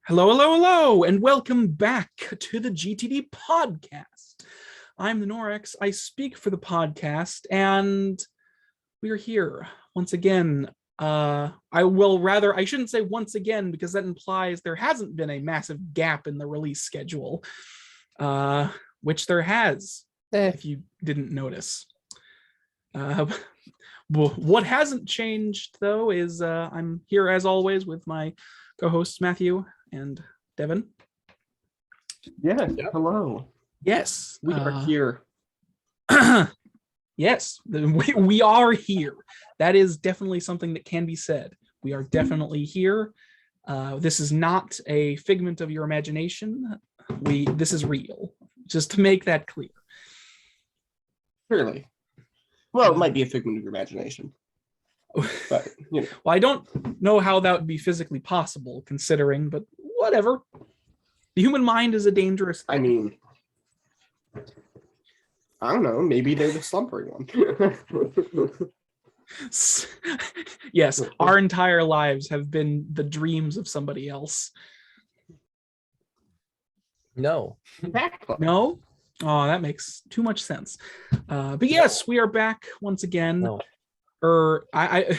Hello, hello, hello, and welcome back to the GTD Podcast. I'm the Norex. I speak for the podcast, and we're here once again. I shouldn't say once again, because that implies there hasn't been a massive gap in the release schedule, which there has, if you didn't notice. What hasn't changed, though, is I'm here as always with my co-hosts Matthew and Devin. Yeah, hello. Yes, We are here. Yes, we are here. That is definitely something that can be said. We are definitely here. This is not a figment of your imagination. This is real. Just to make that clear. Clearly. Well, it might be a figment of your imagination. But, you know. Well, I don't know how that would be physically possible, considering, but whatever. The human mind is a dangerous thing. I mean, I don't know. Maybe they're the slumbering one. Yes, our entire lives have been the dreams of somebody else. No. No? Oh, that makes too much sense. But yes, we are back once again. No.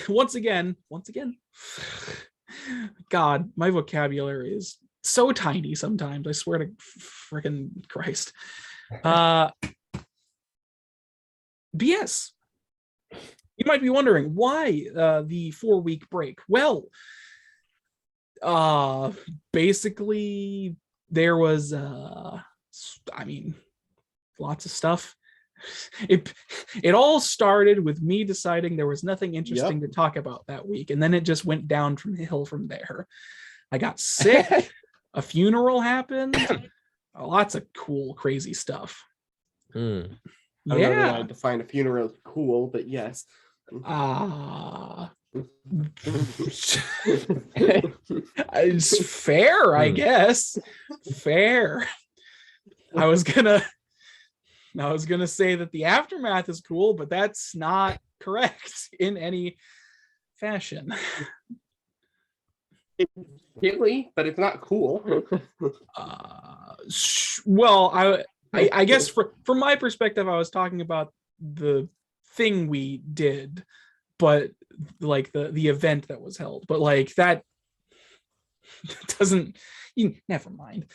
Once again. God, my vocabulary is so tiny sometimes. I swear to freaking Christ. But yes, you might be wondering why the 4-week break. Well, basically there was lots of stuff. It all started with me deciding there was nothing interesting to talk about that week, and then it just went down from the hill from there. I got sick. A funeral happened. Lots of cool, crazy stuff. I don't know that I define a funeral as cool, but yes. It's fair, I guess. Fair. I was gonna say that the aftermath is cool, but that's not correct in any fashion. Really? But it's not cool. Well, I guess from my perspective, I was talking about the thing we did, but like the event that was held. But like that doesn't. Never mind.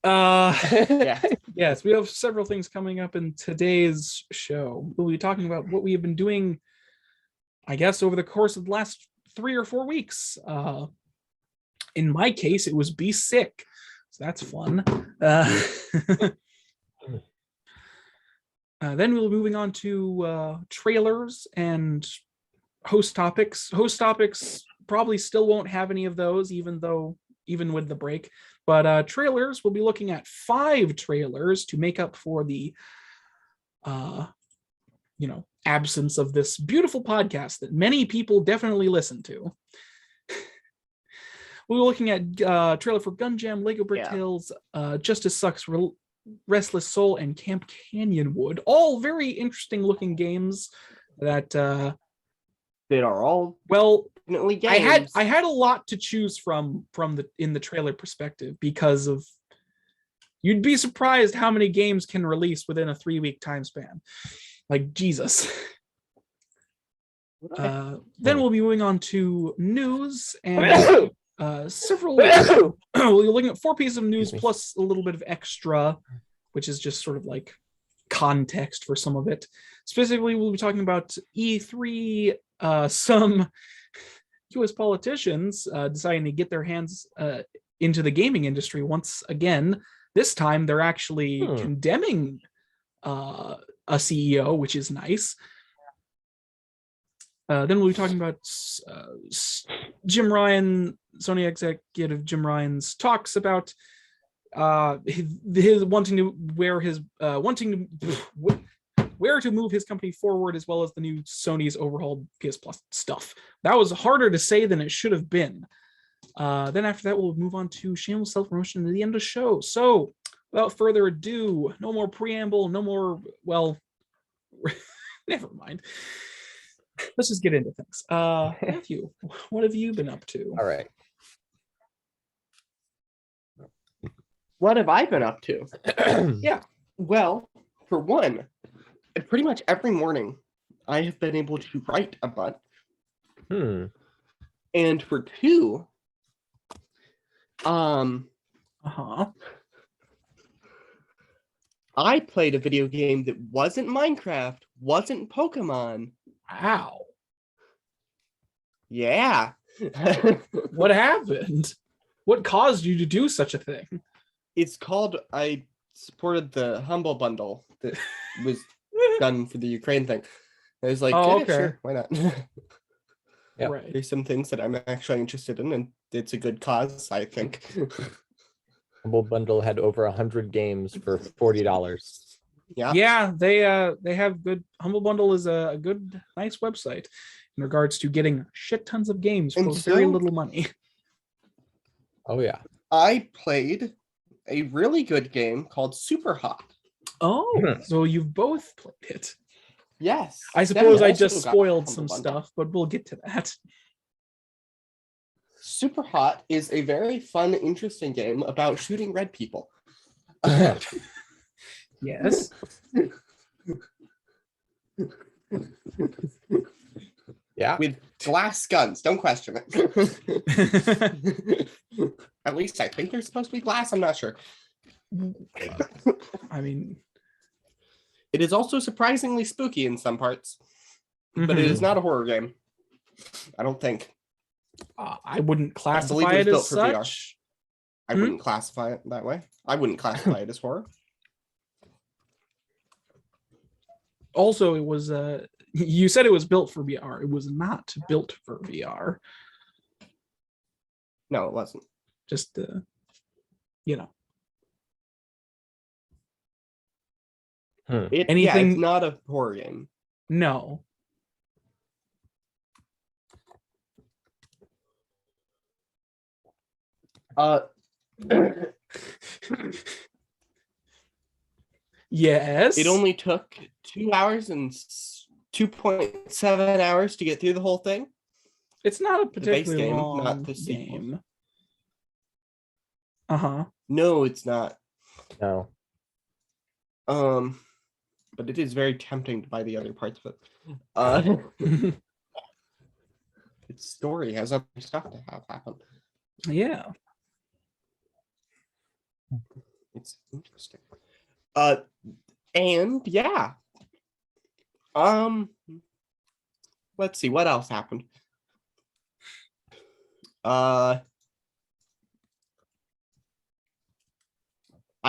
Yes, we have several things coming up in today's show. We'll be talking about what we have been doing, I guess, over the course of the last 3 or 4 weeks. In my case, it was be sick, so that's fun. Then we'll be moving on to trailers and host topics. Host topics probably still won't have any of those, even with the break. But trailers, we'll be looking at 5 trailers to make up for the, absence of this beautiful podcast that many people definitely listen to. We'll be looking at trailer for Gun Jam, Lego Bricktails, Justice Sucks, Restless Soul, and Camp Canyonwood. All very interesting looking games that they are all games. I had a lot to choose from in the trailer perspective, because of you'd be surprised how many games can release within a 3-week time span. Like Jesus. Then we'll be moving on to news and several. We'll be looking at 4 pieces of news plus a little bit of extra, which is just sort of like context for some of it. Specifically, we'll be talking about E3. Some U.S. politicians deciding to get their hands into the gaming industry once again. This time, they're actually condemning a CEO, which is nice. Then we'll be talking about Jim Ryan, Sony executive Jim Ryan's talks about his wanting to where to move his company forward, as well as the new Sony's overhauled PS Plus stuff. That was harder to say than it should have been. Then after that, we'll move on to shameless self-promotion at the end of the show. So without further ado, no more preamble, no more, never mind. Let's just get into things. Matthew, what have you been up to? All right. What have I been up to? Yeah. Well, for one, pretty much every morning I have been able to write a bunch. And for two, I played a video game that wasn't Minecraft, wasn't Pokemon. Wow. Yeah. What happened? What caused you to do such a thing? It's called, I supported the Humble Bundle that was done for the Ukraine thing. I was like, Oh, yeah, okay. sure, why not? Yep. Right. There's some things that I'm actually interested in, and it's a good cause, I think. Humble Bundle had over 100 games for $40. Yeah. Yeah, they have good. Humble Bundle is a good, nice website in regards to getting shit tons of games for And very so- little money. Oh yeah. I played a really good game called Superhot. Oh, so you've both played it. Yes. I suppose That I also just got spoiled Humble some Bundle. stuff, but we'll get to that. Superhot is a very fun, interesting game about shooting red people. Yes. Yeah. With glass guns. Don't question it. At least I think they're supposed to be glass. I'm not sure. I mean, It is also surprisingly spooky in some parts, but it is not a horror game. I don't think. I wouldn't I classify believe it it as was built for VR. such. I wouldn't classify it that way. I wouldn't classify it as horror. Also, it was you said it was built for VR. It was not built for VR. No, it wasn't. Just you know. Yeah, Anything- it's not a horror game. No. Yes. It only took 2 hours and 2.7 hours to get through the whole thing. It's not a base particularly game, long not the sequel. game. Uh-huh. No, it's not. No. But it is very tempting to buy the other parts of it. Its story has other stuff to have happen. Yeah. It's interesting. And yeah. Let's see what else happened. I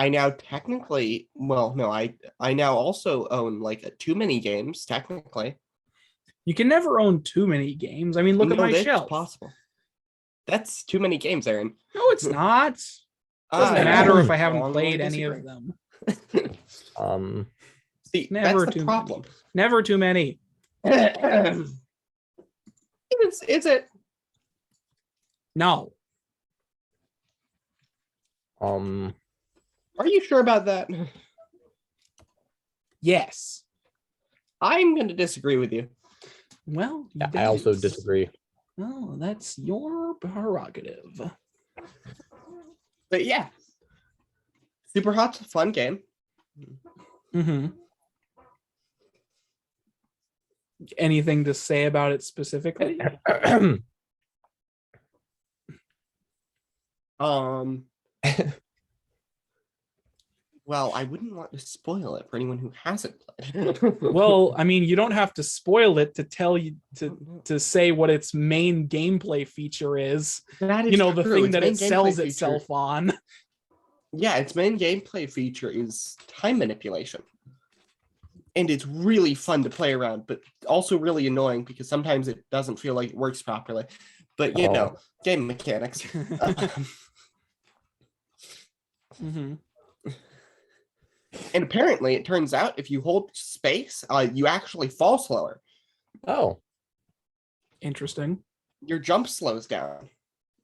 now technically, well, no, I now also own like too many games technically. You can never own too many games. I mean, look at my that's shelf. possible. That's too many games, Aaron. No, it's not. Doesn't I matter if I haven't strongly played any of disagree. them. See, Never that's the too problem. Never too many. Is it? No. Are you sure about that? Yes. I'm going to disagree with you. Well, Yeah, I also that's- disagree. Oh, that's your prerogative. But yeah, Superhot's a fun game. Mm-hmm. Anything to say about it specifically? Well, I wouldn't want to spoil it for anyone who hasn't played. Well, I mean, you don't have to spoil it to tell you to say what its main gameplay feature is. That is You know, the true. thing Its that main it sells gameplay itself feature- on. Yeah, its main gameplay feature is time manipulation. And it's really fun to play around, but also really annoying because sometimes it doesn't feel like it works properly. But you know, game mechanics. Mm-hmm. And apparently, it turns out if you hold space, you actually fall slower. Oh, Interesting. Your jump slows down.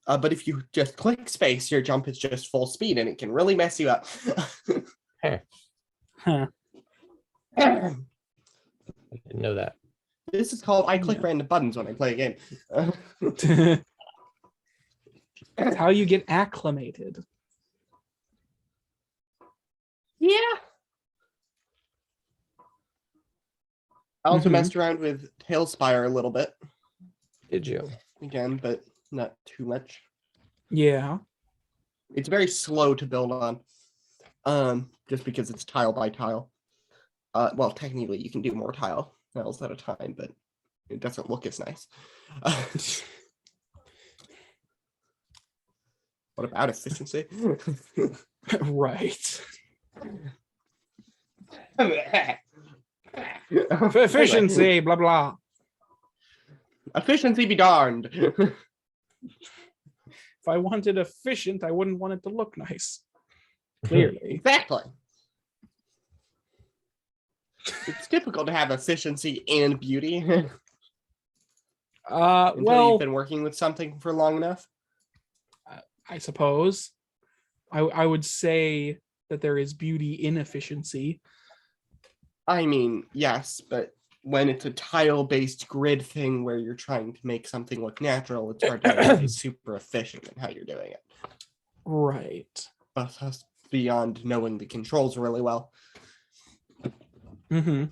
But if you just click space, your jump is just full speed, and it can really mess you up. Huh. I didn't know that. This is called I click Yeah. random buttons when I play a game. That's how you get acclimated. Yeah. I also Mhm. messed around with Tailspire a little bit Did you? again, but not too much. Yeah. It's very slow to build on, just because it's tile by tile. Well, technically you can do more tiles at a time, but it doesn't look as nice. What about efficiency? Right. Anyway, Efficiency, blah blah. efficiency be darned. If I wanted efficient, I wouldn't want it to look nice. Clearly. Exactly. It's difficult to have efficiency and beauty until Well, you've been working with something for long enough. I suppose I would say that there is beauty in efficiency. I mean, yes, but when it's a tile-based grid thing where you're trying to make something look natural, it's hard to be super efficient in how you're doing it. Right. But that's beyond knowing the controls really well. Mm-hmm.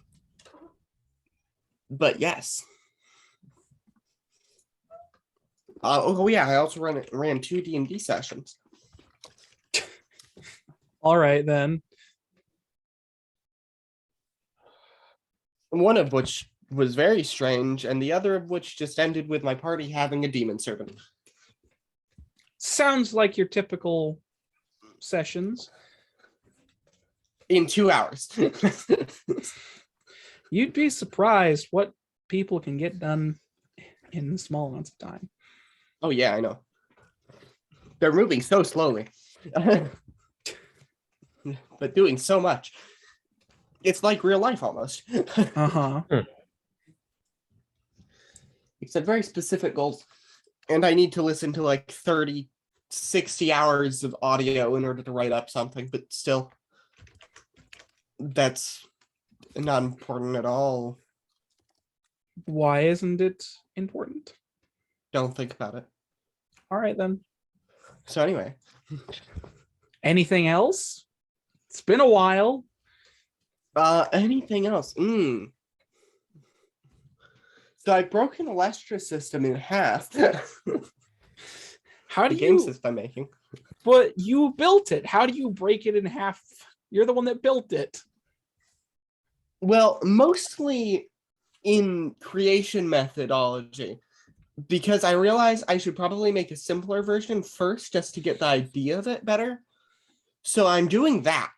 But yes. Oh yeah, I also ran 2 D&D sessions. All right then. One of which was very strange, and the other of which just ended with my party having a demon servant. Sounds like your typical sessions. In 2 hours. You'd be surprised what people can get done in small amounts of time. Oh yeah, I know. They're moving so slowly. But doing so much. It's like real life almost. Uh-huh. Except very specific goals. And I need to listen to like 30, 60 hours of audio in order to write up something, but still, that's not important at all. Why isn't it important? Don't think about it. All right then. So anyway. Anything else? It's been a while. Anything else? So I've broken a Lestra system in half. How do the game you? system I'm making. But you built it. How do you break it in half? You're the one that built it. Well, mostly in creation methodology, because I realized I should probably make a simpler version first just to get the idea of it better. So I'm doing that.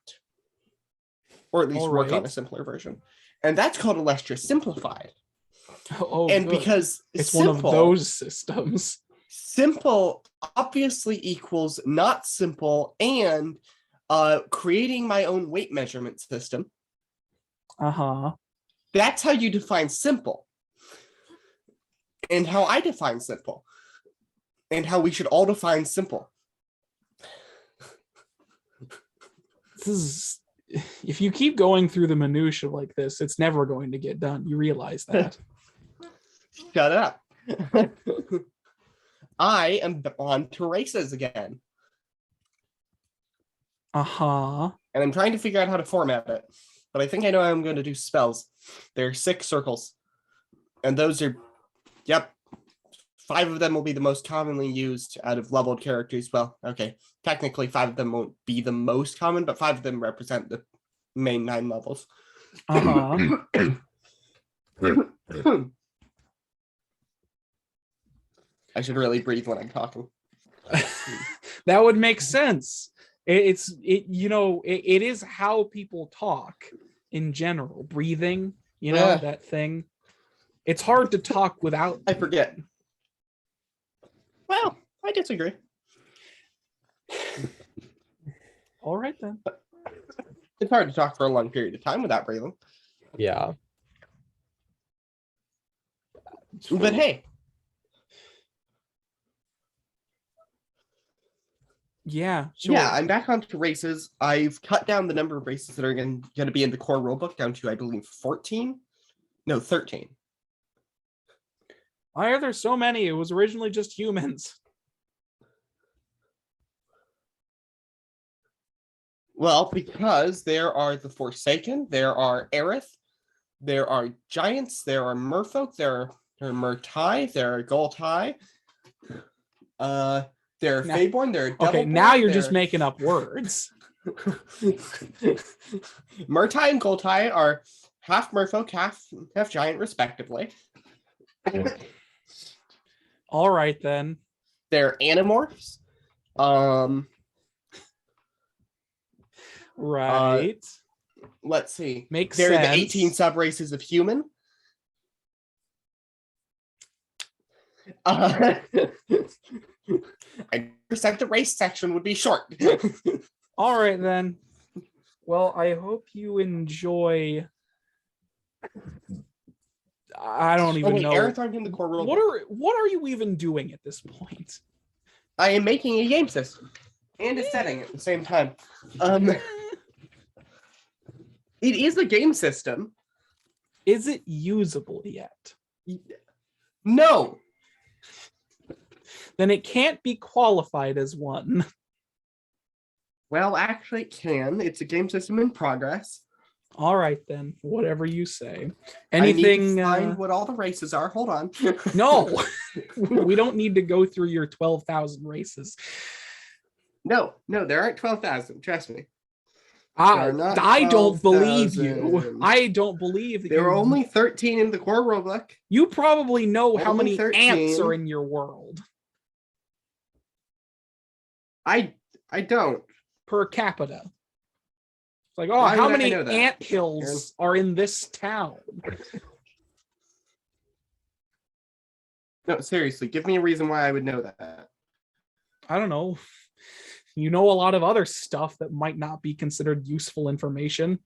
Or at least work on a simpler version. And that's called Lestra Simplified. Oh, and good. Because it's simple, one of those systems. Simple obviously equals not simple, and creating my own weight measurement system. Uh-huh. That's how you define simple. And how I define simple. And how we should all define simple. This is, if you keep going through the minutia like this, it's never going to get done. You realize that. Shut up. I am on to races again. Uh-huh. And I'm trying to figure out how to format it. But I think I know how I'm going to do spells. There are 6 circles. And those are, 5 of them will be the most commonly used out of leveled characters. Well, okay. Technically, 5 of them won't be the most common, but 5 of them represent the main 9 levels. Uh-huh. I should really breathe when I'm talking. That would make sense. It is how people talk in general. Breathing, that thing. It's hard to talk without. I forget. Well, I disagree. All right then. It's hard to talk for a long period of time without breathing. Yeah. But hey. Yeah, sure. Yeah, I'm back onto races. I've cut down the number of races that are going to be in the core rulebook down to, I believe, 14? No, 13. Why are there so many? It was originally just humans. Well, because there are the Forsaken, there are Aerith, there are Giants, there are Merfolk, there are Murtai, there are Goltai, there are Feyborn, there are Devilborn. Okay, now you're just making up words. Murtai and Goltai are half Merfolk, half Giant, respectively. All right, then. They're Animorphs. Right. Let's see. Makes They're sense. the 18 sub-races of human. I said the race section would be short. All right, then. Well, I hope you enjoy. I don't even know. Aerith aren't in the core rule. What are you even doing at this point? I am making a game system and a setting at the same time. It is a game system. Is it usable yet? No. Then it can't be qualified as one. Well, actually, it can. It's a game system in progress. All right, then. Whatever you say. Anything? I need to find what all the races are. Hold on. No, we don't need to go through your 12,000 races. No, there aren't 12,000. Trust me. I don't believe you. I don't believe that there are only 13 in the core rulebook. You probably know how many 13. ants are in your world. I don't. Per capita. It's like, oh, how many ant hills are in this town? No, seriously, give me a reason why I would know that. I don't know. You know a lot of other stuff that might not be considered useful information.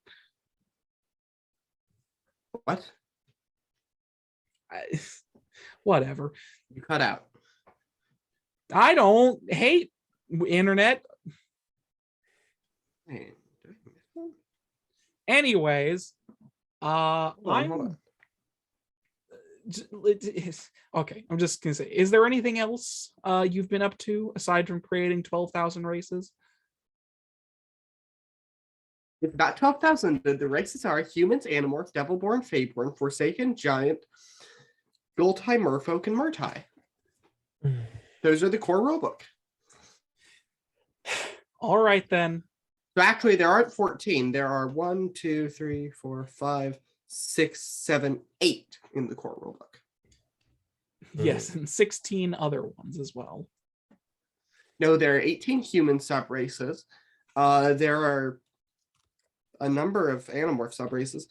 What? Whatever. You cut out. I don't hate internet. Anyways, I'm okay. I'm just gonna say, is there anything else you've been up to aside from creating 12,000 races? It's not 12,000. The races are humans, Animorphs, Devilborn, Feyborn, Forsaken, Giant, Goltai, Merfolk, and Murtai. Those are the core rulebook. All right, then. So actually, there aren't 14. There are 1, 2, 3, 4, 5, 6, 7, 8 in the core rulebook. Yes, and 16 other ones as well. No, there are 18 human sub-races. There are a number of Animorph sub-races.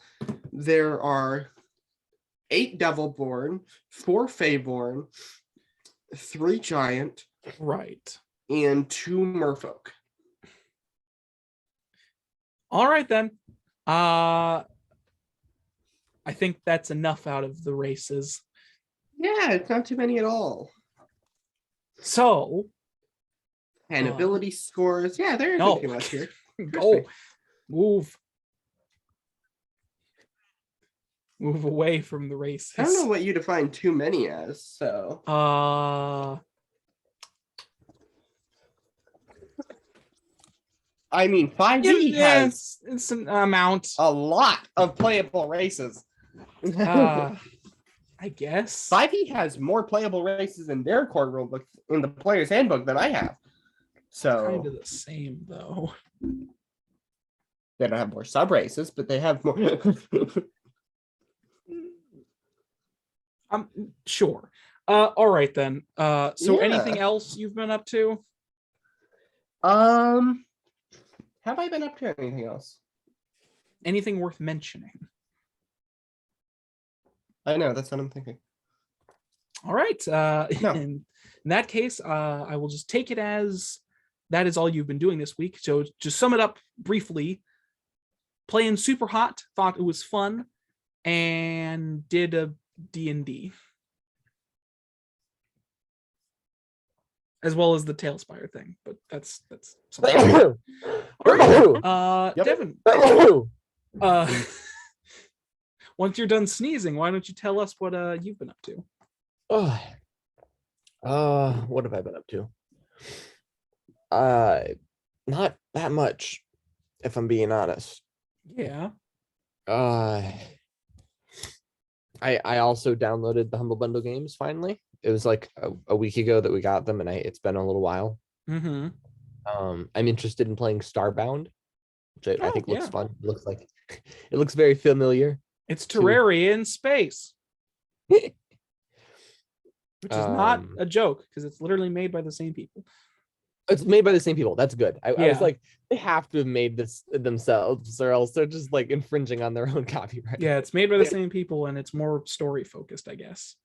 There are 8 Devilborn, 4 Feyborn, 3 Giant, right, and 2 Merfolk. All right, then. I think that's enough out of the races. Yeah, it's not too many at all. So, and ability scores. Yeah, there's a few left here. Go. Move away from the races. I don't know what you define too many as, so. I mean, 5e has it's an amount. A lot of playable races. I guess 5e has more playable races in their core rulebook in the player's handbook than I have. So kind of the same though. They don't have more sub races, but they have more. I'm sure. All right then. So anything else you've been up to? Have I been up to anything else? Anything worth mentioning? I know, that's what I'm thinking. All right. No. In that case, I will just take it as that is all you've been doing this week. So just sum it up briefly. Playing Superhot, thought it was fun, and did a D&D. As well as the Tailspire thing, but that's something. All right. Devin. Once you're done sneezing, why don't you tell us what you've been up to? What have I been up to? Not that much. if I'm being honest. Yeah. I also downloaded the Humble Bundle games finally. It was like a week ago that we got them, and it's been a little while. Mm-hmm. I'm interested in playing Starbound, which I think looks yeah. fun. It looks like it looks very familiar. It's Terraria in space. Which is not a joke, because it's literally made by the same people. It's made by the same people. That's good. I was like, they have to have made this themselves, or else they're just like infringing on their own copyright. Yeah, it's made by the same people, and it's more story focused, I guess.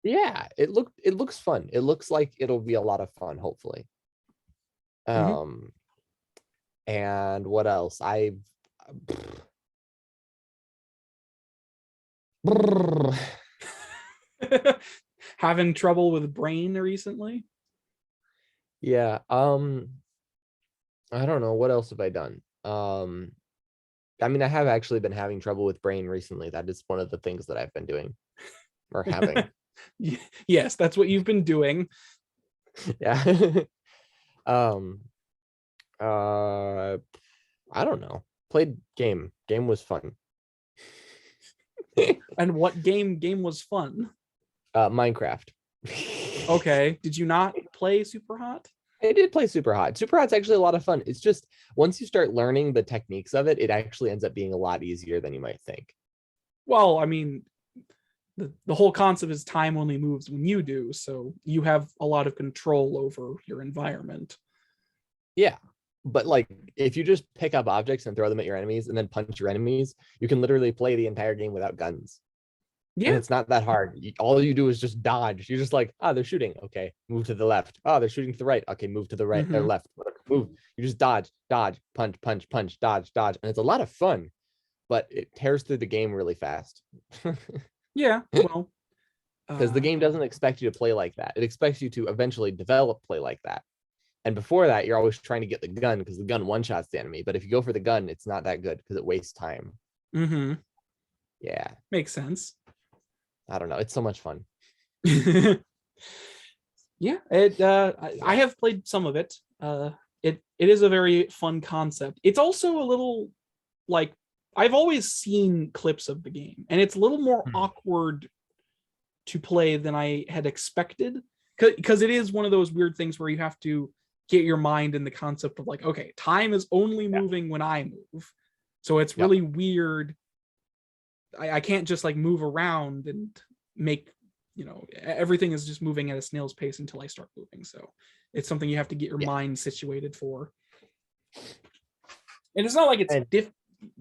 Yeah, it looks fun. It looks like it'll be a lot of fun, hopefully. And what else? Having trouble with brain recently? Yeah. I don't know. What else have I done? I mean, I have actually been having trouble with brain recently. That is one of the things that I've been doing or having. Yes, that's what you've been doing. Yeah. I don't know. Played game. Game was fun. And what game was fun? Minecraft. Okay. Did you not play Superhot? I did play Superhot. Superhot's actually a lot of fun. It's just once you start learning the techniques of it, it actually ends up being a lot easier than you might think. Well, I mean, the whole concept is time only moves when you do, so you have a lot of control over your environment. Yeah, but like if you just pick up objects and throw them at your enemies and then punch your enemies, you can literally play the entire game without guns. Yeah, and it's not that hard. All you do is just dodge. You're just like, they're shooting. Okay, move to the left. They're shooting to the right. Okay, move to the right or left. Move. You just dodge, punch, dodge, and it's a lot of fun, but it tears through the game really fast. Yeah, well, because the game doesn't expect you to play like that. It expects you to eventually develop play like that. And before that, you're always trying to get the gun because the gun one-shots the enemy. But if you go for the gun, it's not that good because it wastes time. Yeah, makes sense. I don't know. It's so much fun. Yeah, I have played some of it. It is a very fun concept. It's also a little like I've always seen clips of the game, and it's a little more awkward to play than I had expected, because it is one of those weird things where you have to get your mind in the concept of like, okay, time is only moving when I move, so it's really weird. I can't just like move around and make, everything is just moving at a snail's pace until I start moving. So it's something you have to get your mind situated for. And it's not like it's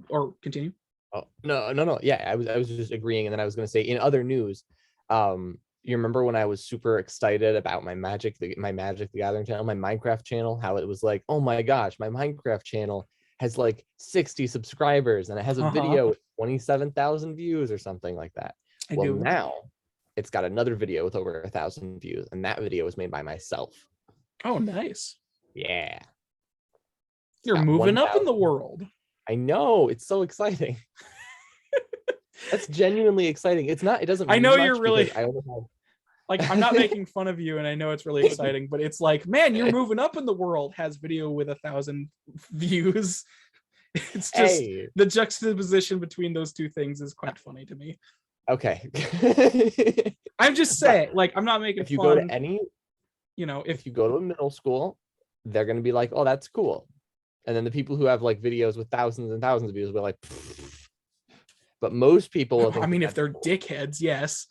or continue. Oh, no. Yeah, I was just agreeing. And then I was going to say, in other news, you remember when I was super excited about my Magic the Gathering channel, my Minecraft channel, how it was like, oh my gosh, my Minecraft channel has like 60 subscribers and it has a video with 27,000 views or something like that. Now it's got another video with over 1,000 views, and that video was made by myself. Oh, nice. Yeah. You're moving up in the world. I know. It's so exciting. That's genuinely exciting. It doesn't. I know you're really. Like, I'm not making fun of you, and I know it's really exciting, but it's like, man, you're moving up in the world has video with 1,000 views. It's just the juxtaposition between those two things is quite funny to me. Okay. I'm just saying, like, I'm not making fun. If you go to any, if you go to a middle school, they're going to be like, oh, that's cool. And then the people who have like videos with thousands and thousands of views will be like, pfft. But most people will think, I mean, if they're cool. Dickheads, yes.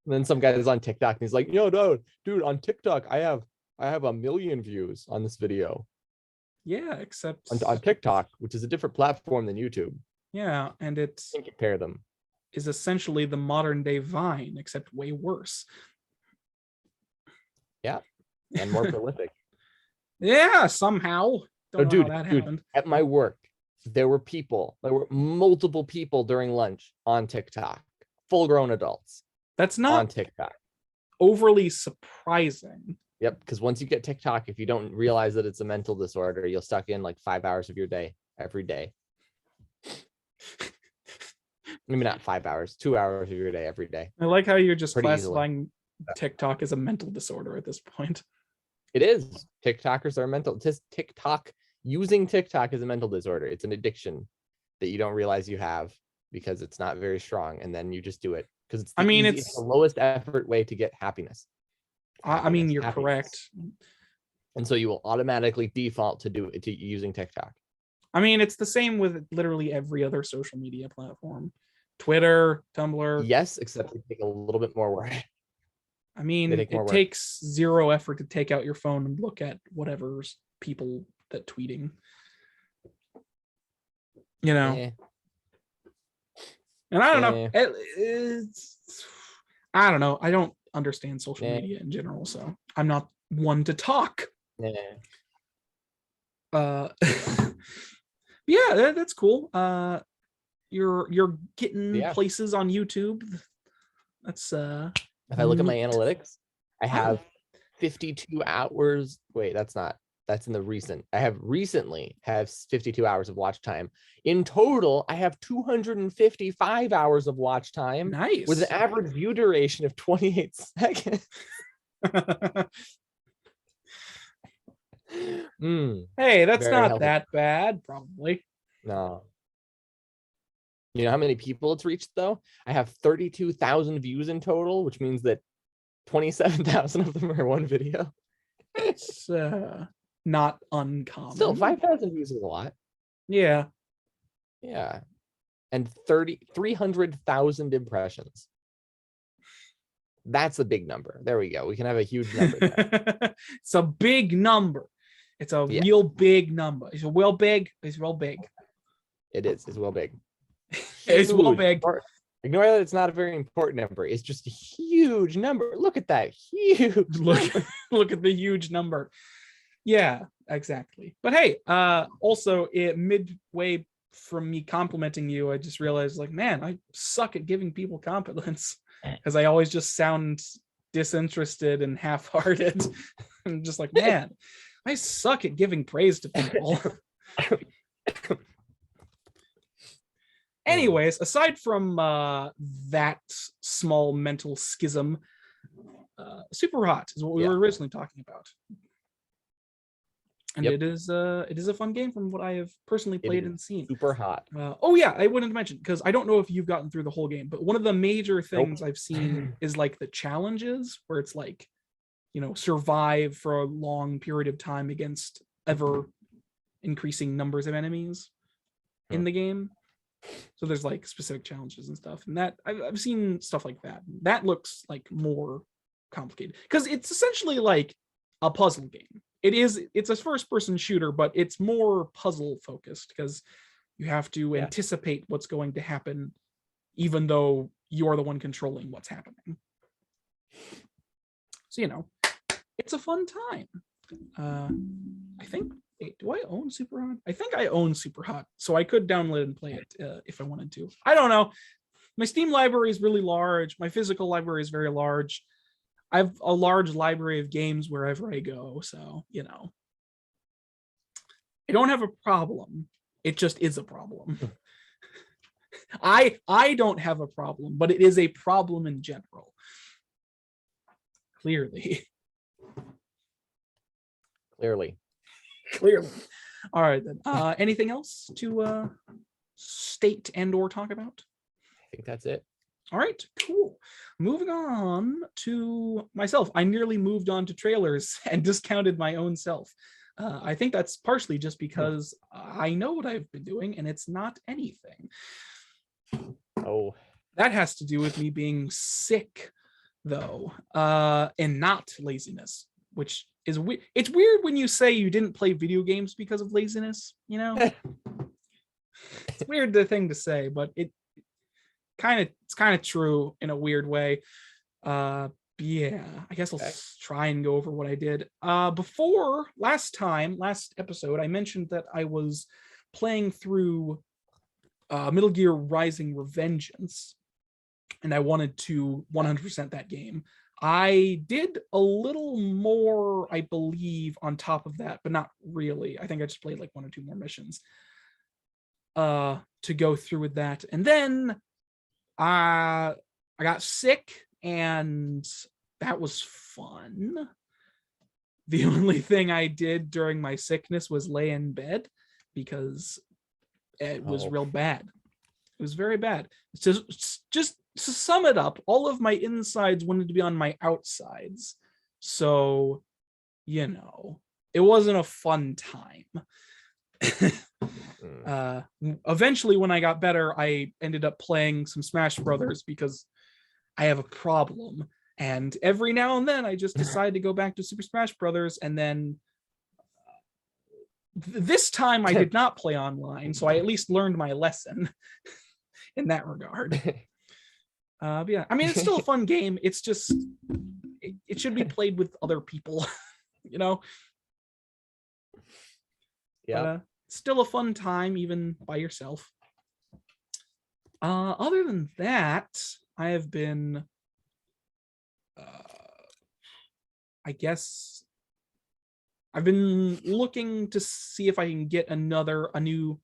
And then some guy is on TikTok and he's like, yo, dude, on TikTok, I have 1 million views on this video. Yeah, except on TikTok, which is a different platform than YouTube. Yeah, and it compare them. Is essentially the modern day Vine, except way worse. Yeah, and more prolific. Yeah, somehow. Don't know how that happened. At my work, there were multiple people during lunch on TikTok, full-grown adults. That's not on TikTok. Overly surprising. Yep, because once you get TikTok, if you don't realize that it's a mental disorder, you'll suck in like 5 hours of your day every day. Maybe not 5 hours, 2 hours of your day every day. I like how you're just classifying TikTok as a mental disorder at this point. It is. TikTokers are mental. TikTok using TikTok is a mental disorder. It's an addiction that you don't realize you have because it's not very strong, and then you just do it because it's it's the lowest effort way to get happiness. I mean, you're correct. And so you will automatically default to using TikTok. I mean, it's the same with literally every other social media platform. Twitter, Tumblr. Yes, except they take a little bit more work. I mean, it takes zero effort to take out your phone and look at whatever's people that tweeting. You know. Yeah. And I don't know. I don't know. I don't understand social media in general, so I'm not one to talk. Yeah, that's cool. You're getting places on YouTube. That's if I look at my analytics, I have 52 hours. Wait, that's in the recent. I have recently 52 hours of watch time. In total, I have 255 hours of watch time. Nice. With an average view duration of 28 seconds. Hey, that's not healthy. That bad, probably. No. You know how many people it's reached, though? I have 32,000 views in total, which means that 27,000 of them are one video. It's not uncommon. Still, 5,000 views is a lot. Yeah. Yeah. And 300,000 impressions. That's a big number. There we go. We can have a huge number there. It's a big number. It's a real big number. It's real big. It's real big. It is. It's real big. It's real big. Ignore that it's not a very important number. It's just a huge number. Look at that. Huge. Look at the huge number. Yeah, exactly. But hey, also midway from me complimenting you, I just realized, like, man, I suck at giving people compliments because I always just sound disinterested and half-hearted. I'm just like, man, I suck at giving praise to people. Anyways, aside from that small mental schism, Superhot is what we were originally talking about. And it is a fun game from what I have personally played and seen. Superhot. I wanted to mention, because I don't know if you've gotten through the whole game, but one of the major things I've seen is like the challenges where it's like, you know, survive for a long period of time against ever increasing numbers of enemies in the game. So there's like specific challenges and stuff, and that I've seen stuff like that. That looks like more complicated because it's essentially like a puzzle game. It's a first-person shooter, but it's more puzzle focused because you have to anticipate what's going to happen, even though you're the one controlling what's happening. So, you know, it's a fun time. I think. Do I own Superhot? I think I own Superhot, so I could download and play it if I wanted to. I don't know. My Steam library is really large. My physical library is very large. I have a large library of games wherever I go, so, you know. I don't have a problem. It just is a problem. I don't have a problem, but it is a problem in general. Clearly. All right, then. Anything else to state and or talk about? I think that's it. All right, cool. Moving on to myself. I nearly moved on to trailers and discounted my own self. I think that's partially just because I know what I've been doing and it's not anything. Oh. That has to do with me being sick, though, and not laziness, which is weird. It's weird when you say you didn't play video games because of laziness, you know? It's weird the thing to say, but it's kind of true in a weird way. I guess I'll try and go over what I did. Before last episode, I mentioned that I was playing through Metal Gear Rising Revengeance, and I wanted to 100% that game. I did a little more, I believe, on top of that, but not really. I think I just played like 1 or 2 more missions to go through with that. And then I got sick, and that was fun. The only thing I did during my sickness was lay in bed because it was real bad. It was very bad. Just to sum it up, all of my insides wanted to be on my outsides. So, it wasn't a fun time. Eventually, when I got better, I ended up playing some Smash Brothers because I have a problem. And every now and then, I just decide to go back to Super Smash Brothers. And then this time, I did not play online. So I at least learned my lesson in that regard. But yeah, I mean, it's still a fun game. It's just, it should be played with other people, Yeah. Still a fun time, even by yourself. Other than that, I have been, I guess, I've been looking to see if I can get new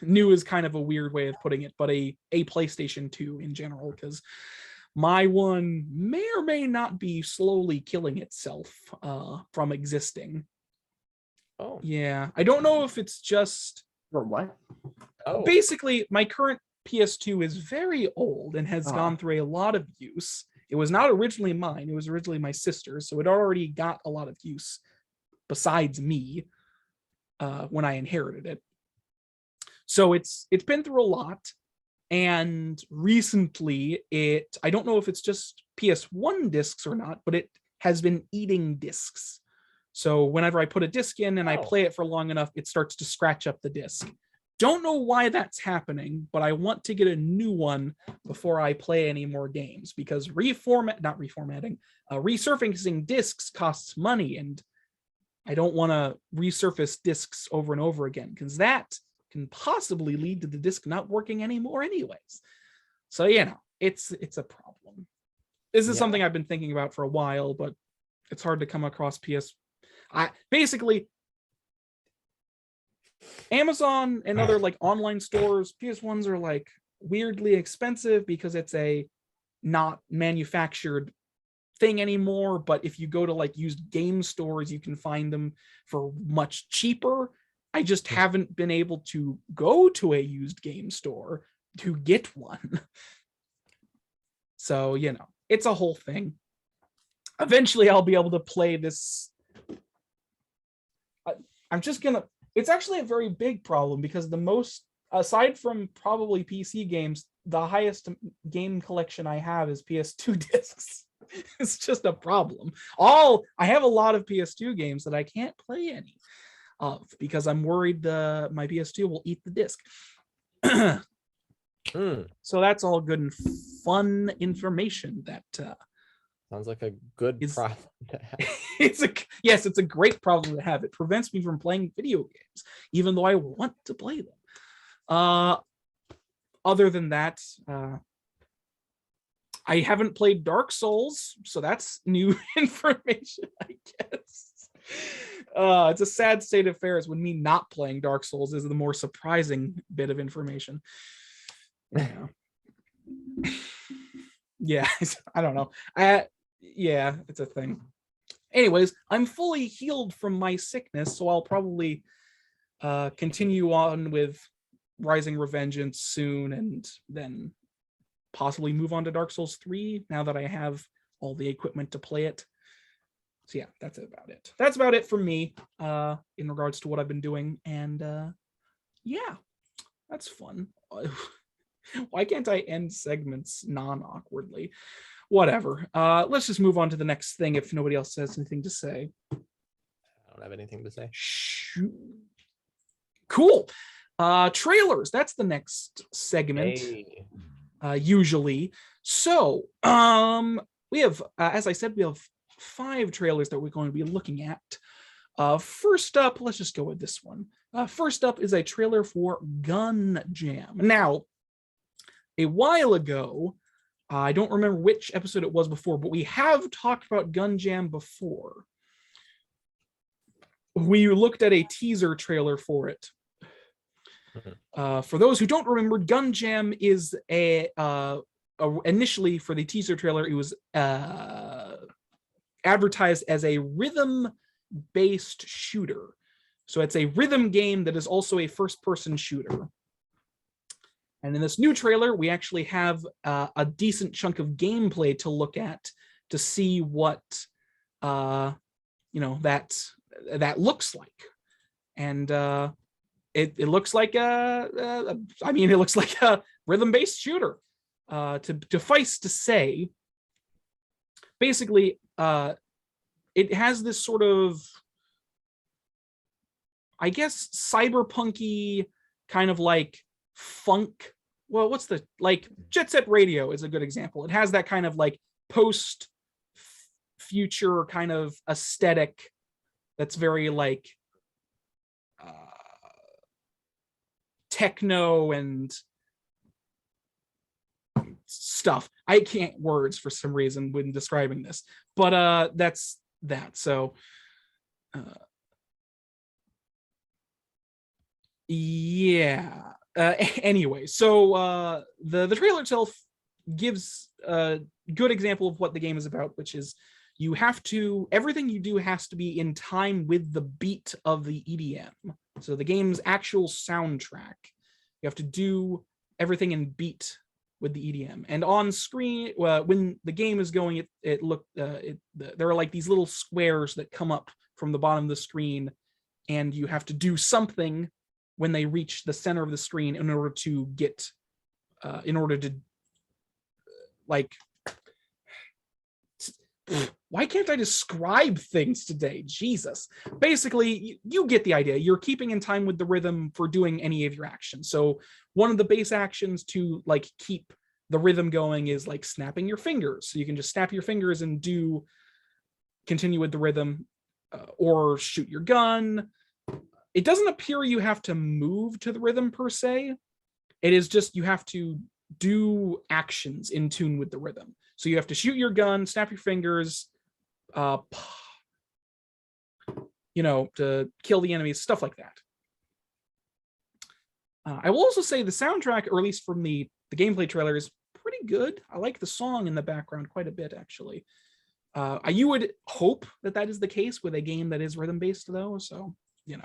is kind of a weird way of putting it, but a PlayStation 2 in general, because my one may or may not be slowly killing itself from existing. Oh. Yeah, I don't know if it's just... Or what? Oh. Basically, my current PS2 is very old and has gone through a lot of use. It was not originally mine. It was originally my sister's, so it already got a lot of use besides me when I inherited it. So it's been through a lot, and recently I don't know if it's just PS1 discs or not, but it has been eating discs. So whenever I put a disc in and I play it for long enough, it starts to scratch up the disc. Don't know why that's happening, but I want to get a new one before I play any more games, because resurfacing discs costs money, and I don't want to resurface discs over and over again, because that can possibly lead to the disc not working anymore anyways. So, it's a problem. This is something I've been thinking about for a while, but it's hard to come across basically, Amazon and other online stores, PS1s are weirdly expensive because it's a not manufactured thing anymore. But if you go to used game stores, you can find them for much cheaper. I just haven't been able to go to a used game store to get one. So, it's a whole thing. Eventually, I'll be able to play this. It's actually a very big problem, because aside from probably PC games, the highest game collection I have is PS2 discs. It's just a problem. I have a lot of PS2 games that I can't play any of because I'm worried my PS2 will eat the disc. So that's all good and fun information that sounds like a good problem to have. It's a great problem to have. It prevents me from playing video games, even though I want to play them. Other than that, I haven't played Dark Souls, so that's new information, I guess. It's a sad state of affairs when me not playing Dark Souls is the more surprising bit of information. Yeah, I don't know. Yeah, it's a thing. Anyways, I'm fully healed from my sickness, so I'll probably continue on with Rising Revengeance soon, and then possibly move on to Dark Souls 3 now that I have all the equipment to play it. So yeah, that's about it. That's about it for me in regards to what I've been doing. And yeah, that's fun. Why can't I end segments non-awkwardly? Whatever. Let's just move on to the next thing if nobody else has anything to say. I don't have anything to say. Shoot. Cool. Trailers. That's the next segment. Hey. Usually. So, we have, as I said, we have 5 trailers that we're going to be looking at. First up, let's just go with this one. First up is a trailer for Gun Jam. Now, a while ago, I don't remember which episode it was before, but we have talked about Gun Jam before. We looked at a teaser trailer for it. For those who don't remember, Gun Jam is initially for the teaser trailer, it was advertised as a rhythm-based shooter. So it's a rhythm game that is also a first-person shooter. And in this new trailer, we actually have a decent chunk of gameplay to look at to see what that looks like. And it looks like it looks like a rhythm-based shooter. To suffice to say, basically, it has this sort of, I guess, cyberpunky kind of like funk. Well, what's the, like, Jet Set Radio is a good example. It has that kind of like post future kind of aesthetic that's very like techno and stuff. I can't words for some reason when describing this, but that's that. So yeah. Anyway, so the trailer itself gives a good example of what the game is about, which is you have to, everything you do has to be in time with the beat of the EDM. So the game's actual soundtrack, you have to do everything in beat with the EDM. And on screen, when the game is going, there are like these little squares that come up from the bottom of the screen, and you have to do something when they reach the center of the screen in order to get, like, why can't I describe things today? Jesus. Basically, you get the idea. You're keeping in time with the rhythm for doing any of your actions. So one of the base actions to like keep the rhythm going is like snapping your fingers. So you can just snap your fingers and continue with the rhythm, or shoot your gun. It doesn't appear you have to move to the rhythm per se. It is just you have to do actions in tune with the rhythm. So you have to shoot your gun, snap your fingers, to kill the enemies, stuff like that. I will also say the soundtrack, or at least from the gameplay trailer, is pretty good. I like the song in the background quite a bit, actually. You would hope that is the case with a game that is rhythm-based, though, so, it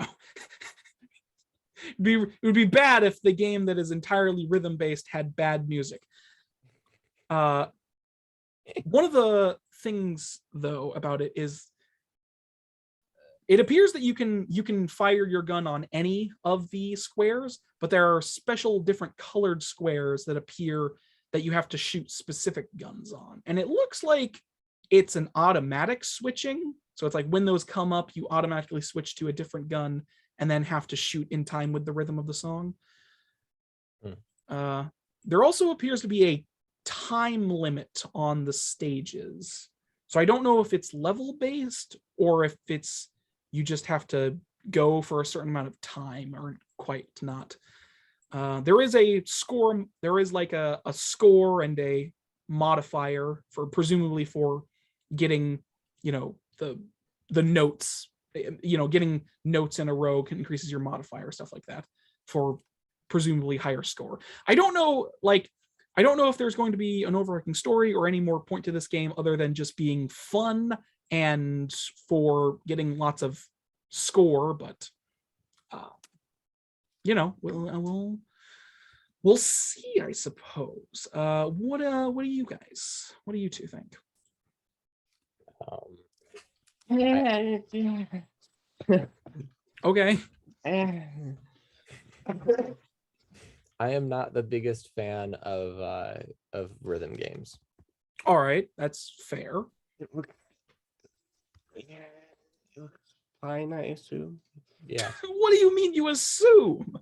would be bad if the game that is entirely rhythm-based had bad music. One of the things, though, about it is it appears that you can fire your gun on any of the squares, but there are special different colored squares that appear that you have to shoot specific guns on. And it looks like it's an automatic switching. So it's like when those come up, you automatically switch to a different gun and then have to shoot in time with the rhythm of the song. There also appears to be a time limit on the stages. So I don't know if it's level based or if it's you just have to go for a certain amount of time, or quite not. There is a score. There is like a score and a modifier for presumably for getting, the notes, getting notes in a row increases your modifier, stuff like that, for presumably higher score. I don't know if there's going to be an overarching story or any more point to this game other than just being fun and for getting lots of score, but we'll see, I suppose. What do you guys? What do you two think? Okay. I am not the biggest fan of rhythm games. All right, that's fair. It looks fine, I assume. Yeah. What do you mean you assume?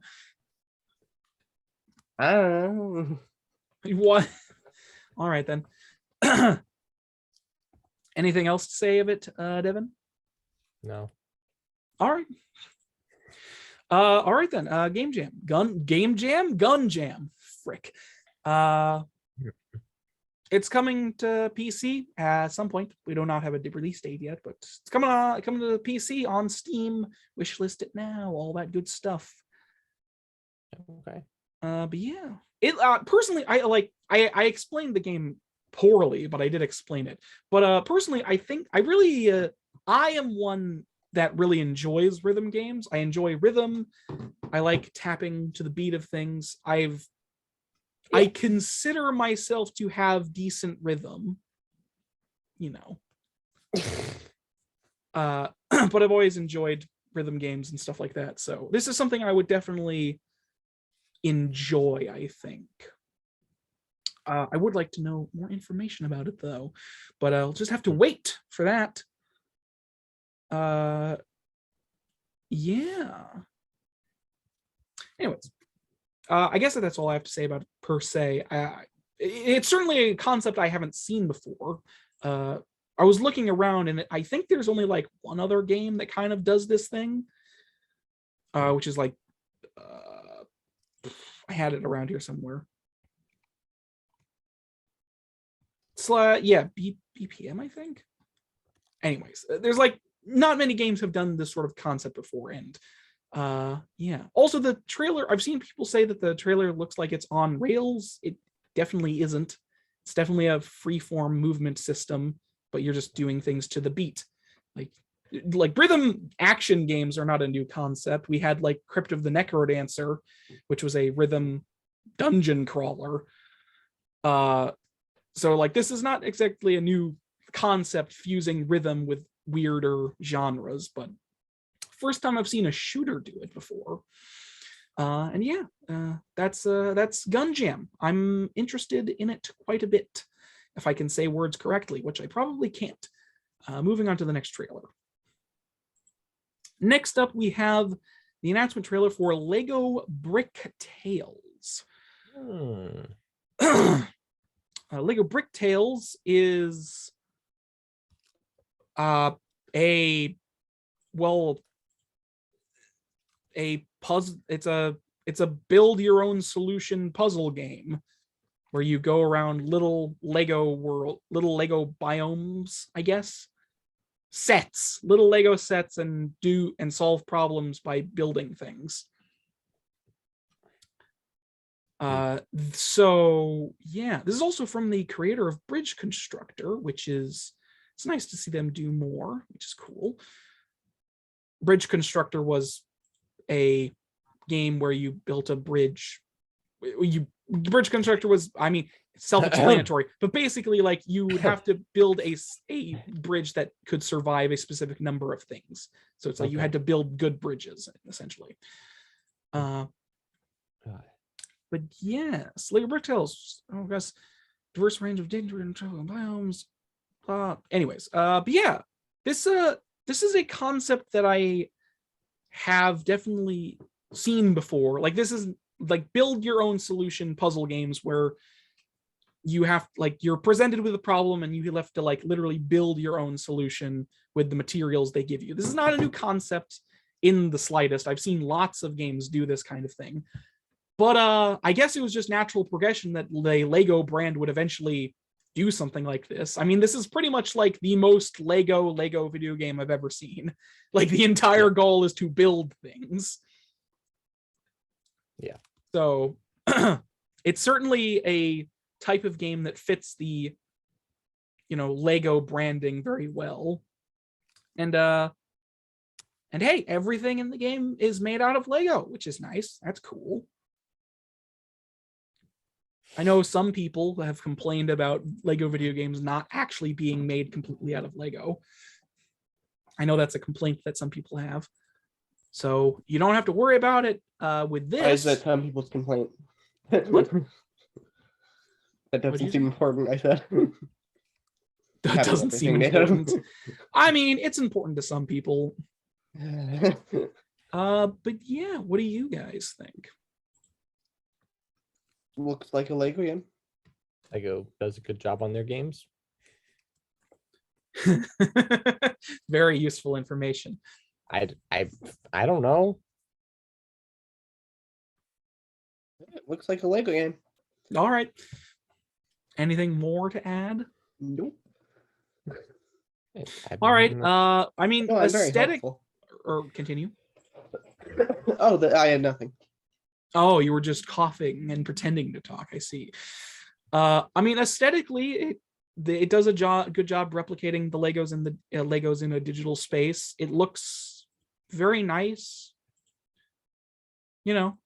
I don't know. What? All right then. Anything else to say of it, Devin? No. All right. All right then. Game Jam, Gun Jam. Frick. It's coming to PC at some point. We do not have a release date yet, but it's coming to PC on Steam. Wishlist it now. All that good stuff. Okay. But yeah, it personally, I explained the game poorly, but I did explain it. But personally, I think I am one that really enjoys rhythm games. I enjoy rhythm. I like tapping to the beat of things. I consider myself to have decent rhythm, but I've always enjoyed rhythm games and stuff like that. So this is something I would definitely enjoy, I think. I would like to know more information about it though, but I'll just have to wait for that. Yeah. Anyways, I guess that's all I have to say about it per se. It's certainly a concept I haven't seen before. I was looking around and I think there's only like one other game that kind of does this thing, which is like, I had it around here somewhere. BPM, I think. Anyways, there's like not many games have done this sort of concept before, and also the trailer, I've seen people say that the trailer looks like it's on rails. It definitely isn't. It's definitely a free-form movement system, but you're just doing things to the beat. Like rhythm action games are not a new concept. We had like Crypt of the Necrodancer, which was a rhythm dungeon crawler. So like this is not exactly a new concept fusing rhythm with weirder genres, but first time I've seen a shooter do it before. That's Gun Jam. I'm interested in it quite a bit, if I can say words correctly, which I probably can't. Moving on to the next trailer. Next up, we have the announcement trailer for Lego Bricktails. Lego Bricktails is a puzzle. It's a build your own solution puzzle game where you go around little Lego biomes, I guess. Little Lego sets, and solve problems by building things. So yeah, this is also from the creator of Bridge Constructor, it's nice to see them do more, which is cool. Bridge Constructor was a game where you built a bridge. Bridge Constructor was, self-explanatory, but basically like you would have to build a bridge that could survive a specific number of things. So it's like you had to build good bridges, essentially. But yes, Lego Bricktails, diverse range of danger and biomes. But yeah, this is a concept that I have definitely seen before. Like this is like build your own solution puzzle games where you have you're presented with a problem and you have to literally build your own solution with the materials they give you. This is not a new concept in the slightest. I've seen lots of games do this kind of thing. But I guess it was just natural progression that the Lego brand would eventually do something like this. This is pretty much like the most Lego video game I've ever seen. Like the entire goal is to build things. Yeah. So it's certainly a type of game that fits the, Lego branding very well. And hey, everything in the game is made out of Lego, which is nice. That's cool. I know some people have complained about Lego video games not actually being made completely out of Lego. I know that's a complaint that some people have. So you don't have to worry about it with this. Why is that some people's complaint? What? That doesn't seem important, I said. That doesn't seem important. It's important to some people. But yeah, what do you guys think? Looks like a Lego game. Lego does a good job on their games. Very useful information. I don't know. It looks like a Lego game. All right. Anything more to add? Nope. All right. No, aesthetic. Or continue. I had nothing. Oh, you were just coughing and pretending to talk. I see. Aesthetically, it does a good job replicating the Legos in the Legos in a digital space. It looks very nice. You know,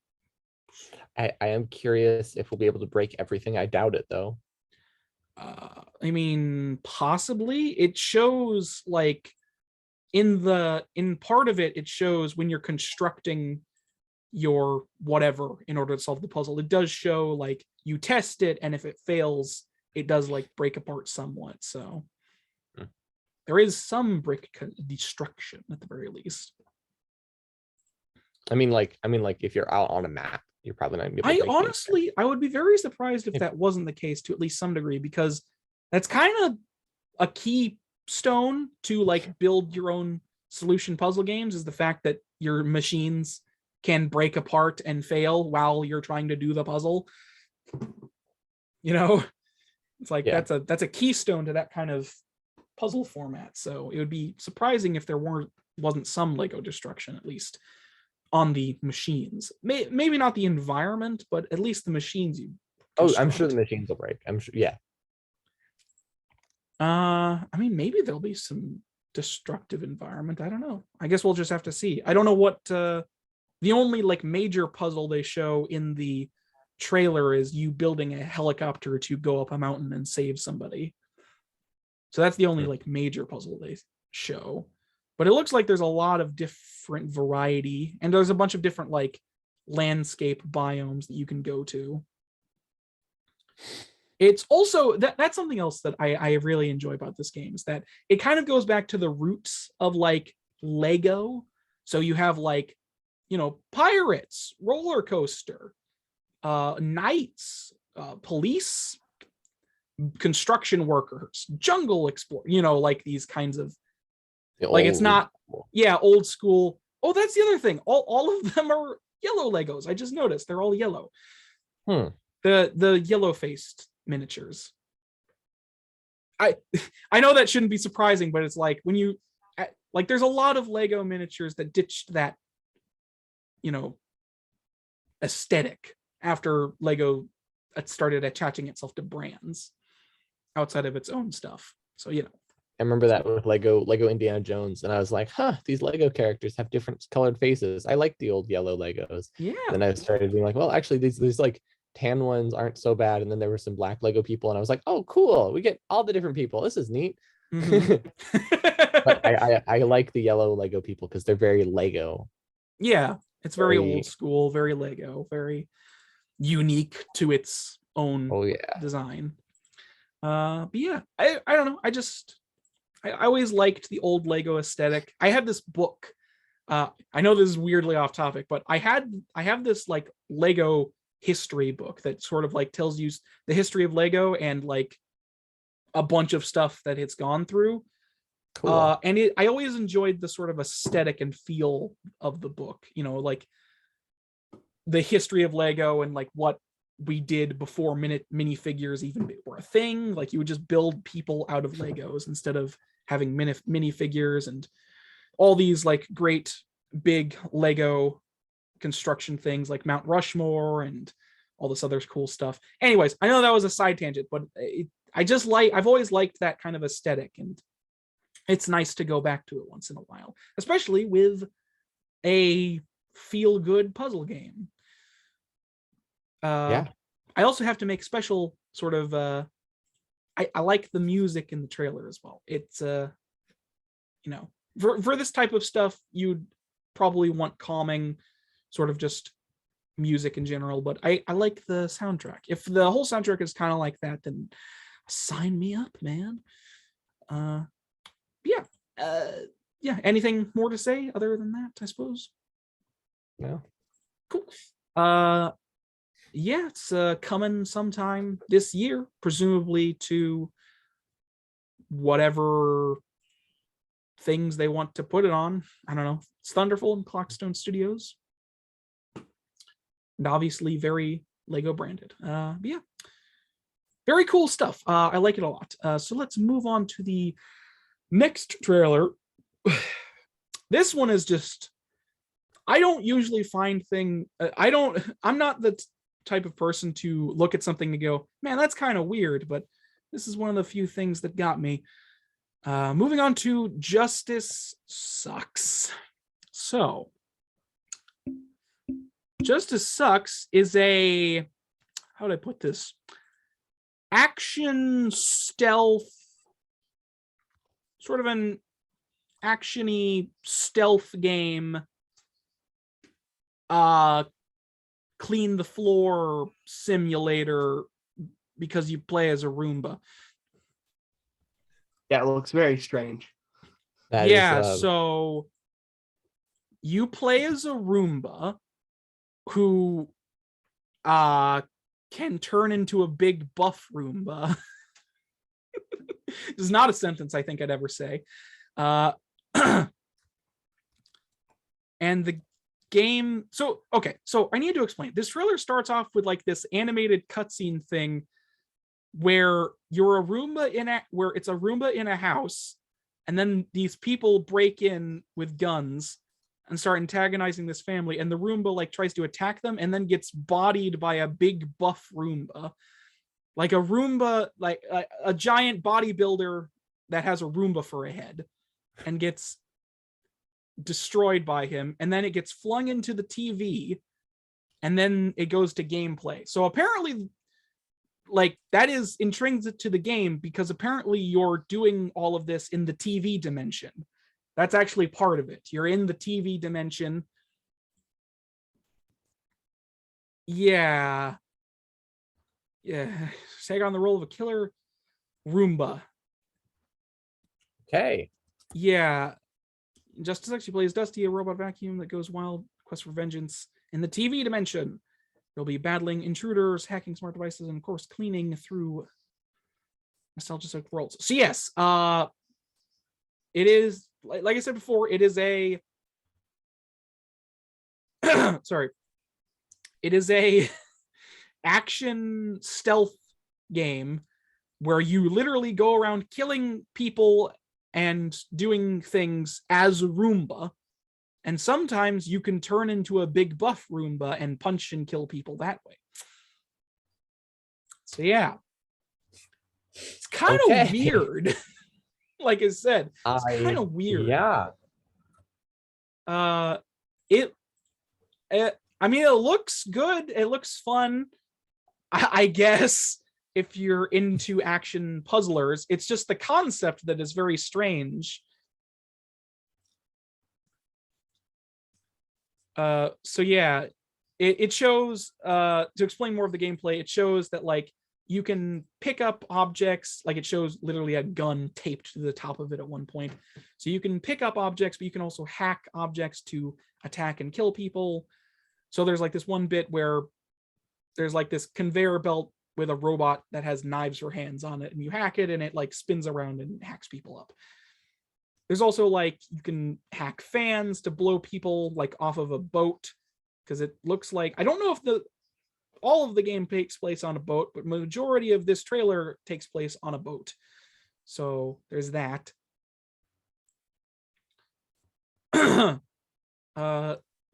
I am curious if we'll be able to break everything. I doubt it though. I mean, possibly. It shows like in part of it, it shows when you're constructing your whatever in order to solve the puzzle. It does show like you test it, and if it fails, it does like break apart somewhat. So there is some brick destruction at the very least. I mean, like if you're out on a map, you're probably not gonna be able to break honestly, I would be very surprised if that wasn't the case to at least some degree, because that's kind of a key stone to like build your own solution puzzle games, is the fact that your machines can break apart and fail while you're trying to do the puzzle. You know, it's like that's a keystone to that kind of puzzle format. So it would be surprising if there wasn't some Lego destruction, at least on the machines. Maybe not the environment, but at least the machines you construct. I'm sure the machines will break. I'm sure. Yeah. I mean, maybe there'll be some destructive environment. I don't know. I guess we'll just have to see. I don't know what the only like major puzzle they show in the trailer is you building a helicopter to go up a mountain and save somebody. So that's the only like major puzzle they show. But it looks like there's a lot of different variety, and there's a bunch of different like landscape biomes that you can go to. It's also that's something else that I really enjoy about this game, is that it kind of goes back to the roots of like Lego. So you have like, you know, pirates, roller coaster, knights, police, construction workers, jungle explorer, you know, like these kinds of like, it's not old school. Oh, that's the other thing. All of them are yellow Legos. I just noticed they're all yellow. The yellow faced miniatures. I know that shouldn't be surprising, but it's like when you like, there's a lot of Lego miniatures that ditched that, you know, aesthetic after Lego started attaching itself to brands outside of its own stuff. So, you know, I remember that with Lego Indiana Jones, and I was like, these Lego characters have different colored faces. I like the old yellow Legos. Yeah. And then I started being like, well, actually these like tan ones aren't so bad. And then there were some black Lego people, and I was like, oh, cool. We get all the different people. This is neat. But I like the yellow Lego people because they're very Lego. Yeah. It's very old school, very Lego, very unique to its own design. But yeah, I don't know. I always liked the old Lego aesthetic. I had this book. I know this is weirdly off topic, but I have this like Lego history book that sort of like tells you the history of Lego and like a bunch of stuff that it's gone through. Cool. And I always enjoyed the sort of aesthetic and feel of the book, you know, like the history of Lego and like what we did before minifigures even were a thing. Like you would just build people out of Legos instead of having minifigures and all these like great big Lego construction things like Mount Rushmore and all this other cool stuff. Anyways, I know that was a side tangent, but I've always liked that kind of aesthetic, and it's nice to go back to it once in a while, especially with a feel-good puzzle game. I also have to make special sort of I like the music in the trailer as well. It's you know, for this type of stuff you'd probably want calming sort of just music in general, but I like the soundtrack. If the whole soundtrack is kind of like that, then sign me up, man. Anything more to say other than that, I suppose? No. Cool. It's coming sometime this year, presumably to whatever things they want to put it on. I don't know. It's Thunderful and Clockstone Studios. And obviously very Lego branded. Very cool stuff. I like it a lot. So let's move on to the next trailer. This one is just, I don't usually find I'm not the type of person to look at something and go, man, that's kind of weird. But This is one of the few things that got me. Moving on to Justice Sucks. So, Justice Sucks is a, how do I put this? Action stealth, sort of an action-y stealth game. Clean the floor simulator because you play as a Roomba. Yeah, it looks very strange. So you play as a Roomba who can turn into a big buff Roomba. This is not a sentence I think I'd ever say. And the game, so I need to explain. This trailer starts off with like this animated cutscene thing where you're a Roomba where it's a Roomba in a house, and then these people break in with guns and start antagonizing this family, and the Roomba like tries to attack them and then gets bodied by a big buff Roomba. Like a Roomba, like a giant bodybuilder that has a Roomba for a head, and gets destroyed by him, and then it gets flung into the TV, and then it goes to gameplay. So apparently, like, that is intrinsic to the game, because apparently you're doing all of this in the TV dimension. That's actually part of it. You're in the TV dimension. Yeah. Take on the role of a killer Roomba. Okay. Yeah. Justice actually plays Dusty, a robot vacuum that goes wild, quest for vengeance in the TV dimension. You'll be battling intruders, hacking smart devices, and of course, cleaning through nostalgic worlds. So yes, it is, like I said before, it is a sorry, it is a action stealth game where you literally go around killing people and doing things as a Roomba. And sometimes you can turn into a big buff Roomba and punch and kill people that way. So yeah, it's kind of weird. Like I said, it's kind of weird. Yeah. I mean, it looks good. It looks fun. I guess if you're into action puzzlers, it's just the concept that is very strange. So yeah, it shows, to explain more of the gameplay, it shows that like you can pick up objects, like it shows literally a gun taped to the top of it at one point. So you can pick up objects, but you can also hack objects to attack and kill people. So there's like this one bit where there's like this conveyor belt with a robot that has knives for hands on it, and you hack it and it like spins around and hacks people up. There's also like, you can hack fans to blow people like off of a boat, because it looks like, I don't know if all of the game takes place on a boat, but majority of this trailer takes place on a boat. So there's that.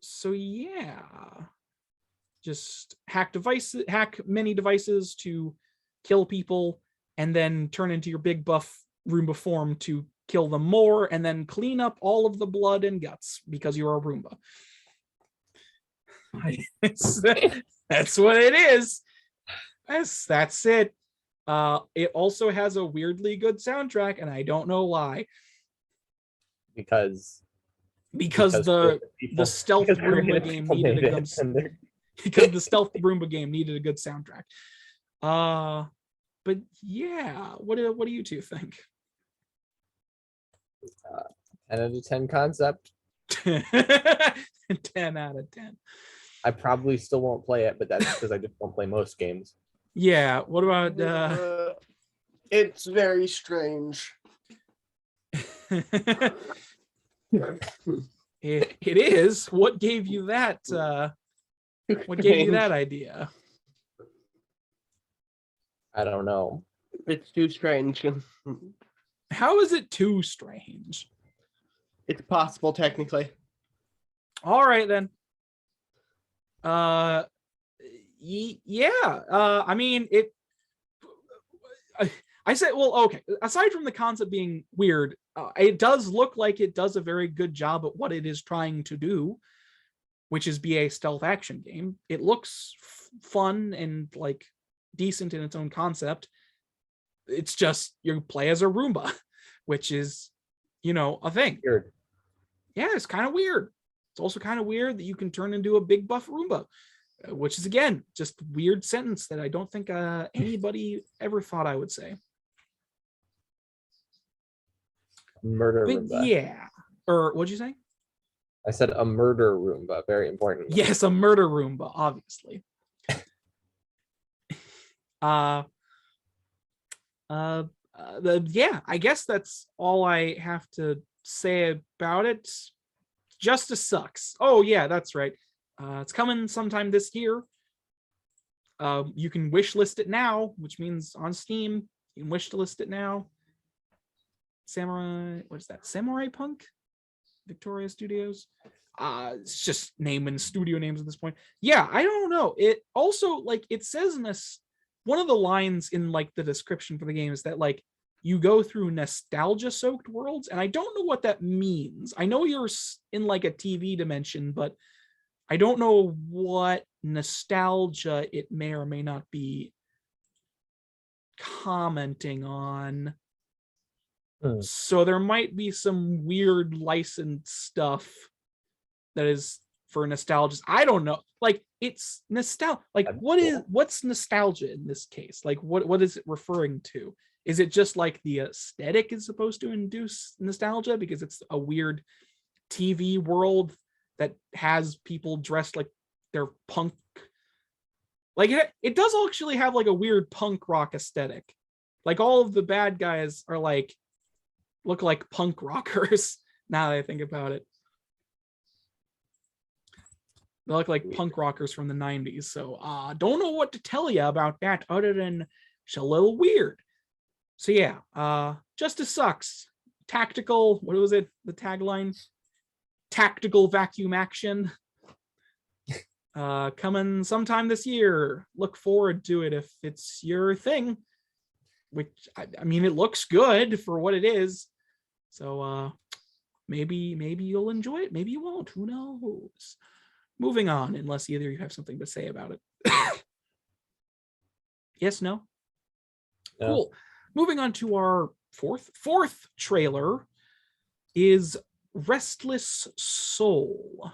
So yeah, just hack many devices to kill people, and then turn into your big buff Roomba form to kill them more, and then clean up all of the blood and guts because you're a Roomba. That's what it is. That's it. It also has a weirdly good soundtrack, and I don't know why. Because the stealth Roomba game needed a good because the stealth Roomba game needed a good soundtrack. But yeah, what do you two think? 10 out of 10 concept. 10 out of 10. I probably still won't play it, but that's because I just don't play most games. Yeah. What about it's very strange. It is. What gave you that idea? I don't know. It's too strange. How is it too strange? It's possible technically. All right then. Yeah. I mean, I said, well, okay. Aside from the concept being weird, it does look like it does a very good job at what it is trying to do, which is be a stealth action game. It looks fun and like decent in its own concept. It's just you play as a Roomba, which is, a thing. Weird. Yeah, it's kind of weird. It's also kind of weird that you can turn into a big buff Roomba, which is, again, just a weird sentence that I don't think anybody ever thought I would say. Murder But Roomba. yeah. Or what'd you say? I said a murder Roomba. Very important. Yes, a murder Roomba, obviously. Yeah, I guess that's all I have to say about it. Justice sucks. Oh yeah, that's right. It's coming sometime this year. You can wish list it now, which means on Steam you can wish to list it now. What is that? Samurai Punk? Victoria Studios? It's just naming studio names at this point. Yeah, I don't know. It also, like, it says in this, one of the lines in like the description for the game is that like you go through nostalgia soaked worlds, and I don't know what that means. I know you're in like a TV dimension, but I don't know what nostalgia it may or may not be commenting on. So there might be some weird licensed stuff that is for nostalgia. I don't know. Like, it's nostalgia. Like, what's nostalgia in this case? Like, what is it referring to? Is it just like the aesthetic is supposed to induce nostalgia because it's a weird TV world that has people dressed like they're punk? Like, it does actually have like a weird punk rock aesthetic. Like, all of the bad guys are like, look like punk rockers now that I think about it. They look like punk rockers from the 90s. So don't know what to tell you about that other than it's a little weird. So yeah, Justice sucks. Tactical, what was it? The tagline? Tactical vacuum action. Coming sometime this year. Look forward to it if it's your thing. Which, I mean, it looks good for what it is. So maybe you'll enjoy it. Maybe you won't. Who knows? Moving on, unless either of you have something to say about it. Yes, no? Cool. Moving on to our fourth trailer is Restless Soul.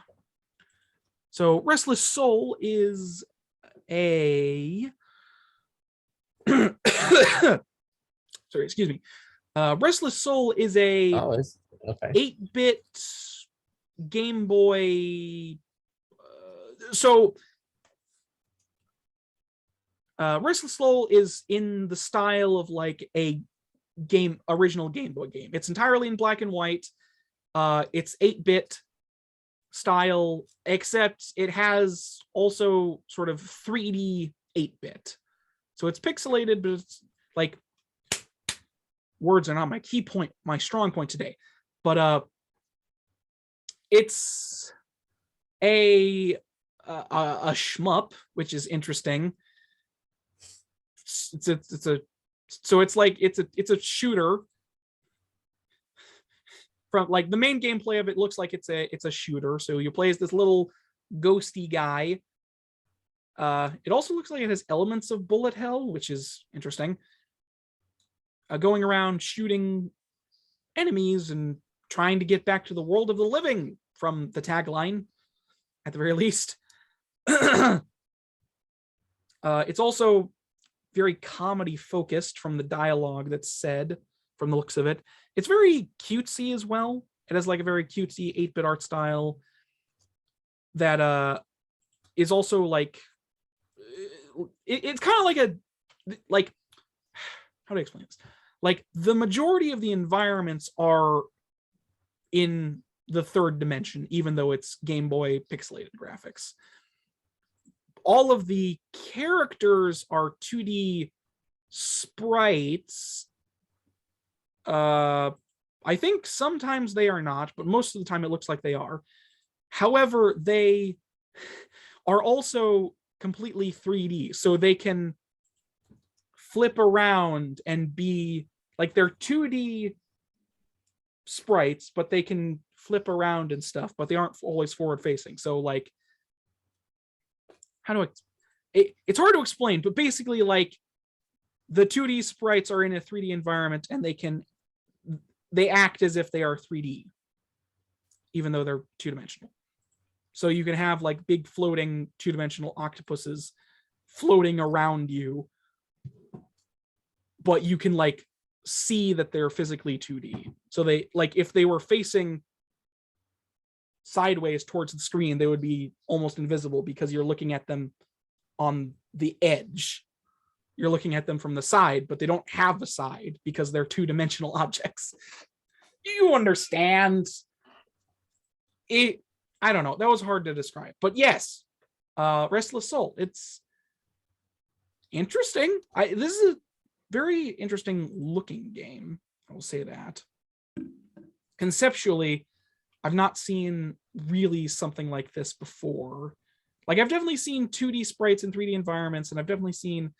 So Restless Soul is a sorry, excuse me. Restless Soul is a 8-bit Game Boy. Restless Soul is in the style of like a original Game Boy game. It's entirely in black and white. It's 8-bit style, except it has also sort of 3D 8-bit. So it's pixelated, but it's like, words are not my key point, my strong point today. But it's a shmup, which is interesting. It's a shooter. From like the main gameplay of it looks like it's a shooter. So you play as this little ghosty guy. It also looks like it has elements of bullet hell, which is interesting. Going around shooting enemies and trying to get back to the world of the living from the tagline, at the very least. It's also very comedy focused from the dialogue that's said, from the looks of it. It's very cutesy as well. It has like a very cutesy 8-bit art style that is also like, it's kind of like how do I explain this? Like, the majority of the environments are in the third dimension, even though it's Game Boy pixelated graphics. All of the characters are 2D sprites. I think sometimes they are not, but most of the time it looks like they are. However, they are also completely 3D, so they can flip around and be like, they're 2D sprites, but they can flip around and stuff, but they aren't always forward facing. So like, how do it's hard to explain, but basically like the 2D sprites are in a 3D environment and they act as if they are 3D, even though they're 2-dimensional. So you can have like big floating 2-dimensional octopuses floating around you, but you can like see that they're physically 2D. So they like, if they were facing sideways towards the screen, they would be almost invisible because you're looking at them on the edge. You're looking at them from the side, but they don't have a side because they're 2-dimensional objects. You understand? I don't know. That was hard to describe, but yes, Restless Soul. It's interesting. This is a very interesting looking game. I will say that. Conceptually, I've not seen really something like this before. Like, I've definitely seen 2D sprites in 3D environments, and I've definitely seen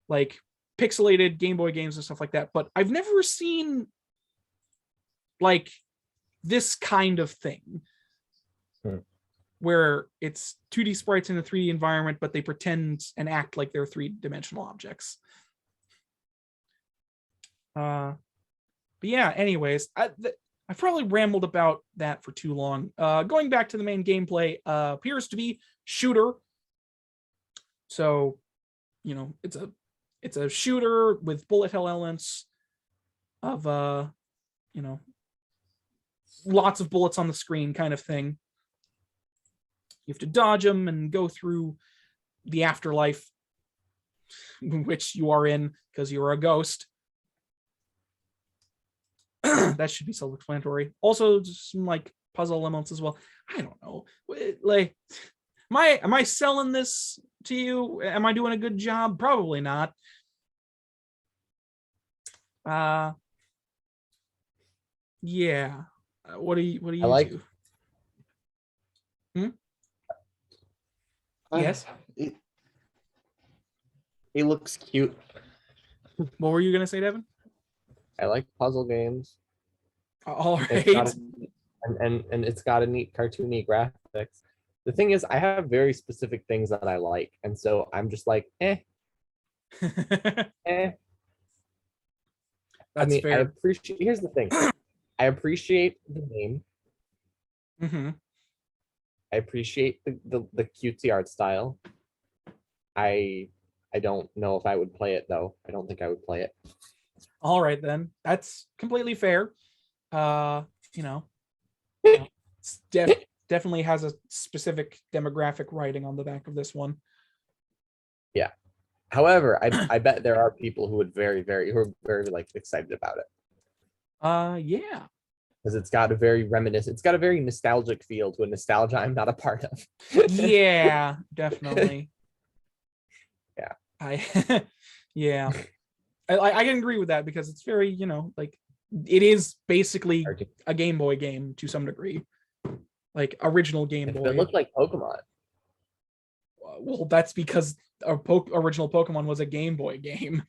like pixelated Game Boy games and stuff like that, but I've never seen like this kind of thing where it's 2D sprites in a 3D environment, but they pretend and act like they're 3-dimensional objects. But yeah, anyways, I've probably rambled about that for too long. Going back to the main gameplay, appears to be shooter. So, you know, it's a shooter with bullet hell elements of you know, lots of bullets on the screen kind of thing. You have to dodge them and go through the afterlife, which you are in because you are a ghost. That should be self-explanatory. Also, just some like puzzle elements as well. I don't know. Like, am I selling this to you? Am I doing a good job? Probably not. Yeah. What do you like do? Yes. It looks cute. What were you gonna say, Devin? I like puzzle games. All right. And it's got a neat cartoony graphics. The thing is, I have very specific things that I like, and so I'm just like, eh. That's I mean, fair. I appreciate. Here's the thing. I appreciate the name. Mm-hmm. I appreciate the cutesy art style. I don't know if I would play it though. I don't think I would play it. All right then. That's completely fair. You know, it's definitely has a specific demographic writing on the back of this one. Yeah. However, I bet there are people who would who are very like excited about it. Yeah. Because it's got a very nostalgic feel to a nostalgia I'm not a part of. Yeah, definitely. Yeah. Yeah. I can agree with that because it's very, you know, like it is basically a Game Boy game to some degree. Like original Game Boy. It looked like Pokemon. Well, that's because original Pokemon was a Game Boy game.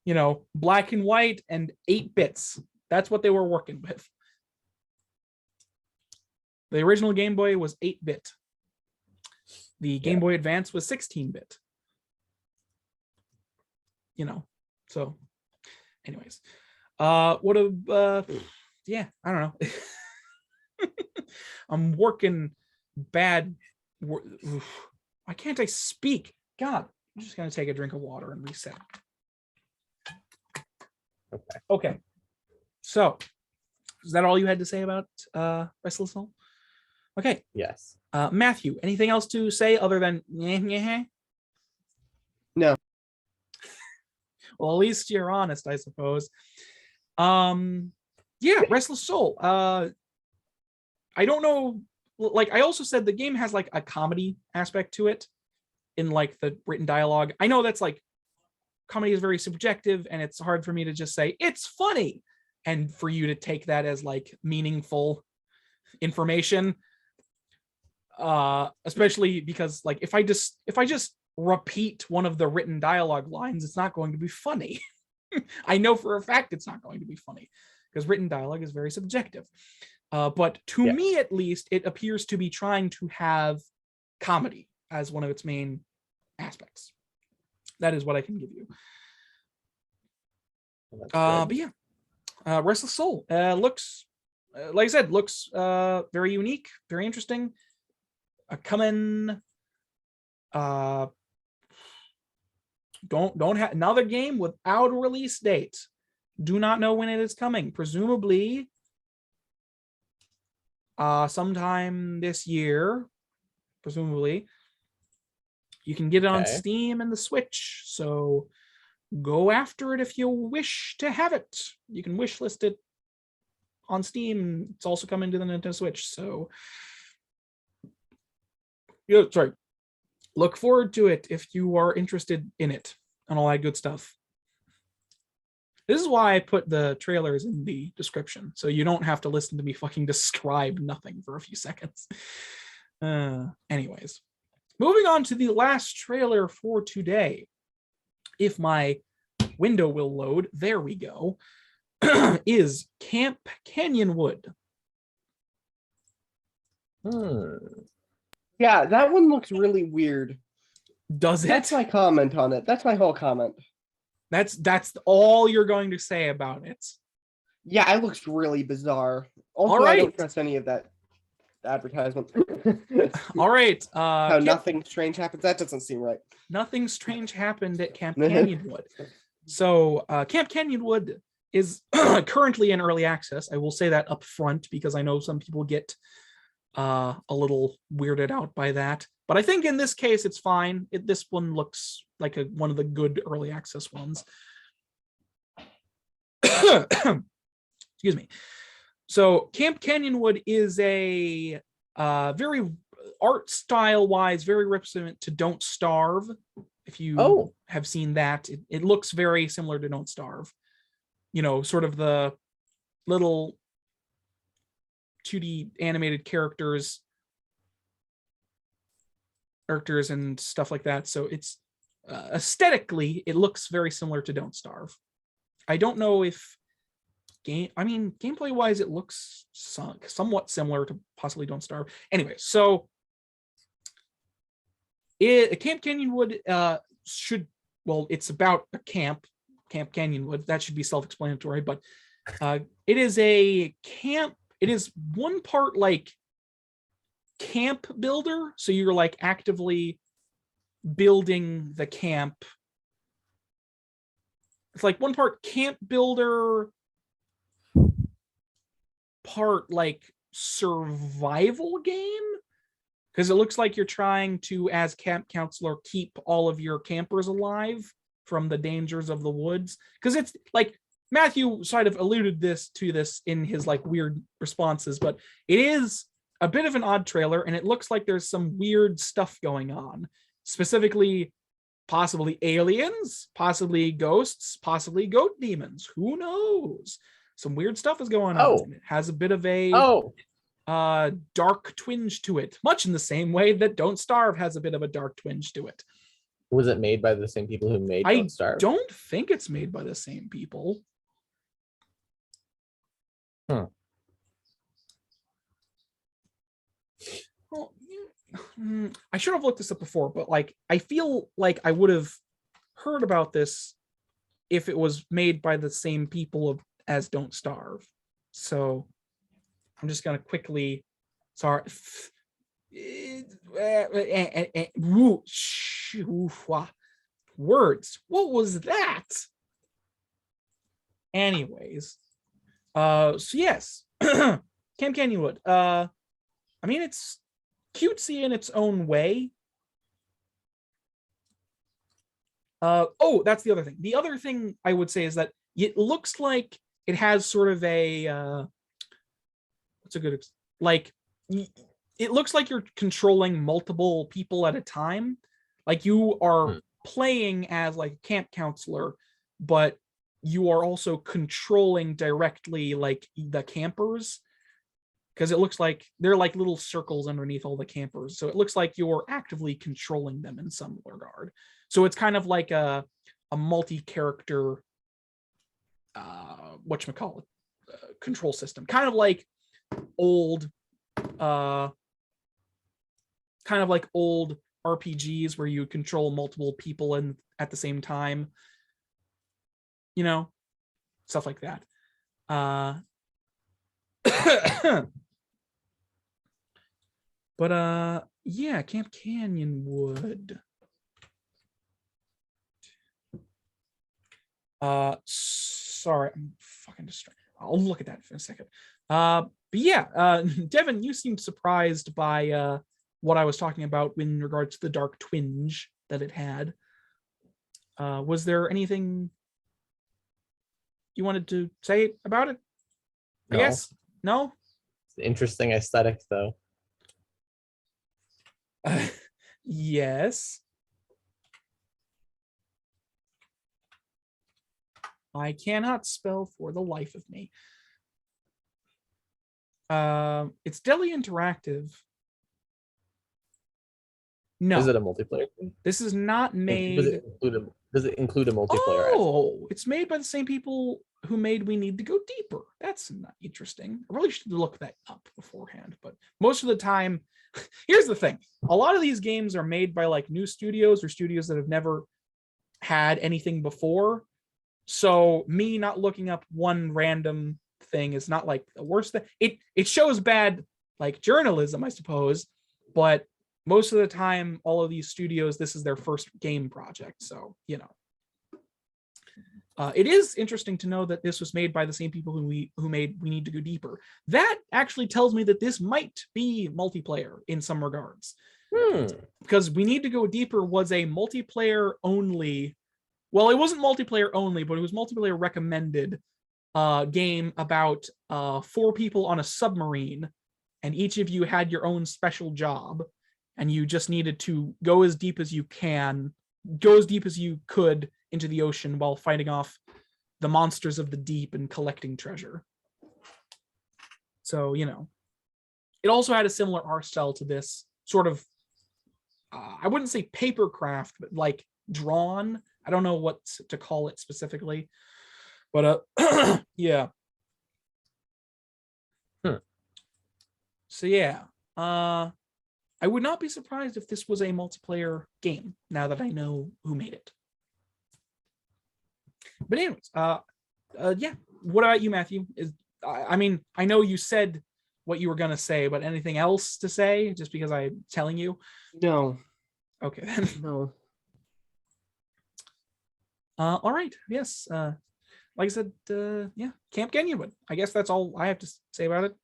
You know, black and white and 8 bits. That's what they were working with. The original Game Boy was 8-bit. The Game Boy Advance was 16-bit. You know, so anyways. Yeah, I don't know. I'm working bad. Why can't I speak? God, I'm just gonna take a drink of water and reset. Okay. So, is that all you had to say about Restless Soul? Okay. Yes. Matthew, anything else to say other than No. Well, at least you're honest, I suppose. Yeah, Restless Soul. I don't know. Like, I also said the game has like a comedy aspect to it in like the written dialogue. I know that's like comedy is very subjective and it's hard for me to just say it's funny and for you to take that as like meaningful information. Especially because like if I just repeat one of the written dialogue lines, it's not going to be funny. I know for a fact it's not going to be funny because written dialogue is very subjective. But to me, at least, it appears to be trying to have comedy as one of its main aspects. That is what I can give you. But yeah, Restless Soul looks, like I said, looks very unique, very interesting. Coming, don't have another game without a release date. Do not know when it is coming. Presumably, sometime this year. Presumably, you can get it on Steam and the Switch. So go after it if you wish to have it. You can wishlist it on Steam. It's also coming to the Nintendo Switch. So, yeah, sorry. Look forward to it if you are interested in it and all that good stuff. This is why I put the trailers in the description, so you don't have to listen to me fucking describe nothing for a few seconds. Anyways, moving on to the last trailer for today. If my window will load, there we go, is Camp Canyonwood. Yeah, that one looks really weird. Does it? That's my comment on it. That's my whole comment. That's all you're going to say about it. Yeah, it looks really bizarre. Also, all right. I don't trust any of that advertisement. All right. How nothing strange happens. That doesn't seem right. Nothing strange happened at Camp Canyonwood. So Camp Canyonwood is currently in early access. I will say that up front because I know some people get a little weirded out by that. But I think in this case, it's fine. This one looks like one of the good early access ones. Excuse me. So Camp Canyonwood is a very art style wise, very representative to Don't Starve. If you have seen that, it looks very similar to Don't Starve. You know, sort of the little 2D animated characters and stuff like that. So it's aesthetically, it looks very similar to Don't Starve. I don't know if gameplay wise, it looks somewhat similar to possibly Don't Starve. Anyway, so Camp Canyonwood it's about a Camp Canyonwood. That should be self-explanatory, but it is a camp. It is one part like camp builder, so you're like actively building the camp. It's like one part camp builder, part like survival game, because it looks like you're trying to, as camp counselor, keep all of your campers alive from the dangers of the woods. Because it's like Matthew sort of alluded to this in his like weird responses, but it is a bit of an odd trailer, and it looks like there's some weird stuff going on, specifically possibly aliens, possibly ghosts, possibly goat demons. Who knows? Some weird stuff is going on. It has a bit of a dark twinge to it, much in the same way that Don't Starve has a bit of a dark twinge to it. Was it made by the same people who made Don't Starve? I don't think it's made by the same people. Well, I should have looked this up before, but like I feel like I would have heard about this if it was made by the same people as Don't Starve. So I'm just gonna quickly, sorry. Words. What was that? Anyways, so yes, Camp Canyonwood. I mean, it's cutesy in its own way. That's the other thing. The other thing I would say is that it looks like it has sort of a what's a good like it looks like you're controlling multiple people at a time. Like you are playing as like a camp counselor, but you are also controlling directly like the campers. because it looks like they're like little circles underneath all the campers. So it looks like you're actively controlling them in some regard. So it's kind of like a multi-character, whatchamacallit, control system. Kind of like old RPGs where you control multiple people and at the same time, you know, stuff like that. But yeah, Camp Canyonwood. Sorry, I'm fucking distracted. I'll look at that for a second. But yeah, Devin, you seemed surprised by what I was talking about in regards to the dark twinge that it had. Was there anything you wanted to say about it? I guess no. It's an interesting aesthetic, though. Yes. I cannot spell for the life of me. It's Deli Interactive. No. Is it a multiplayer game? This is not made. Does it include a multiplayer? Oh, it's made by the same people who made We Need to Go Deeper. That's not interesting. I really should look that up beforehand, but most of the time, here's the thing. A lot of these games are made by like new studios or studios that have never had anything before. So me not looking up one random thing is not like the worst thing. It shows bad like journalism, I suppose, but most of the time, all of these studios, this is their first game project. So, you know, it is interesting to know that this was made by the same people who made We Need to Go Deeper. That actually tells me that this might be multiplayer in some regards. Because We Need to Go Deeper was a multiplayer only. Well, it wasn't multiplayer only, but it was multiplayer recommended game about 4 people on a submarine, and each of you had your own special job. And you just needed to go as deep as you could into the ocean while fighting off the monsters of the deep and collecting treasure. So, you know, it also had a similar art style to this, sort of, I wouldn't say papercraft, but like drawn. I don't know what to call it specifically, but yeah. So yeah, I would not be surprised if this was a multiplayer game now that I know who made it. But anyways, yeah. What about you, Matthew? I mean, I know you said what you were gonna say, but anything else to say? Just because I'm telling you? No. Okay then. No. All right. Yes. Like I said, yeah. Camp Canyonwood. I guess that's all I have to say about it.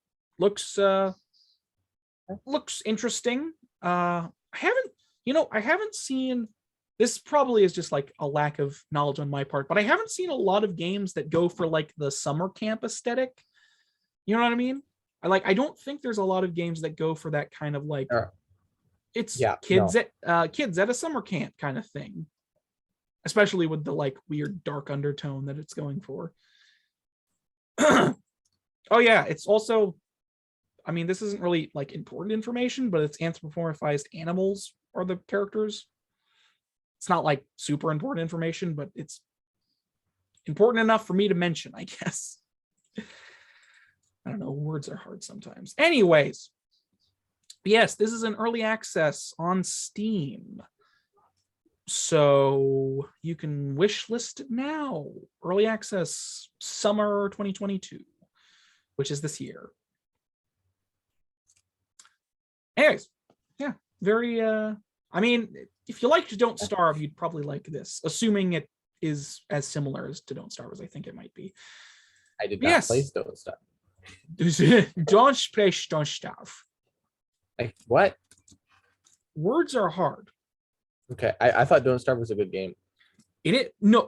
Looks interesting. I haven't seen, this probably is just like a lack of knowledge on my part, but I haven't seen a lot of games that go for like the summer camp aesthetic. You know what I mean? I don't think there's a lot of games that go for that kind of like, it's kids at a summer camp kind of thing, especially with the like weird dark undertone that it's going for. Oh yeah, it's also, I mean, this isn't really like important information, but it's anthropomorphized animals are the characters. It's not like super important information, but it's important enough for me to mention, I guess. I don't know, words are hard sometimes. Anyways, yes, this is an early access on Steam. So you can wish list it now. Early access summer 2022, which is this year. Anyways, yeah, very, I mean, if you liked Don't Starve, you'd probably like this, assuming it is as similar as to Don't Starve as I think it might be. I did not play Don't Starve. Don't play Don't Starve. Like, what? Words are hard. Okay, I thought Don't Starve was a good game. It is, no,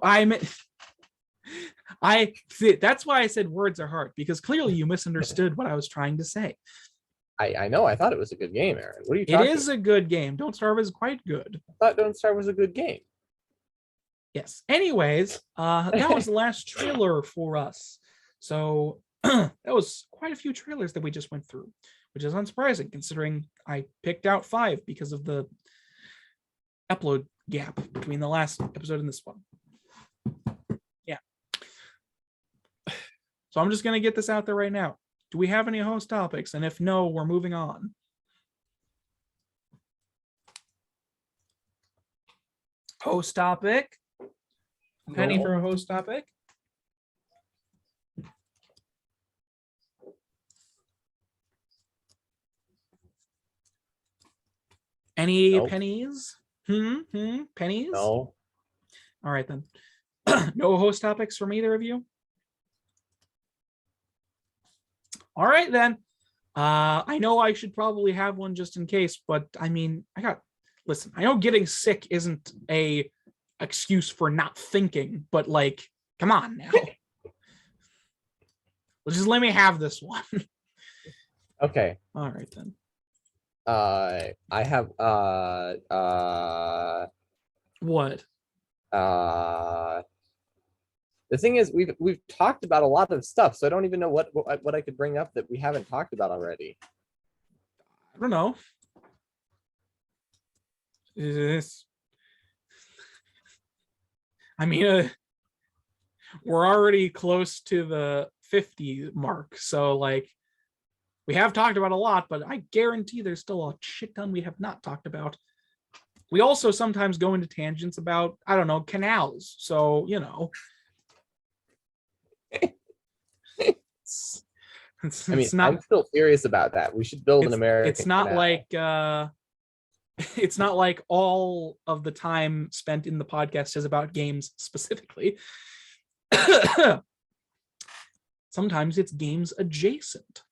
that's why I said words are hard, because clearly you misunderstood what I was trying to say. I know. I thought it was a good game, Aaron. What are you talking about? It is a good game. Don't Starve is quite good. I thought Don't Starve was a good game. Yes. Anyways, that was the last trailer for us. So that was quite a few trailers that we just went through, which is unsurprising considering I picked out 5 because of the upload gap between the last episode and this one. Yeah. So I'm just going to get this out there right now. Do we have any host topics? And if no, we're moving on. Host topic. Penny for a host topic. Any Nope. pennies? Pennies? No. All right then. No host topics from either of you? All right then. I know I should probably have one just in case, but I mean, listen, I know getting sick isn't a excuse for not thinking, but like, come on now. Just let me have this one. Okay. All right then. I have What? The thing is, we've talked about a lot of stuff, so I don't even know what I could bring up that we haven't talked about already. I don't know. I mean, we're already close to the 50 mark, so like we have talked about a lot, but I guarantee there's still a shit ton we have not talked about. We also sometimes go into tangents about, I don't know, canals. So, you know. It's not, I'm still serious about that. We should build an American. It's not canal. like it's not like all of the time spent in the podcast is about games specifically. Sometimes it's games adjacent.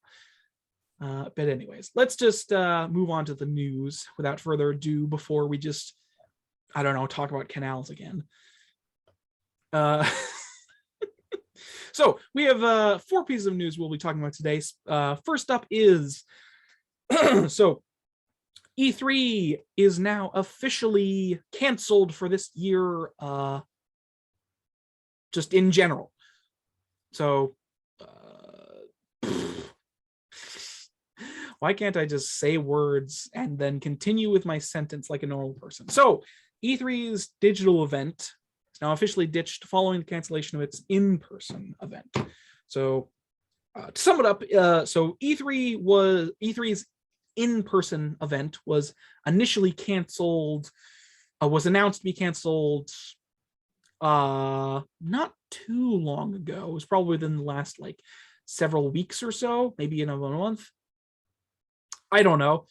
But anyways, let's just move on to the news without further ado before we just, I don't know, talk about canals again. So we have 4 pieces of news we'll be talking about today. First up is, so E3 is now officially canceled for this year, just in general. So why can't I just say words and then continue with my sentence like a normal person? So E3's digital event is now officially ditched following the cancellation of its in-person event. So to sum it up, so E3's in-person event was initially canceled, was announced to be canceled not too long ago. It was probably within the last like several weeks or so, maybe in a month. I don't know.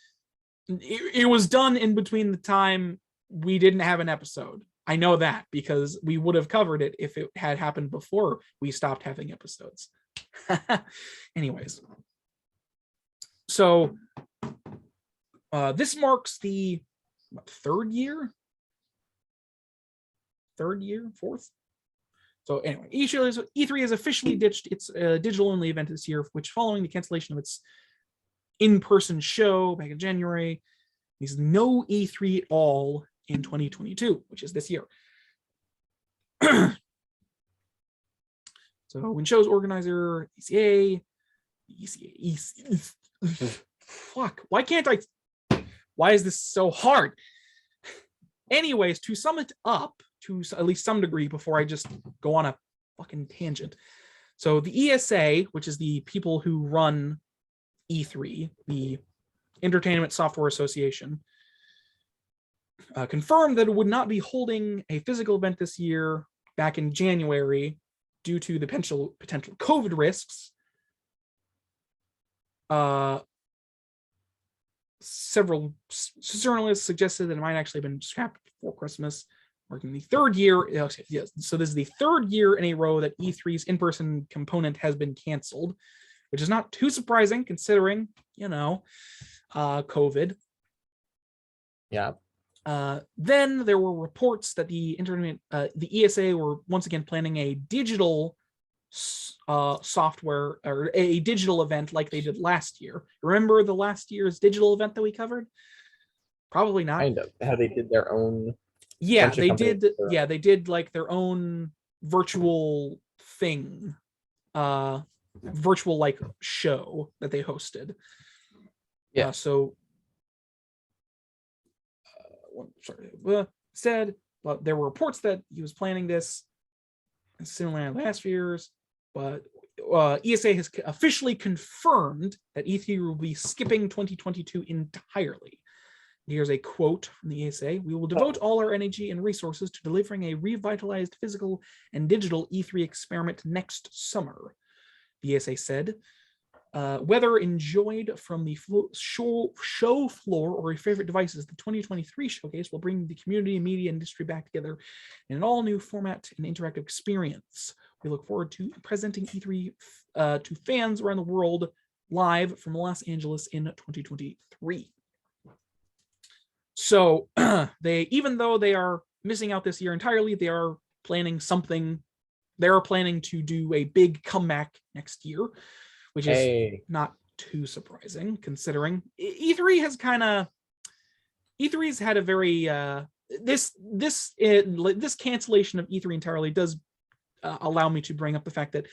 It was done in between the time we didn't have an episode. I know that because we would have covered it if it had happened before we stopped having episodes. Anyways. So this marks the third year? Fourth? So anyway, E3 has officially ditched its digital-only event this year, which following the cancellation of its in-person show back in January, there's no E3 at all in 2022, which is this year. So when shows organizer ESA, fuck, why is this so hard? Anyways, to sum it up to at least some degree before I just go on a fucking tangent. So the ESA, which is the people who run E3, the Entertainment Software Association, confirmed that it would not be holding a physical event this year back in January due to the potential COVID risks. Several journalists suggested that it might actually have been scrapped before Christmas, marking the third year. Yes, so this is the third year in a row that E3's in-person component has been canceled, which is not too surprising considering, you know, COVID. Yeah. Then there were reports that the ESA were once again planning a digital software or a digital event like they did last year. Remember the last year's digital event that we covered? Probably not. Kind of. How they did their own. Yeah, they did. Yeah, they did like their own virtual thing. virtual like show that they hosted. Yeah. Said, but there were reports that he was planning this similar to last year's, but ESA has officially confirmed that E3 will be skipping 2022 entirely. Here's a quote from the ESA. We will devote all our energy and resources to delivering a revitalized physical and digital E3 experiment next summer, the ESA said. Whether enjoyed from the show floor or your favorite devices, the 2023 showcase will bring the community and media industry back together in an all-new format and interactive experience. We look forward to presenting E3 to fans around the world live from Los Angeles in 2023. So even though they are missing out this year entirely, they are planning something. They are planning to do a big comeback next year, which is not too surprising considering E3's had a very this cancellation of E3 entirely does allow me to bring up the fact that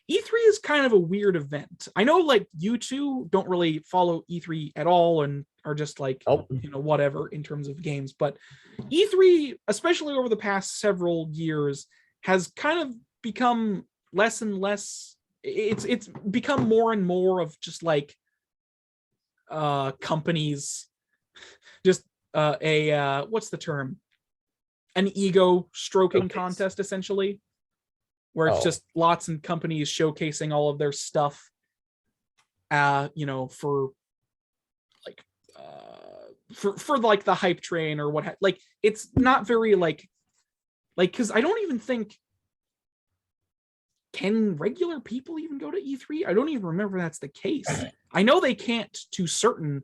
E3 is kind of a weird event. I know like you two don't really follow E3 at all and are just like, whatever in terms of games, but E3, especially over the past several years, has kind of become less and less. It's become more and more of just like companies, just what's the term? An ego stroking contest, essentially, where it's just lots of companies showcasing all of their stuff, for like the hype train or what, like it's not very like because I don't even think, can regular people even go to E3? I don't even remember that's the case. I know they can't to certain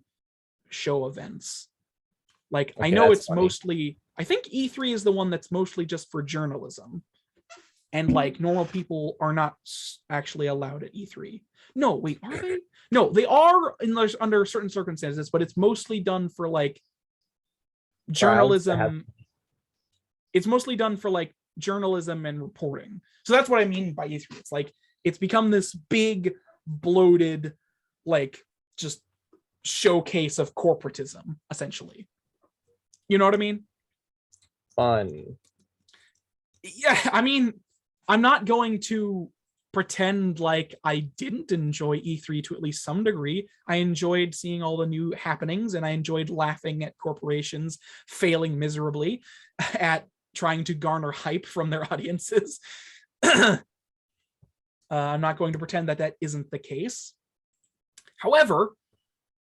show events. Like I know it's funny. Mostly, I think E3 is the one that's mostly just for journalism. And like normal people are not actually allowed at E3. No, wait, are they? No, they are under certain circumstances, but it's mostly done for like journalism. It's mostly done for like journalism and reporting. So that's what I mean by E3. It's like it's become this big, bloated, like just showcase of corporatism, essentially. You know what I mean? Fun. Yeah, I mean, I'm not going to pretend like I didn't enjoy E3 to at least some degree. I enjoyed seeing all the new happenings, and I enjoyed laughing at corporations failing miserably at trying to garner hype from their audiences. I'm not going to pretend that that isn't the case. However,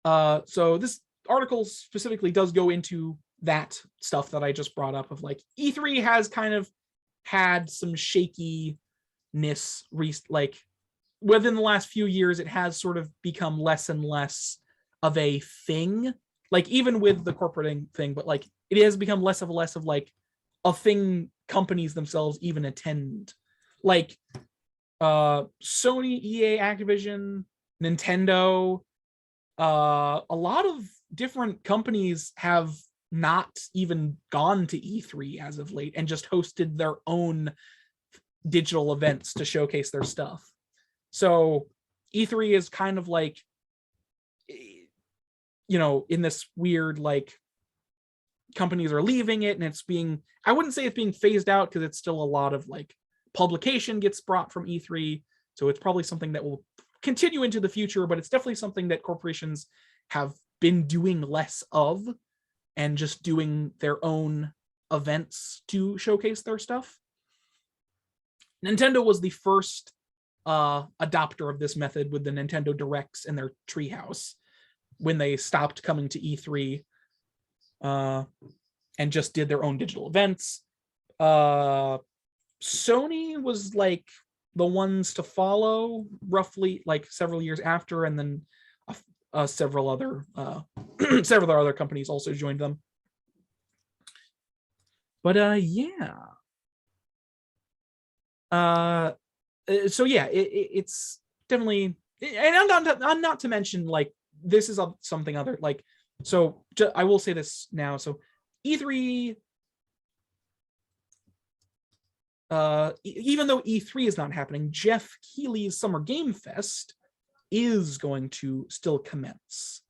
so this article specifically does go into that stuff that I just brought up of like E3 has kind of had some shakiness, like within the last few years, it has sort of become less and less of a thing, like even with the corporate thing, but like it has become less of like a thing companies themselves even attend. Like Sony, EA, Activision, Nintendo, a lot of different companies have not even gone to E3 as of late and just hosted their own digital events to showcase their stuff. So E3 is kind of like, in this weird, like companies are leaving it and it's being, I wouldn't say it's being phased out because it's still a lot of like publication gets brought from E3. So it's probably something that will continue into the future, but it's definitely something that corporations have been doing less of and just doing their own events to showcase their stuff. Nintendo was the first adopter of this method with the Nintendo Directs and their Treehouse when they stopped coming to E3 and just did their own digital events. Sony was like the ones to follow roughly like several years after, and then several other companies also joined them. But so yeah, it's definitely, and I'm not to mention like this is something other like, so I will say this now. So E3 even though E3 is not happening, Jeff Keighley's Summer Game Fest is going to still commence.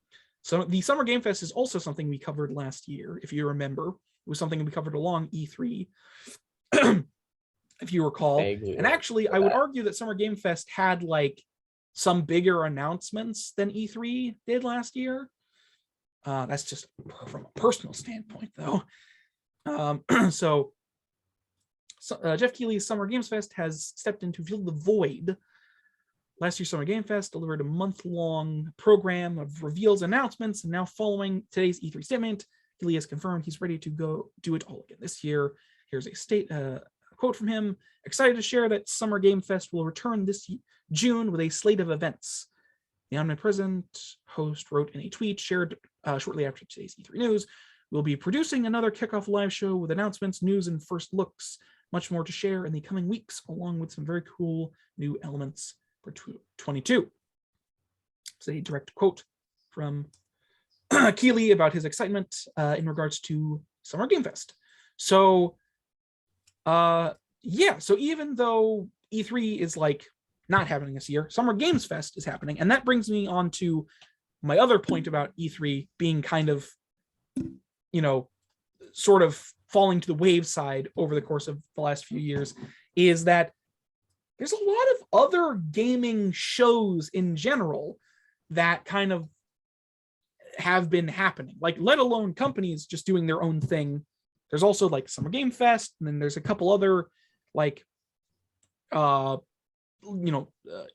So the Summer Game Fest is also something we covered last year, if you remember. It was something we covered along E3, if you recall. And actually, I would argue that Summer Game Fest had like some bigger announcements than E3 did last year. That's just from a personal standpoint, though. So Jeff Keighley's Summer Games Fest has stepped in to fill the void. Last year's Summer Game Fest delivered a month-long program of reveals, announcements, and now following today's E3 statement, Keighley has confirmed he's ready to go do it all again this year. Here's a quote from him: "Excited to share that Summer Game Fest will return this June with a slate of events." The omnipresent host wrote in a tweet shared shortly after today's E3 news, "We'll be producing another kickoff live show with announcements, news, and first looks. Much more to share in the coming weeks, along with some very cool new elements for 22. It's a direct quote from Keighley about his excitement in regards to Summer Game Fest. So, yeah, so even though E3 is like not happening this year, Summer Games Fest is happening. And that brings me on to my other point about E3 being kind of, you know, sort of falling to the wave side over the course of the last few years, is that there's a lot of other gaming shows in general that kind of have been happening, like let alone companies just doing their own thing. There's also like Summer Game Fest, and then there's a couple other like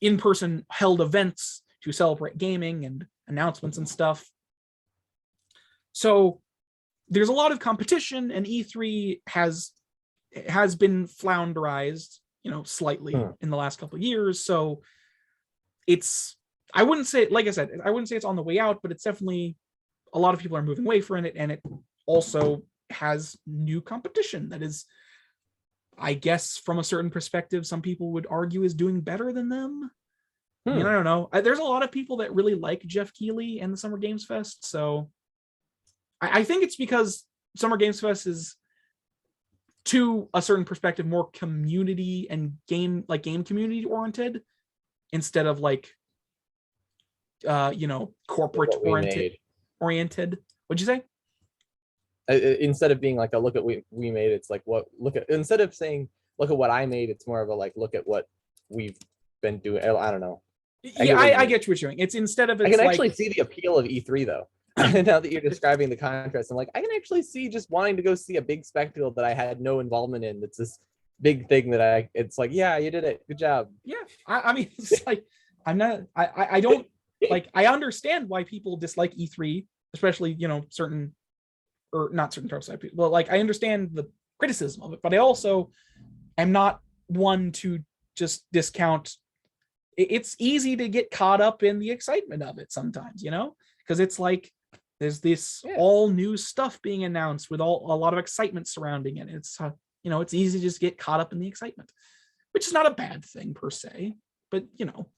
in-person held events to celebrate gaming and announcements and stuff. So there's a lot of competition, and E3 has been flounderized, slightly in the last couple of years. So I wouldn't say, like I said, I wouldn't say it's on the way out, but it's definitely, a lot of people are moving away from it, and it also has new competition that is, I guess, from a certain perspective, some people would argue is doing better than them. I mean, I don't know. There's a lot of people that really like Jeff Keighley and the Summer Games Fest, so I think it's because Summer Games Fest is, to a certain perspective, more community and game community oriented instead of like corporate oriented. What'd you say? Instead of being like a look at we made, it's like instead of saying look at what I made, it's more of a like look at what we've been doing. I don't know. I get what you're doing. It's instead of, it's I can like, actually see the appeal of E3 though. Now that you're describing the contrast, I'm like, I can actually see just wanting to go see a big spectacle that I had no involvement in. It's this big thing that it's like, yeah, you did it. Good job. Yeah. I mean, it's like, I don't like, I understand why people dislike E3, especially, certain, or not certain types of people, but like, I understand the criticism of it, but I also am not one to just discount. It's easy to get caught up in the excitement of it sometimes, because it's like, there's this all new stuff being announced with a lot of excitement surrounding it. It's, it's easy to just get caught up in the excitement, which is not a bad thing per se, but,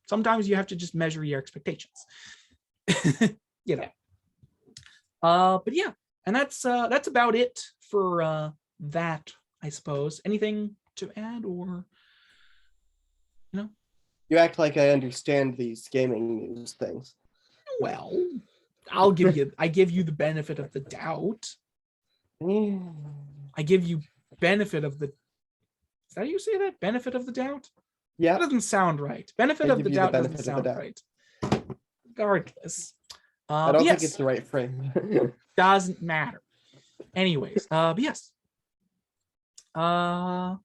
sometimes you have to just measure your expectations, But yeah, and that's about it for that, I suppose. Anything to add, or, You act like I understand these gaming news things. Well, I give you the benefit of the doubt. I give you benefit of the, is that how you say that? Benefit of the doubt? Yeah. That doesn't sound right. Benefit of the doubt doesn't sound right. Regardless. I don't think it's the right frame. Doesn't matter. Anyways, but yes. Yeah,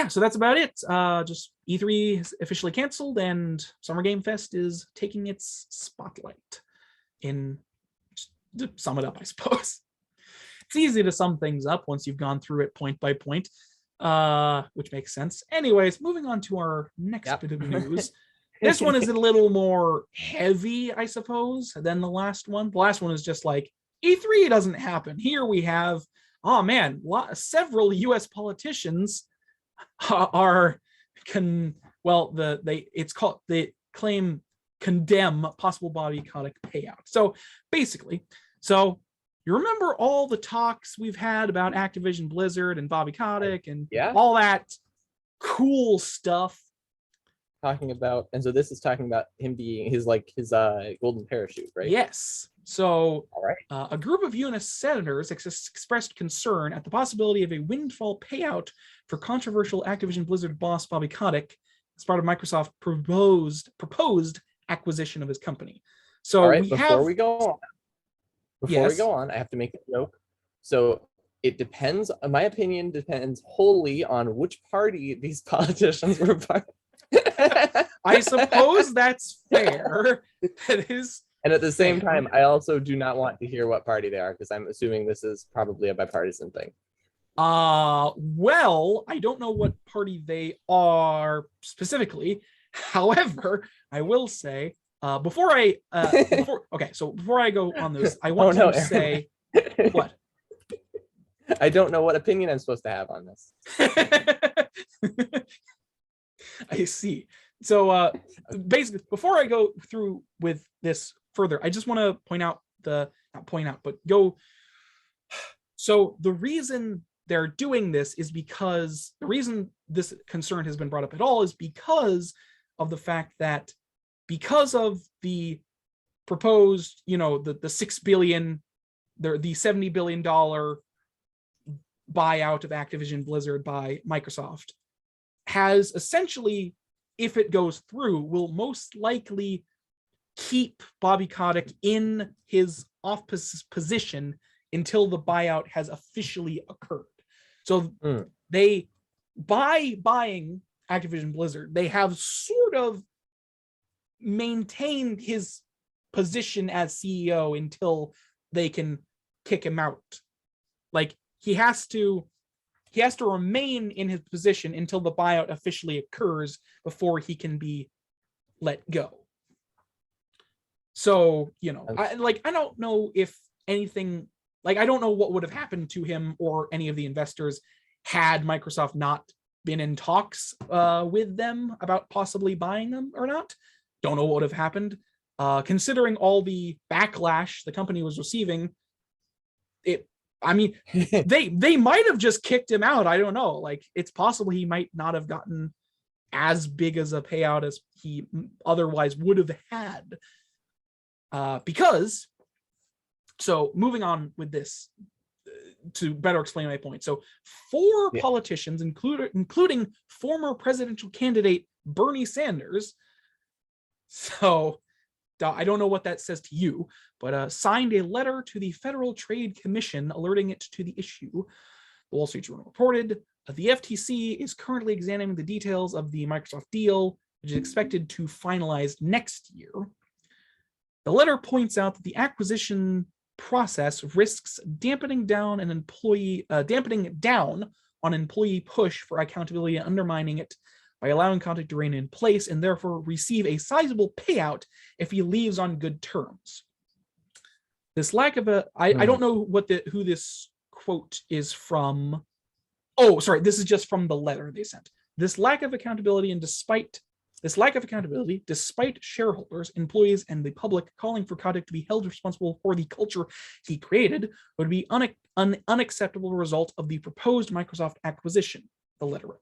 so that's about it. Just E3 is officially canceled, and Summer Game Fest is taking its spotlight. To sum it up, I suppose. It's easy to sum things up once you've gone through it point by point, which makes sense. Anyways, moving on to our next bit of news. This one is a little more heavy, I suppose, than the last one. The last one is just like, E3 doesn't happen. Here we have, several US politicians condemn possible boycotting Payout. So basically, you remember all the talks we've had about Activision Blizzard and Bobby Kotick and Yeah. all that cool stuff? Talking about, and so this is talking about him being his golden parachute, right? Yes. So All right. a group of U.S. senators expressed concern at the possibility of a windfall payout for controversial Activision Blizzard boss Bobby Kotick as part of Microsoft's proposed acquisition of his company. So all right, before we go on, I have to make a joke. So it depends. My opinion depends wholly on which party these politicians were part of. I suppose that's fair. That is. And at the same time, I also do not want to hear what party they are, because I'm assuming this is probably a bipartisan thing. Well, I don't know what party they are specifically. However, I will say, before I go on this, I want to say what? I don't know what opinion I'm supposed to have on this. I see. So basically, before I go through with this further, I just want to So the reason they're doing this is because the reason this concern has been brought up at all is because of the fact that because of the proposed, the $6 billion, the $70 billion buyout of Activision Blizzard by Microsoft has essentially, if it goes through, will most likely keep Bobby Kotick in his office position until the buyout has officially occurred. So they, by buying Activision Blizzard, they have sort of maintained his position as CEO until they can kick him out. Like he has to remain in his position until the buyout officially occurs before he can be let go. So, I don't know if anything, I don't know what would have happened to him or any of the investors had Microsoft not been in talks with them about possibly buying them or not. Don't know what would have happened. Considering all the backlash the company was receiving, they might have just kicked him out. I don't know. It's possible he might not have gotten as big as a payout as he otherwise would have had. So moving on with this to better explain my point. So 4 politicians, including former presidential candidate Bernie Sanders, so I don't know what that says to you, but signed a letter to the Federal Trade Commission alerting it to the issue. The Wall Street Journal reported the FTC is currently examining the details of the Microsoft deal, which is expected to finalize next year. The letter points out that the acquisition process risks dampening down on employee push for accountability and undermining it by allowing Kotick to remain in place and therefore receive a sizable payout if he leaves on good terms. This lack of I don't know who this quote is from. Oh, sorry, this is just from the letter they sent. This lack of accountability, despite shareholders, employees, and the public calling for Kotick to be held responsible for the culture he created, would be an unacceptable result of the proposed Microsoft acquisition, the letter read.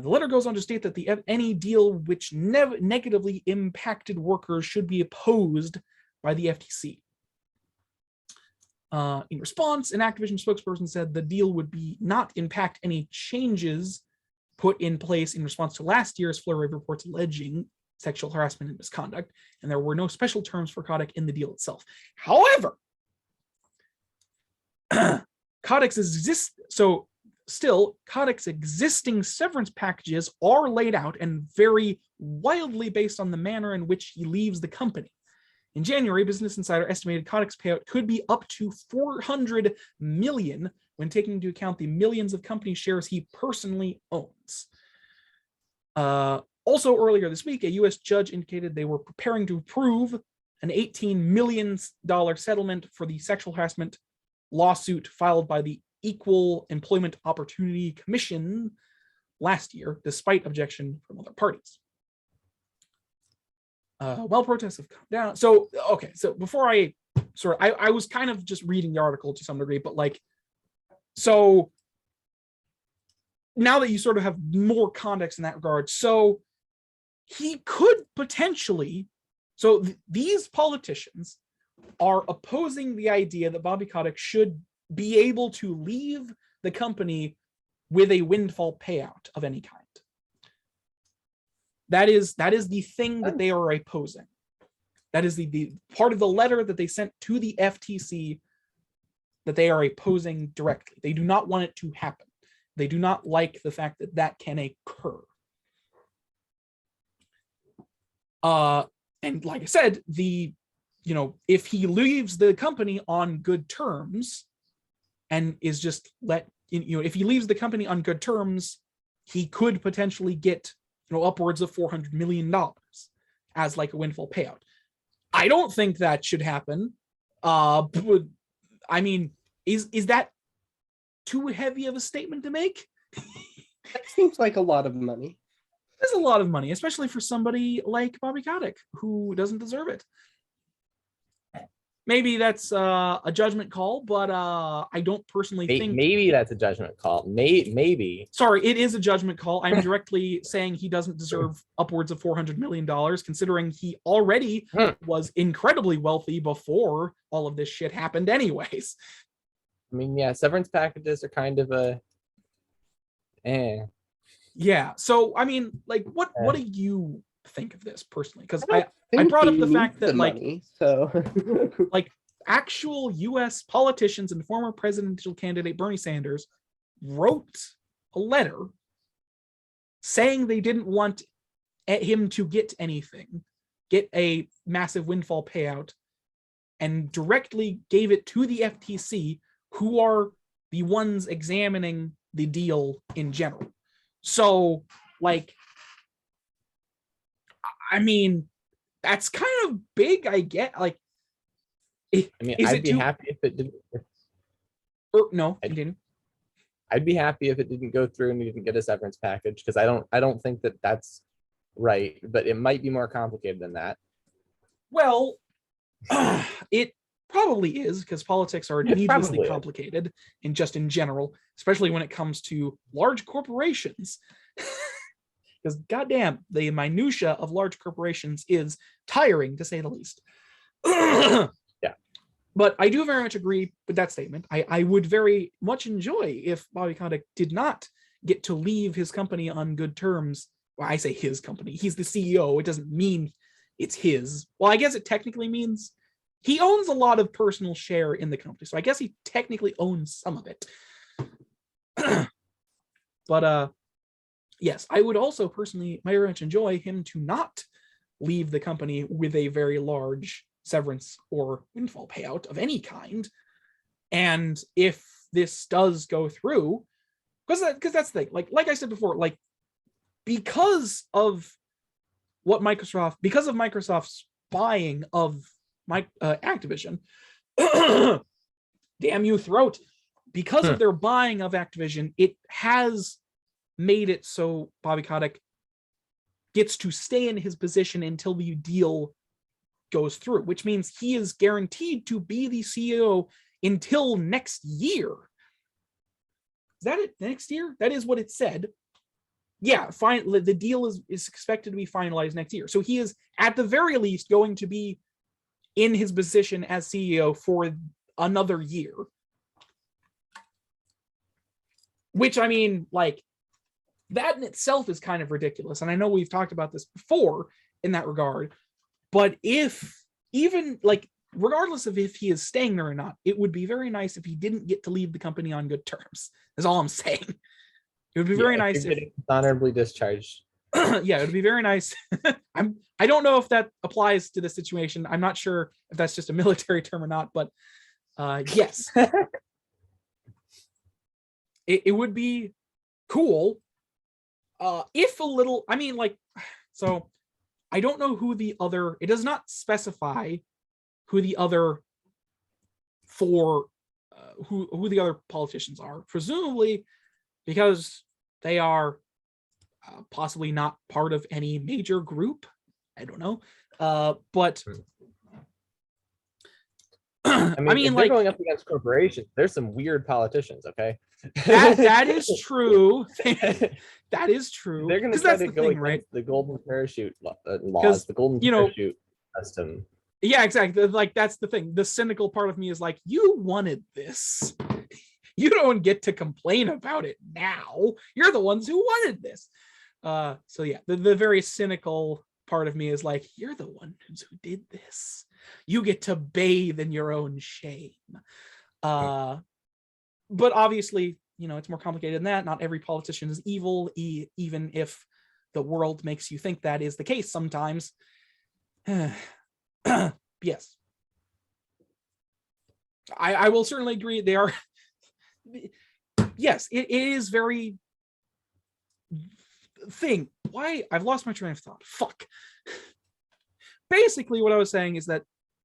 The letter goes on to state that any deal which negatively impacted workers should be opposed by the FTC. In response, an Activision spokesperson said the deal would not impact any changes put in place in response to last year's flurry of reports alleging sexual harassment and misconduct, and there were no special terms for Kotick in the deal itself. However, Kotick's existing severance packages are laid out and vary wildly based on the manner in which he leaves the company. In January, Business Insider estimated Kotick's payout could be up to $400 million when taking into account the millions of company shares he personally owns. Also earlier this week, a U.S. judge indicated they were preparing to approve an $18 million settlement for the sexual harassment lawsuit filed by the Equal Employment Opportunity Commission last year, despite objection from other parties. While protests have come down. So before I sort of, I was kind of just reading the article to some degree, but like, so now that you sort of have more context in that regard, so he could potentially, these politicians are opposing the idea that Bobby Kotick should be able to leave the company with a windfall payout of any kind. That is the thing that they are opposing. That is the part of the letter that they sent to the FTC that they are opposing directly. They do not want it to happen. They do not like the fact that that can occur. And like I said, if he leaves the company on good terms and is just if he leaves the company on good terms, he could potentially get, upwards of $400 million as like a windfall payout. I don't think that should happen. But I mean, is that too heavy of a statement to make? That seems like a lot of money. It's a lot of money, especially for somebody like Bobby Kotick, who doesn't deserve it. Maybe that's a judgment call, but I don't personally think... Maybe that's a judgment call. Maybe. Sorry, it is a judgment call. I'm directly saying he doesn't deserve upwards of $400 million, considering he already was incredibly wealthy before all of this shit happened anyways. I mean, yeah, severance packages are kind of Yeah, so, I mean, like, what do you think of this personally? Because I brought up the fact that, like, money, so like, actual U.S. politicians and former presidential candidate Bernie Sanders wrote a letter saying they didn't want him to get a massive windfall payout, and directly gave it to the FTC, who are the ones examining the deal in general. So, like, I mean, that's kind of big, I get. Like, I mean, I'd be happy if it didn't. No, continue. I'd be happy if it didn't go through and we didn't get a severance package, because I don't think that that's right, but it might be more complicated than that. Well, it probably is, because politics are needlessly complicated, and just in general, especially when it comes to large corporations. Because goddamn, the minutia of large corporations is tiring, to say the least. Yeah. But I do very much agree with that statement. I would very much enjoy if Bobby Kotick did not get to leave his company on good terms. Well, I say his company. He's the CEO. It doesn't mean it's his. Well, I guess it technically means he owns a lot of personal share in the company. So I guess he technically owns some of it. But yes, I would also personally very much enjoy him to not leave the company with a very large severance or windfall payout of any kind. And if this does go through, because that's the thing, like I said before, like, because of Microsoft's buying of Activision, damn you throat, because of their buying of Activision, it has made it so Bobby Kotick gets to stay in his position until the deal goes through, which means he is guaranteed to be the CEO until next year. Is that it? Next year? That is what it said. Yeah, fine. The deal is expected to be finalized next year. So he is, at the very least, going to be in his position as CEO for another year. Which, I mean, like, that in itself is kind of ridiculous. And I know we've talked about this before in that regard. But regardless of if he is staying there or not, it would be very nice if he didn't get to leave the company on good terms. That's all I'm saying. It would be very nice if honorably discharged. Yeah, it would be very nice. I don't know if that applies to the situation. I'm not sure if that's just a military term or not, but yes. It would be cool if a little, I mean, like, so I don't know who the other, it does not specify who the other who the other politicians are, presumably because they are possibly not part of any major group. I don't know. But I mean, if they're like going up against corporations, there's some weird politicians, okay? that is true. That is true. They're going to try to go against the golden parachute laws, the golden parachute system. Yeah, exactly. Like, that's the thing. The cynical part of me is like, you wanted this. You don't get to complain about it now. You're the ones who wanted this. So yeah, the very cynical part of me is like, you're the ones who did this. You get to bathe in your own shame. But obviously, it's more complicated than that. Not every politician is evil, even if the world makes you think that is the case sometimes. Yes. I will certainly agree. They are. Yes, it is very thing. Why? I've lost my train of thought. Fuck. Basically, what I was saying is that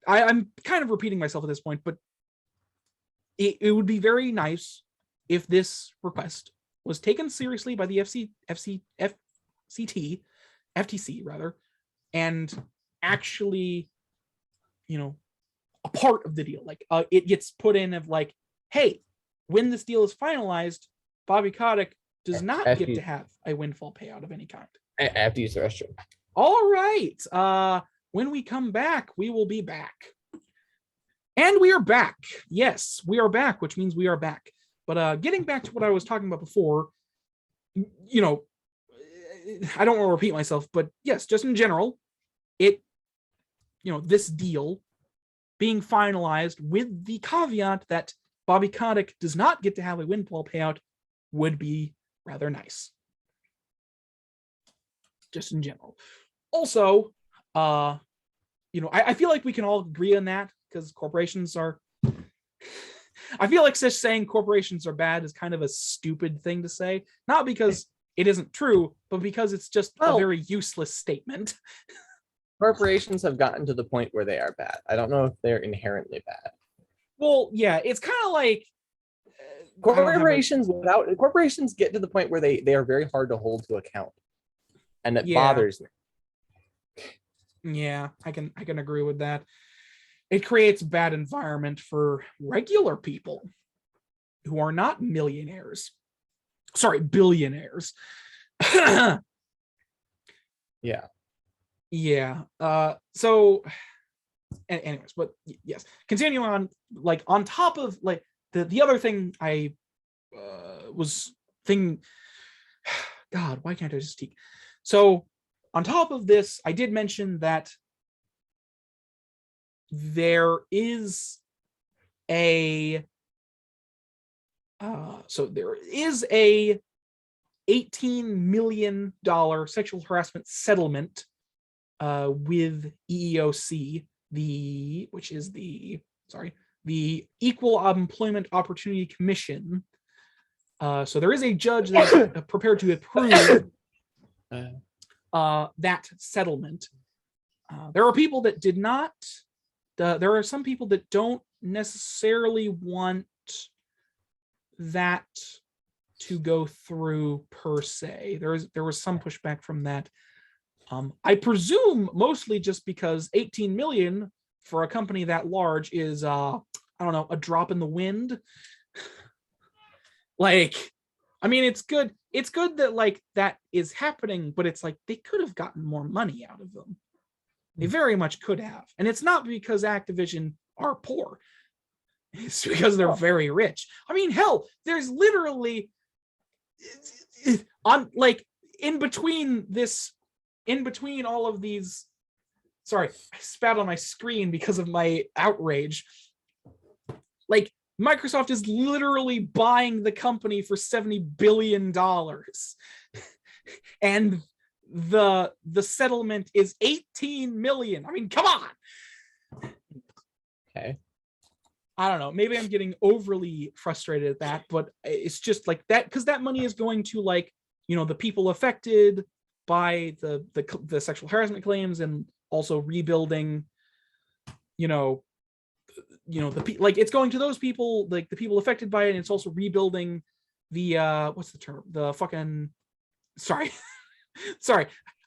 I'm kind of repeating myself at this point, but it would be very nice if this request was taken seriously by the FTC rather, and actually, a part of the deal. Like, it gets put in of like, hey, when this deal is finalized, Bobby Kotick does not get to have a windfall payout of any kind. I have to use the restroom. All right. When we come back, we will be back. And we are back. Yes, we are back, which means we are back. But getting back to what I was talking about before, I don't want to repeat myself, but yes, just in general, this deal being finalized with the caveat that Bobby Kotick does not get to have a windfall payout would be rather nice. Just in general. Also, I feel like we can all agree on that because corporations are. I feel like just saying corporations are bad is kind of a stupid thing to say. Not because it isn't true, but because it's just a very useless statement. Corporations have gotten to the point where they are bad. I don't know if they're inherently bad. Well, yeah, it's kind of like corporations get to the point where they are very hard to hold to account, and it bothers me. Yeah, I can agree with that. It creates a bad environment for regular people who are not millionaires. Sorry, billionaires. Yeah. Yeah. So anyways, but yes, continuing on, like, on top of like the other thing I was thinking, God, why can't I just speak? So on top of this, I did mention that there is a $18 million sexual harassment settlement with EEOC, which is the Equal Employment Opportunity Commission. So there is a judge that's prepared to approve that settlement. There are people that did not. There are some people that don't necessarily want that to go through per se. There was some pushback from that. I presume mostly just because 18 million for a company that large is I don't know, a drop in the wind. Like, I mean, it's good that like that is happening, but it's like they could have gotten more money out of them. They very much could have. And it's not because Activision are poor. It's because they're very rich. I mean, hell, there's literally on like in between all of these. Sorry, I spat on my screen because of my outrage. Like, Microsoft is literally buying the company for $70 billion. And the settlement is 18 million. I mean, come on. Okay. I don't know. Maybe I'm getting overly frustrated at that, but it's just like that because that money is going to, like, the people affected by the sexual harassment claims, and also rebuilding, it's going to those people, like the people affected by it, and it's also rebuilding the what's the term? The fucking sorry.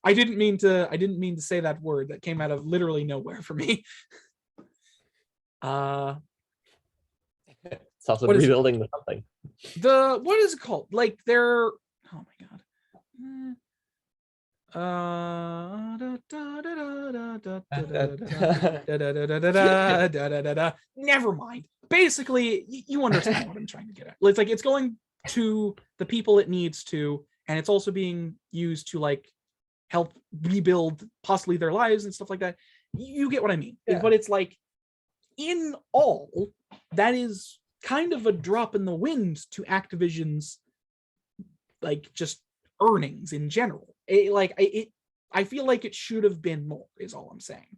I didn't mean to say that word that came out of literally nowhere for me. It's also rebuilding the something. What is it called? Like they're, oh my god. Never mind. Basically, you understand what I'm trying to get at. It's like it's going to the people it needs to, and it's also being used to like help rebuild possibly their lives and stuff like that. You get what I mean. Yeah. But it's like, in all, that is kind of a drop in the wind to Activision's like just earnings in general. I feel like it should have been more, is all I'm saying.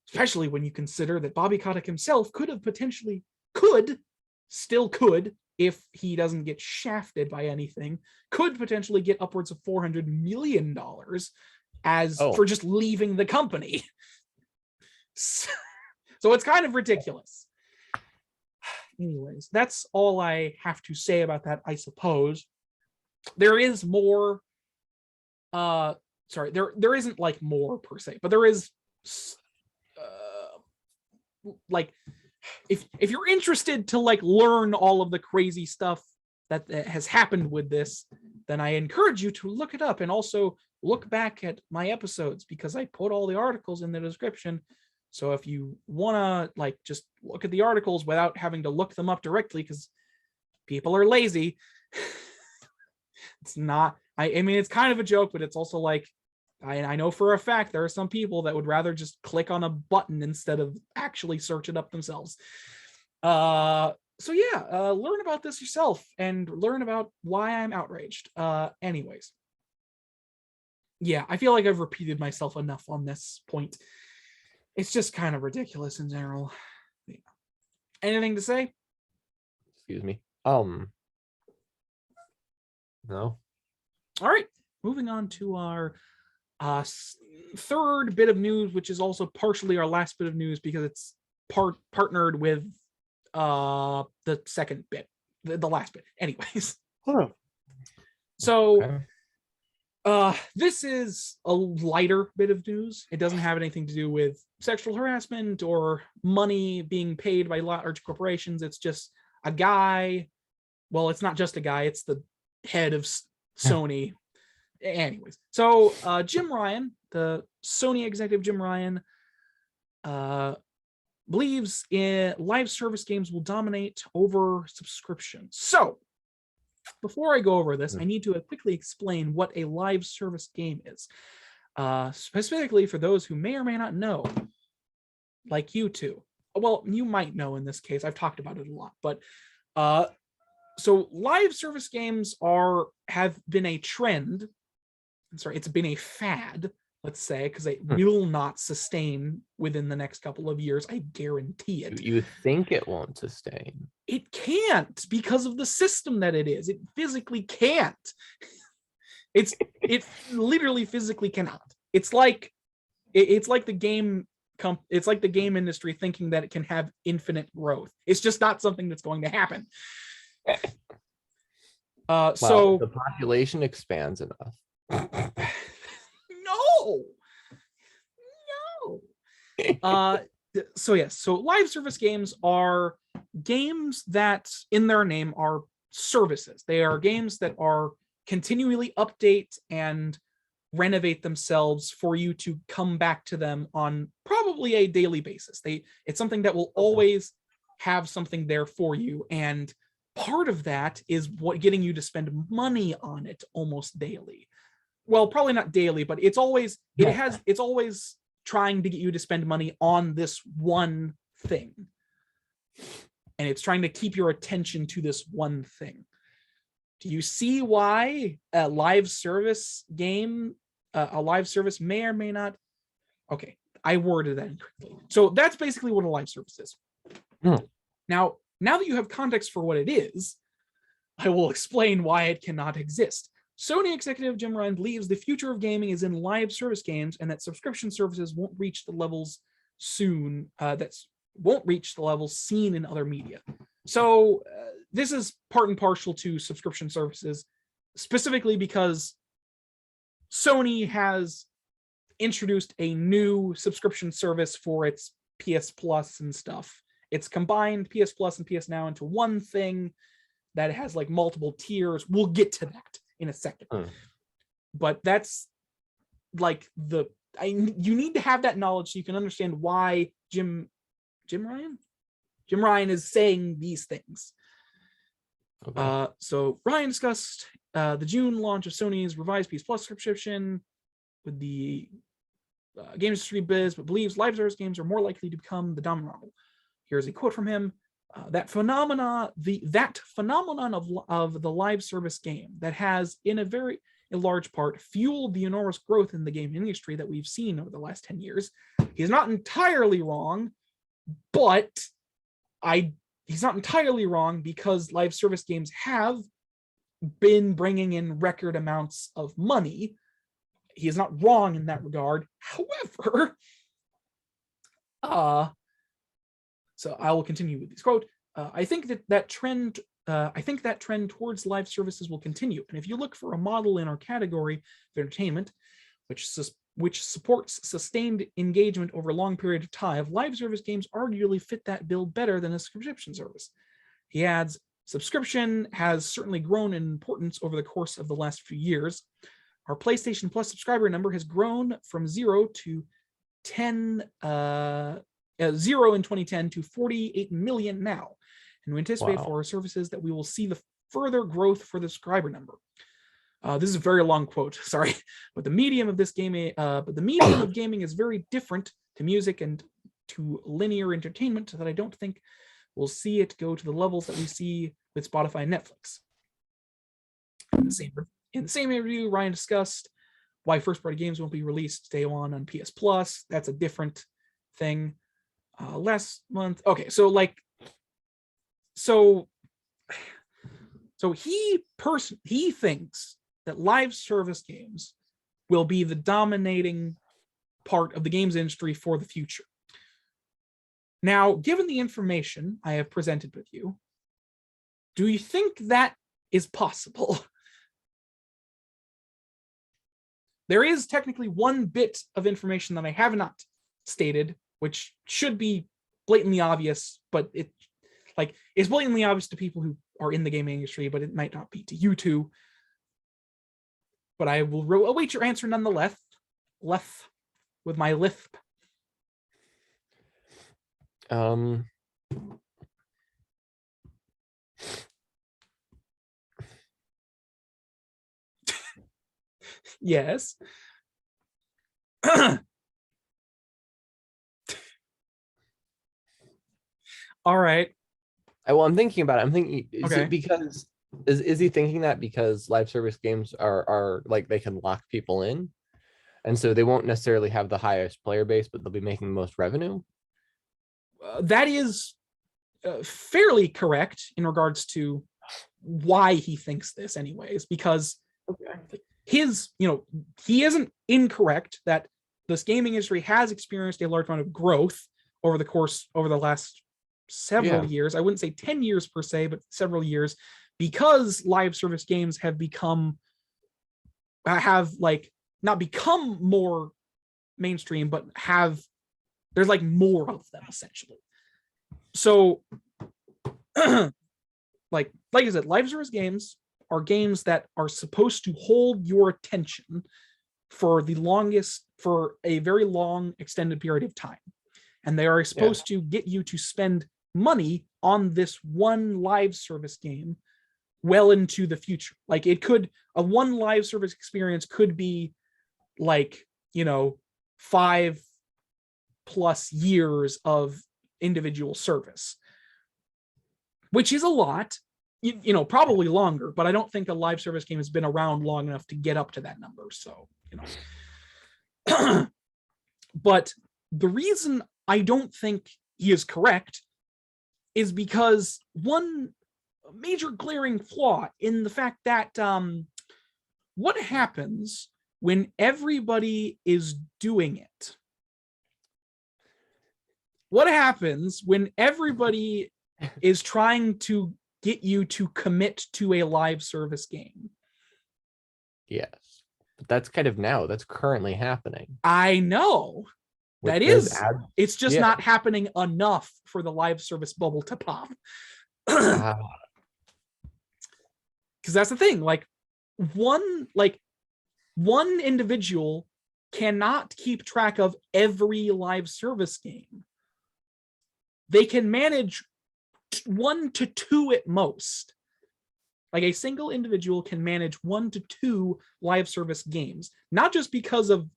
Especially when you consider that Bobby Kotick himself could, if he doesn't get shafted by anything, could potentially get upwards of $400 million for just leaving the company. So it's kind of ridiculous. Anyways, that's all I have to say about that, I suppose. There is more. There isn't like more per se, but there is like if you're interested to like learn all of the crazy stuff that has happened with this, then I encourage you to look it up and also look back at my episodes, because I put all the articles in the description. So if you want to like just look at the articles without having to look them up directly, because people are lazy. It's not, I mean, it's kind of a joke, but it's also like, I know for a fact there are some people that would rather just click on a button instead of actually search it up themselves. So yeah, learn about this yourself and learn about why I'm outraged. Anyways. Yeah, I feel like I've repeated myself enough on this point. It's just kind of ridiculous in general. Yeah. Anything to say? Excuse me. No. All right, moving on to our third bit of news, which is also partially our last bit of news because it's partnered with the second bit, the last bit. Anyways. Oh. So Okay. This is a lighter bit of news. It doesn't have anything to do with sexual harassment or money being paid by large corporations. It's just a guy. Well, it's not just a guy. It's the head of Sony. Anyways, so Jim Ryan, the Sony executive Jim Ryan, believes in live service games will dominate over subscriptions. So before I go over this, I need to quickly explain what a live service game is. Specifically for those who may or may not know, like you two. Well, you might know in this case. I've talked about it a lot, but so live service games have been a trend. It's been a fad, let's say, because it will not sustain within the next couple of years. I guarantee it. You think it won't sustain? It can't, because of the system that it is. It physically can't. It literally physically cannot. It's like the game industry thinking that it can have infinite growth. It's just not something that's going to happen. So the population expands enough. No. So live service games are games that in their name are services. They are games that are continually update and renovate themselves for you to come back to them on probably a daily basis. It's something that will always have something there for you, and part of that is what getting you to spend money on it almost daily. Well, probably not daily, but it's always trying to get you to spend money on this one thing. And it's trying to keep your attention to this one thing. Do you see why a live service game, a live service may or may not? Okay, I worded that incorrectly. So that's basically what a live service is. Now that you have context for what it is, I will explain why it cannot exist. Sony executive Jim Ryan believes the future of gaming is in live service games, and that subscription services won't reach the levels soon. Won't reach the levels seen in other media. So this is part and partial to subscription services, specifically because Sony has introduced a new subscription service for its PS Plus and stuff, It's combined PS Plus and PS Now into one thing that has like multiple tiers. We'll get to that in a second. But that's like you need to have that knowledge so you can understand why Jim Ryan is saying these things. Okay. So Ryan discussed the June launch of Sony's revised PS Plus subscription with the games industry biz, but believes live service games are more likely to become the dominant model. Here's a quote from him. That phenomenon of the live service game that has in large part fueled the enormous growth in the game industry that we've seen over the last 10 years. He's not entirely wrong, but he's not entirely wrong because live service games have been bringing in record amounts of money. He is not wrong in that regard. However, so I will continue with this quote. I think that trend towards live services will continue. And if you look for a model in our category of entertainment, which supports sustained engagement over a long period of time, live service games arguably fit that bill better than a subscription service. He adds, subscription has certainly grown in importance over the course of the last few years. Our PlayStation Plus subscriber number has grown from zero in 2010 to 48 million now. And we anticipate for our services that we will see the further growth for the subscriber number. This is a very long quote, sorry, but the medium of gaming is very different to music and to linear entertainment that I don't think we'll see it go to the levels that we see with Spotify and Netflix. In the same interview, Ryan discussed why first-party games won't be released day one on PS Plus. That's a different thing. Last month, okay, so he thinks that live service games will be the dominating part of the games industry for the future. Now, given the information I have presented with you, do you think that is possible? There is technically one bit of information that I have not stated, which should be blatantly obvious, but it's blatantly obvious to people who are in the gaming industry, but it might not be to you two. But I will await your answer nonetheless. With my lisp. Yes. All right. Well, I'm thinking about it. I'm thinking, okay. Is he thinking that because live service games are like they can lock people in, and so they won't necessarily have the highest player base, but they'll be making the most revenue? That is fairly correct in regards to why he thinks this, anyways, because he isn't incorrect that this gaming industry has experienced a large amount of growth over the last several years. I wouldn't say 10 years per se, but several years, because live service games have not become more mainstream, but there's like more of them essentially. So like I said, live service games are games that are supposed to hold your attention for a very long extended period of time. And they are supposed to get you to spend money on this one live service game well into the future. Like a one live service experience could be 5+ years of individual service, which is a lot, probably longer, but I don't think a live service game has been around long enough to get up to that number. So, but the reason I don't think he is correct is because one major glaring flaw in the fact that what happens when everybody is doing it? What happens when everybody is trying to get you to commit to a live service game? Yes, but that's kind of that's currently happening. I know, That is, it's just not happening enough for the live service bubble to pop. Because that's the thing, like one individual cannot keep track of every live service game. They can manage 1 to 2 at most. Like a single individual can manage 1 to 2 live service games, not just because of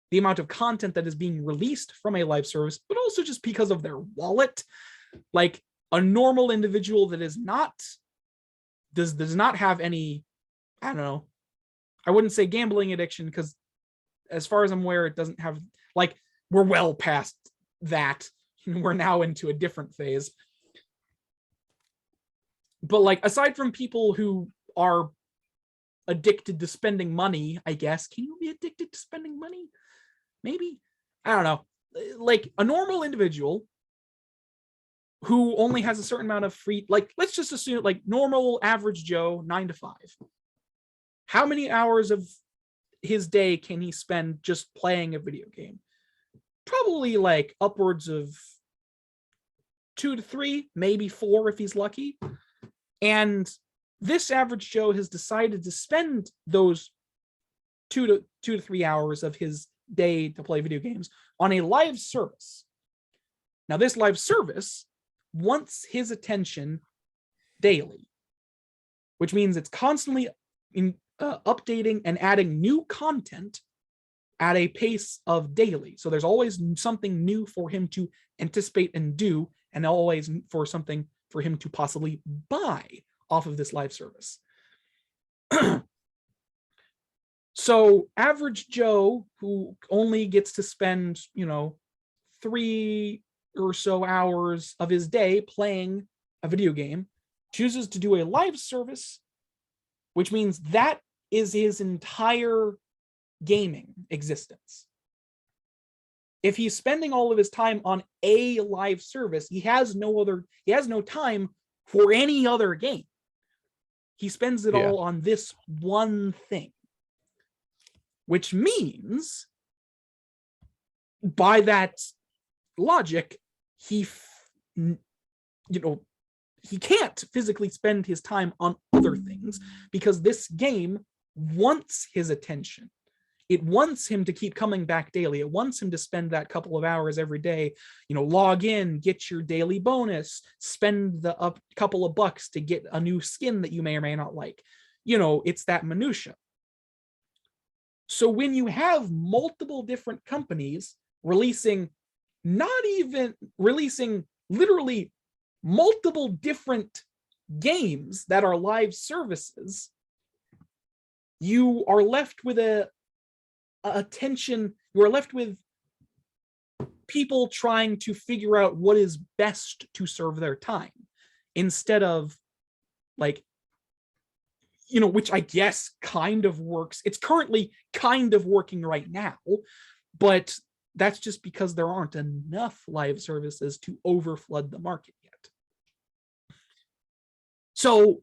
the amount of content that is being released from a live service, but also just because of their wallet. Like a normal individual that is not, does not have any, I don't know, I wouldn't say gambling addiction, because as far as I'm aware, it doesn't have, like, we're well past that. We're now into a different phase. But like, aside from people who are addicted to spending money, I guess, can you be addicted to spending money? Maybe, I don't know. Like a normal individual who only has a certain amount of free, like, let's just assume like normal average Joe, 9 to 5. How many hours of his day can he spend just playing a video game? Probably like upwards of 2 to 3, maybe 4 if he's lucky. And this average Joe has decided to spend those 2 to 3 hours of his day to play video games on a live service. Now, this live service wants his attention daily, which means it's constantly updating and adding new content at a pace of daily. So there's always something new for him to anticipate and do, and always for something for him to possibly buy off of this live service. So average Joe, who only gets to spend, 3 or so hours of his day playing a video game, chooses to do a live service, which means that is his entire gaming existence. If he's spending all of his time on a live service, he has no time for any other game. He spends it all on this one thing. Which means, by that logic, he can't physically spend his time on other things, because this game wants his attention. It wants him to keep coming back daily. It wants him to spend that couple of hours every day, log in, get your daily bonus, spend the couple of bucks to get a new skin that you may or may not like. It's that minutia. So when you have multiple different companies releasing literally multiple different games that are live services, you are left with you are left with people trying to figure out what is best to serve their time, instead of which I guess kind of works. It's currently kind of working right now, but that's just because there aren't enough live services to overflood the market yet. So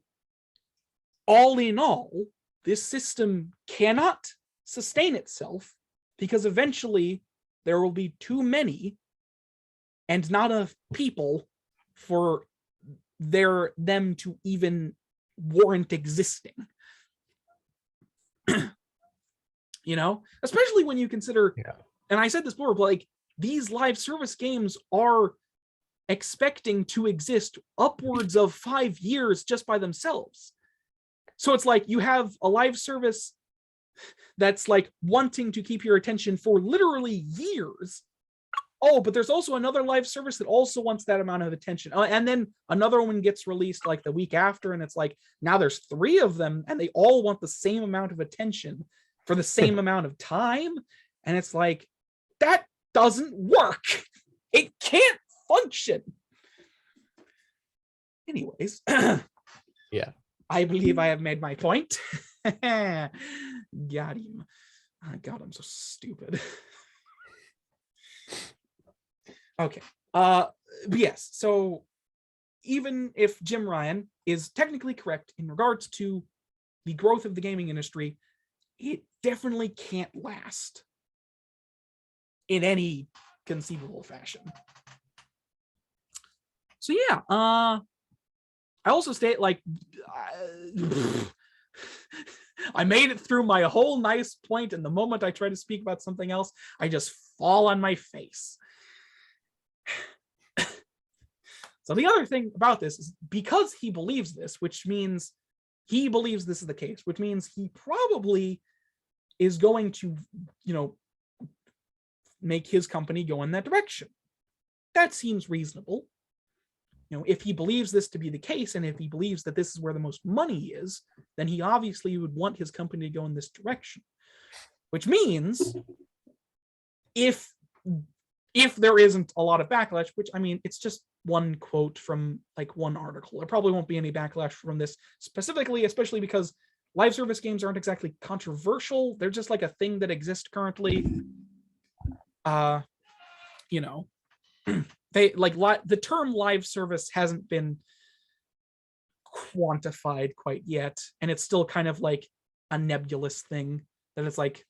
all in all, this system cannot sustain itself, because eventually there will be too many and not enough people for them to even warrant existing. Especially when you consider, and I said this before, but like, these live service games are expecting to exist upwards of 5 years just by themselves. So it's like you have a live service that's like wanting to keep your attention for literally years. Oh, but there's also another live service that also wants that amount of attention. And then another one gets released like the week after, and it's like, now there's 3 of them and they all want the same amount of attention for the same amount of time. And it's like, that doesn't work. It can't function. Anyways. Yeah. I believe I have made my point. Got him. Oh, God, I'm so stupid. Okay. But yes, so even if Jim Ryan is technically correct in regards to the growth of the gaming industry, it definitely can't last in any conceivable fashion. So yeah, I also state like I made it through my whole nice point, and the moment I try to speak about something else, I just fall on my face. So the other thing about this is because he believes this, which means he believes this is the case, which means he probably is going to, make his company go in that direction. That seems reasonable. If he believes this to be the case, and if he believes that this is where the most money is, then he obviously would want his company to go in this direction. Which means if there isn't a lot of backlash, which I mean, it's just one quote from like one article. There probably won't be any backlash from this specifically, especially because live service games aren't exactly controversial. They're just like a thing that exists currently. They like the term live service hasn't been quantified quite yet, and it's still kind of like a nebulous thing that it's like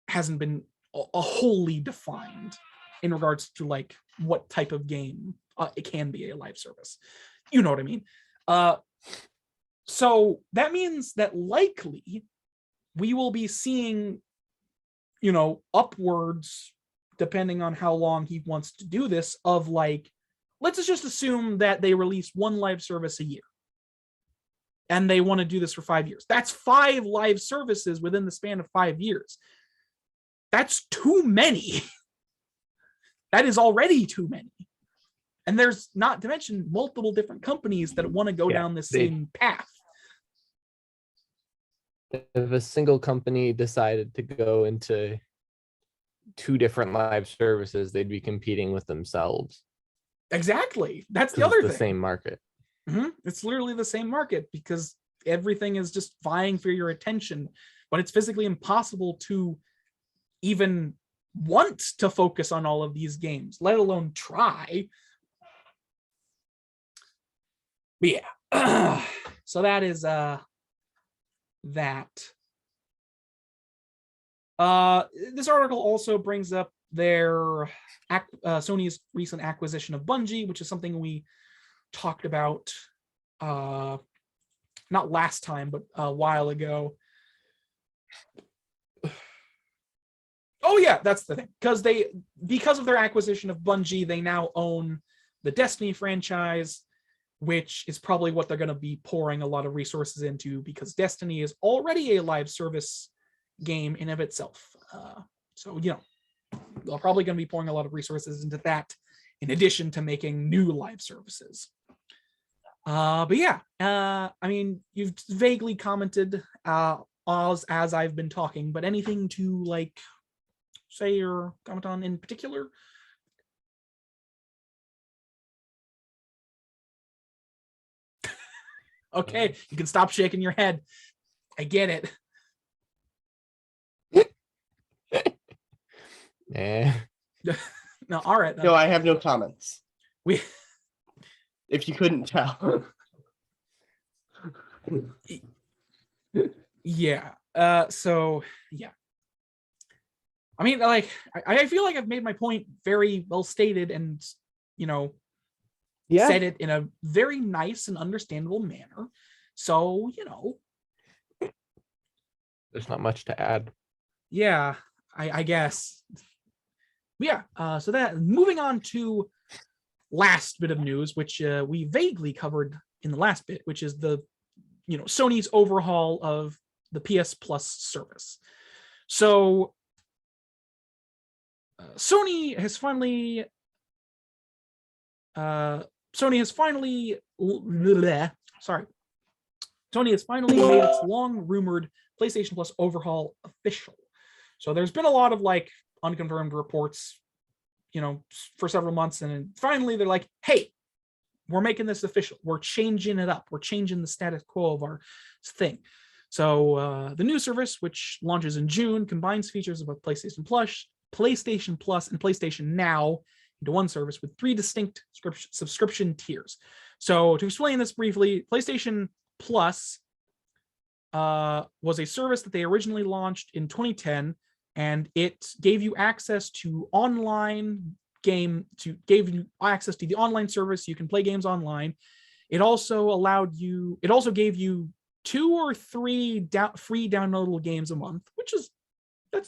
hasn't been a wholly defined in regards to like what type of game it can be a live service. You know what I mean? So that means that likely we will be seeing, upwards, depending on how long he wants to do this, of like, let's just assume that they release one live service a year and they want to do this for 5 years. That's 5 live services within the span of 5 years. That's too many. That is already too many. And there's not to mention multiple different companies that want to go down this same path. If a single company decided to go into 2 different live services, they'd be competing with themselves. Exactly. That's the other thing. The same market. Mm-hmm. It's literally the same market because everything is just vying for your attention, but it's physically impossible to even want to focus on all of these games, let alone try. But yeah, so that is that. This article also brings up their Sony's recent acquisition of Bungie, which is something we talked about not last time, but a while ago. Oh yeah, that's the thing. Because of their acquisition of Bungie, they now own the Destiny franchise, which is probably what they're going to be pouring a lot of resources into, because Destiny is already a live service game in of itself. So they're probably going to be pouring a lot of resources into that, in addition to making new live services. But yeah, I mean, you've vaguely commented as I've been talking, but anything to like say or comment on in particular? Okay, you can stop shaking your head. I get it. No, all right. No, I have no comments. If you couldn't tell. Yeah. So yeah. I mean, like, I feel like I've made my point very well stated and, said it in a very nice and understandable manner. So, there's not much to add. Yeah, I guess. But yeah, so that moving on to last bit of news, which we vaguely covered in the last bit, which is the, Sony's overhaul of the PS Plus service. So Sony has finally made its long-rumored PlayStation Plus overhaul official. So there's been a lot of like unconfirmed reports, for several months, and finally they're like, hey, we're making this official. We're changing it up. We're changing the status quo of our thing. So the new service, which launches in June, combines features of PlayStation Plus, and PlayStation Now into one service with 3 distinct subscription tiers. So to explain this briefly, PlayStation Plus was a service that they originally launched in 2010 and it gave you access to gave you access to the online service. You can play games online. It also gave you 2 or 3 free downloadable games a month, that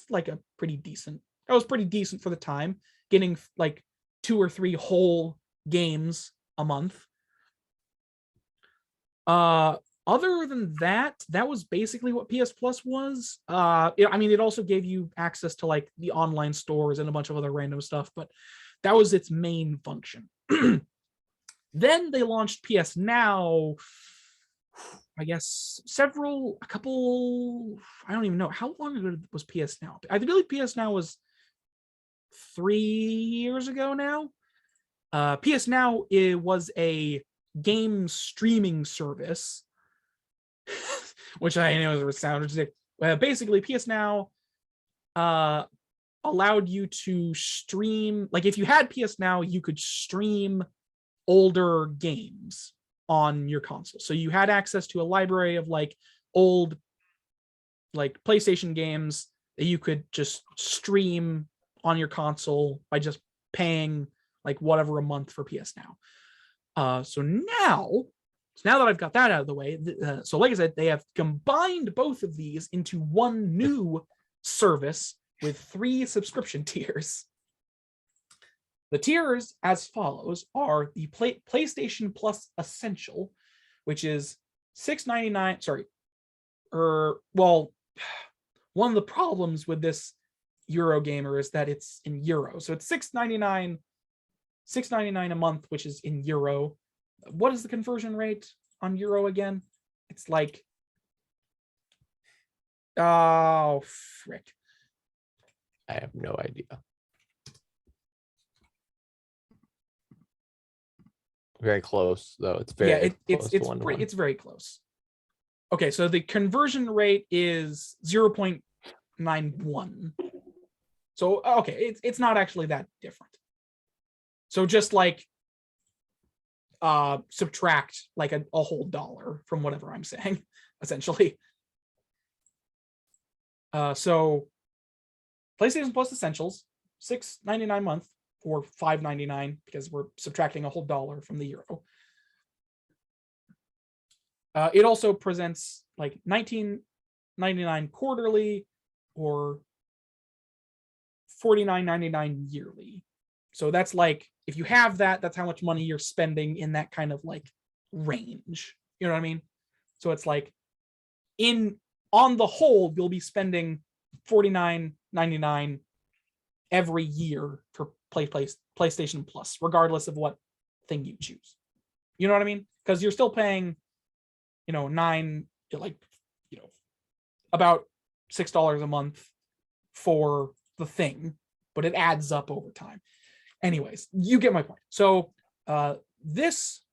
was pretty decent for the time, getting like 2 or 3 whole games a month. Other than that was basically what PS Plus was. It also gave you access to like the online stores and a bunch of other random stuff, but that was its main function. Then they launched PS Now, I guess I don't even know. How long ago was PS Now? I believe PS Now was 3 years ago now. PS Now was a game streaming service, which I know would sound ridiculous. Basically, PS Now allowed you to stream, like if you had PS Now, you could stream older games on your console. So you had access to a library of like old like PlayStation games that you could just stream on your console by just paying like whatever a month for PS Now. So now that I've got that out of the way, so like I said, they have combined both of these into one new service with 3 subscription tiers. The tiers as follows are the PlayStation Plus Essential, which is $6.99. Sorry, one of the problems with this Eurogamer is that it's in euro, so it's $6.99 a month, which is in euro. What is the conversion rate on euro again? It's like, oh frick, I have no idea. Very close though. It's very it's very close. Okay, so the conversion rate is 0.91. So okay, it's not actually that different. So just like subtract like a whole dollar from whatever I'm saying, essentially. So PlayStation Plus Essentials, $6.99 a month, or $5.99 because we're subtracting a whole dollar from the euro. It also presents like $19.99 quarterly or $49.99 yearly. So that's like, if you have that, that's how much money you're spending in that kind of like range. You know what I mean? So it's like on the whole, you'll be spending $49.99 every year for PlayStation Plus, regardless of what thing you choose. You know what I mean? Because you're still paying, about $6 a month for the thing, but it adds up over time. Anyways, you get my point. So the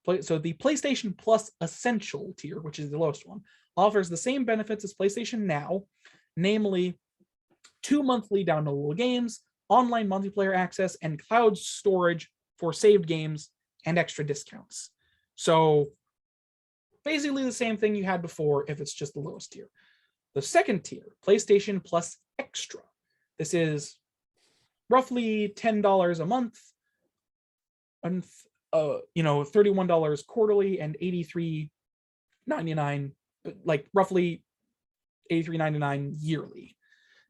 PlayStation Plus Essential tier, which is the lowest one, offers the same benefits as PlayStation Now, namely 2 monthly downloadable games, online multiplayer access, and cloud storage for saved games and extra discounts. So basically the same thing you had before, if it's just the lowest tier. The second tier, PlayStation Plus Extra. This is roughly $10 a month, and $31 quarterly and $83.99, like roughly $83.99 yearly.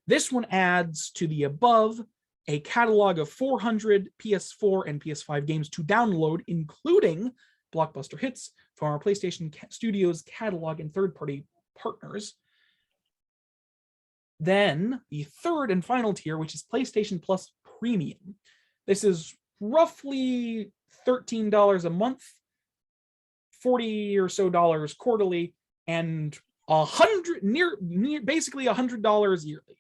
This one adds to the above a catalog of 400 PS4 and PS5 games to download, including blockbuster hits from our PlayStation Studios catalog and third-party partners. Then the third and final tier, which is PlayStation Plus Premium. This is roughly $13 a month, $40 or so quarterly, and basically $100 yearly.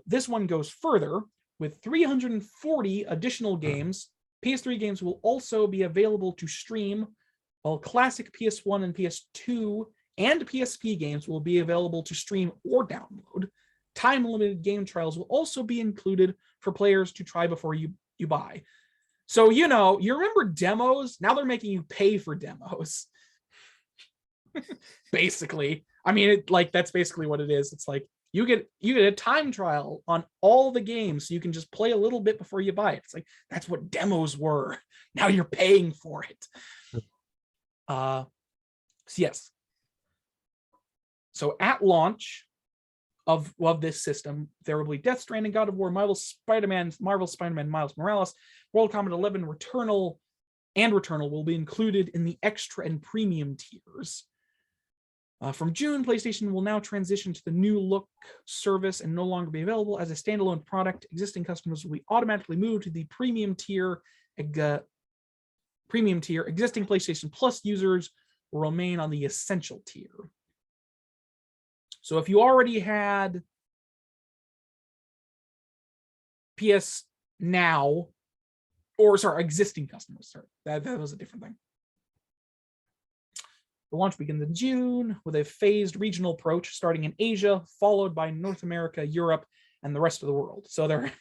This one goes further with 340 additional games. PS3 games will also be available to stream, while classic PS1 and PS2 and PSP games will be available to stream or download. Time-limited game trials will also be included for players to try before you buy. So, you remember demos? Now they're making you pay for demos. Basically. I mean, that's basically what it is. It's like, You get a time trial on all the games, so you can just play a little bit before you buy it. It's like, that's what demos were. Now you're paying for it. So yes. So at launch of this system, there will be Death Stranding, God of War, Marvel Spider-Man, Miles Morales, World Combat 11, Returnal will be included in the extra and premium tiers. From June, PlayStation will now transition to the new look service and no longer be available as a standalone product. Existing customers will be automatically moved to the premium tier. Existing PlayStation Plus users will remain on the essential tier. So if you already had PS Now, existing customers, that was a different thing. The launch begins in June with a phased regional approach starting in Asia, followed by North America, Europe, and the rest of the world. So they're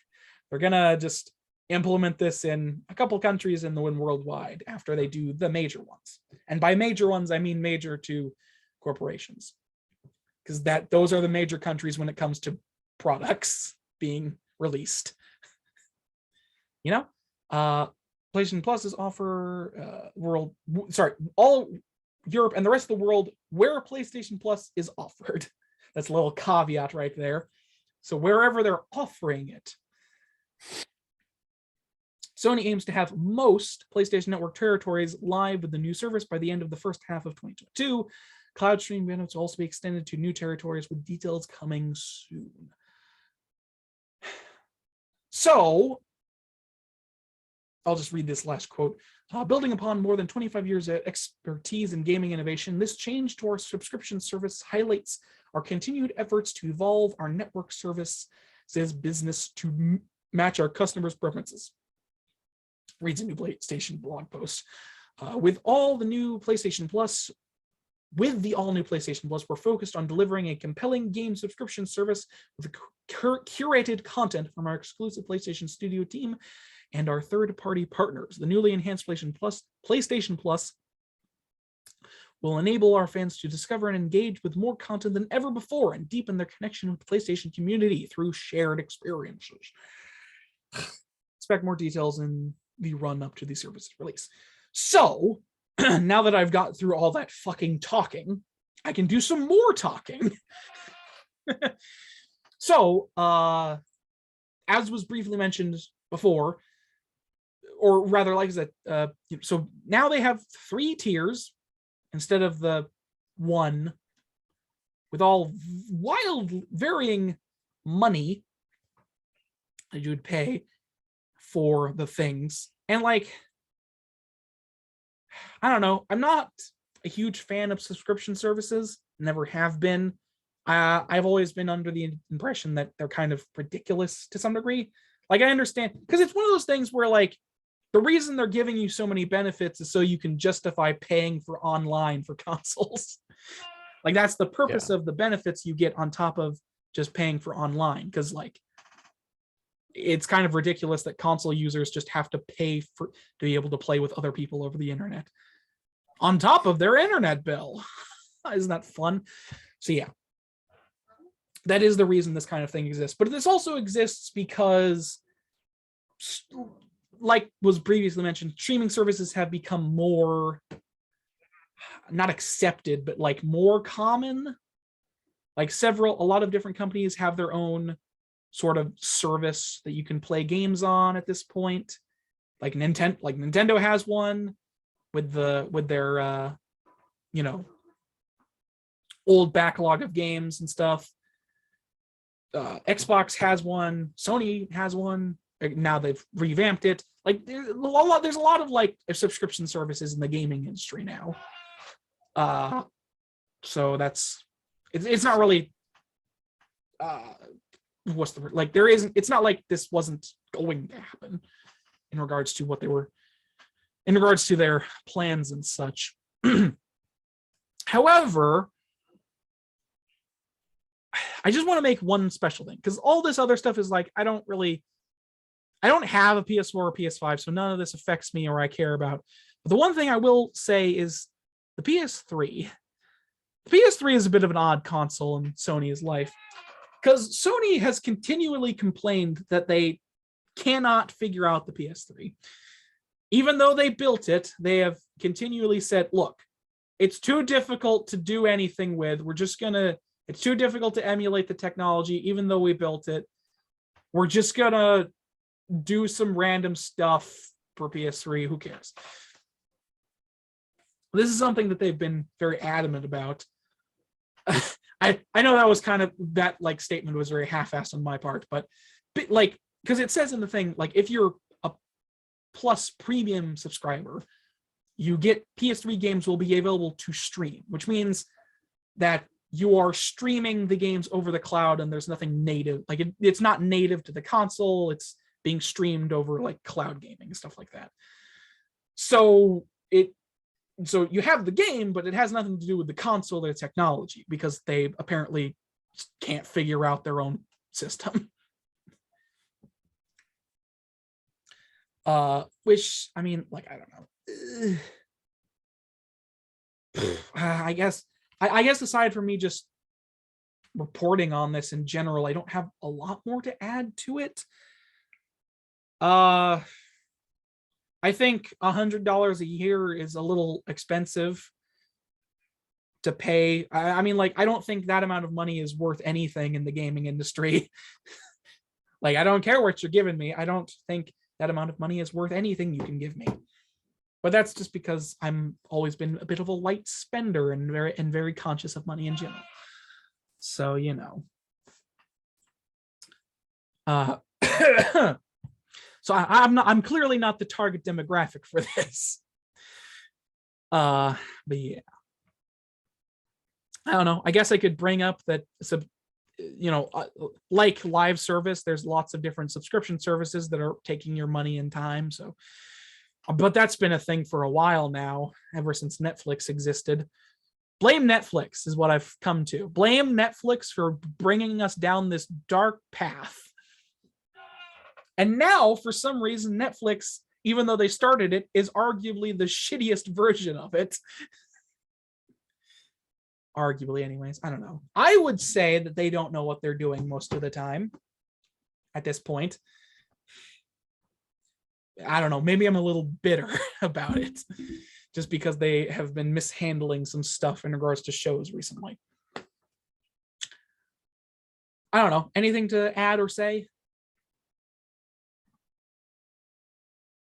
gonna just implement this in a couple countries and then worldwide after they do the major ones. And by major ones, I mean major to corporations, because those are the major countries when it comes to products being released. PlayStation Plus is offer all Europe and the rest of the world where PlayStation Plus is offered. That's a little caveat right there. So wherever they're offering it. Sony aims to have most PlayStation Network territories live with the new service by the end of the first half of 2022. Cloud streaming benefits will also be extended to new territories with details coming soon. So, I'll just read this last quote. Building upon more than 25 years of expertise in gaming innovation, this change to our subscription service highlights our continued efforts to evolve our network services business to match our customers' preferences. Reads a new PlayStation blog post. With the all-new PlayStation Plus, we're focused on delivering a compelling game subscription service with curated content from our exclusive PlayStation Studio team and our third-party partners. The newly enhanced PlayStation Plus will enable our fans to discover and engage with more content than ever before and deepen their connection with the PlayStation community through shared experiences. Expect more details in the run-up to the service's release. So, now that I've got through all that fucking talking, I can do some more talking. So, as was briefly mentioned before, or rather, like I said, so now they have 3 tiers instead of the 1, with all wild varying money that you would pay for the things. And like, I don't know, I'm not a huge fan of subscription services, never have been. I've always been under the impression that they're kind of ridiculous to some degree. Like, I understand, because it's one of those things where, like, the reason they're giving you so many benefits is so you can justify paying for online for consoles. Like, that's the purpose of the benefits you get on top of just paying for online. Because, like, it's kind of ridiculous that console users just have to pay to be able to play with other people over the internet on top of their internet bill. Isn't that fun? So yeah, that is the reason this kind of thing exists. But this also exists because, like was previously mentioned, streaming services have become more, not accepted, but like more common. Like a lot of different companies have their own sort of service that you can play games on at this point. Like Nintendo has one with their old backlog of games and stuff. Xbox has one, Sony has one. Now they've revamped it. Like there's a lot of like subscription services in the gaming industry now. So it's not really what's the word? Like there isn't, it's not like this wasn't going to happen in regards to what they were, in regards to their plans and such. However, I just want to make one special thing, because all this other stuff is like, I don't have a PS4 or PS5, so none of this affects me or I care about. But the one thing I will say is the PS3. The PS3 is a bit of an odd console in Sony's life, because Sony has continually complained that they cannot figure out the PS3. Even though they built it, they have continually said, look, it's too difficult to do anything with. It's too difficult to emulate the technology, even though we built it. We're just gonna do some random stuff for PS3. Who cares? This is something that they've been very adamant about. I know that like statement was very half-assed on my part, but like, because it says in the thing, like, if you're a Plus premium subscriber, you get PS3 games will be available to stream, which means that you are streaming the games over the cloud and there's nothing native. Like it's not native to the console. It's being streamed over like cloud gaming and stuff like that. So you have the game, but it has nothing to do with the console or the technology because they apparently can't figure out their own system. Which, I mean, like, I don't know. I guess aside from me just reporting on this in general, I don't have a lot more to add to it. I think $100 a year is a little expensive to pay. I mean, like, I don't think that amount of money is worth anything in the gaming industry. Like, I don't care what you're giving me. I don't think that amount of money is worth anything you can give me. But that's just because I'm always been a bit of a light spender and very conscious of money in general. So, you know. So I'm clearly not the target demographic for this. But yeah. I don't know. I guess I could bring up that like live service, there's lots of different subscription services that are taking your money and time. So, but that's been a thing for a while now, ever since Netflix existed. Blame Netflix is what I've come to. Blame Netflix for bringing us down this dark path. And now, for some reason, Netflix, even though they started it, is arguably the shittiest version of it. Arguably, anyways. I don't know. I would say that they don't know what they're doing most of the time at this point. I don't know. Maybe I'm a little bitter about it just because they have been mishandling some stuff in regards to shows recently. I don't know. Anything to add or say?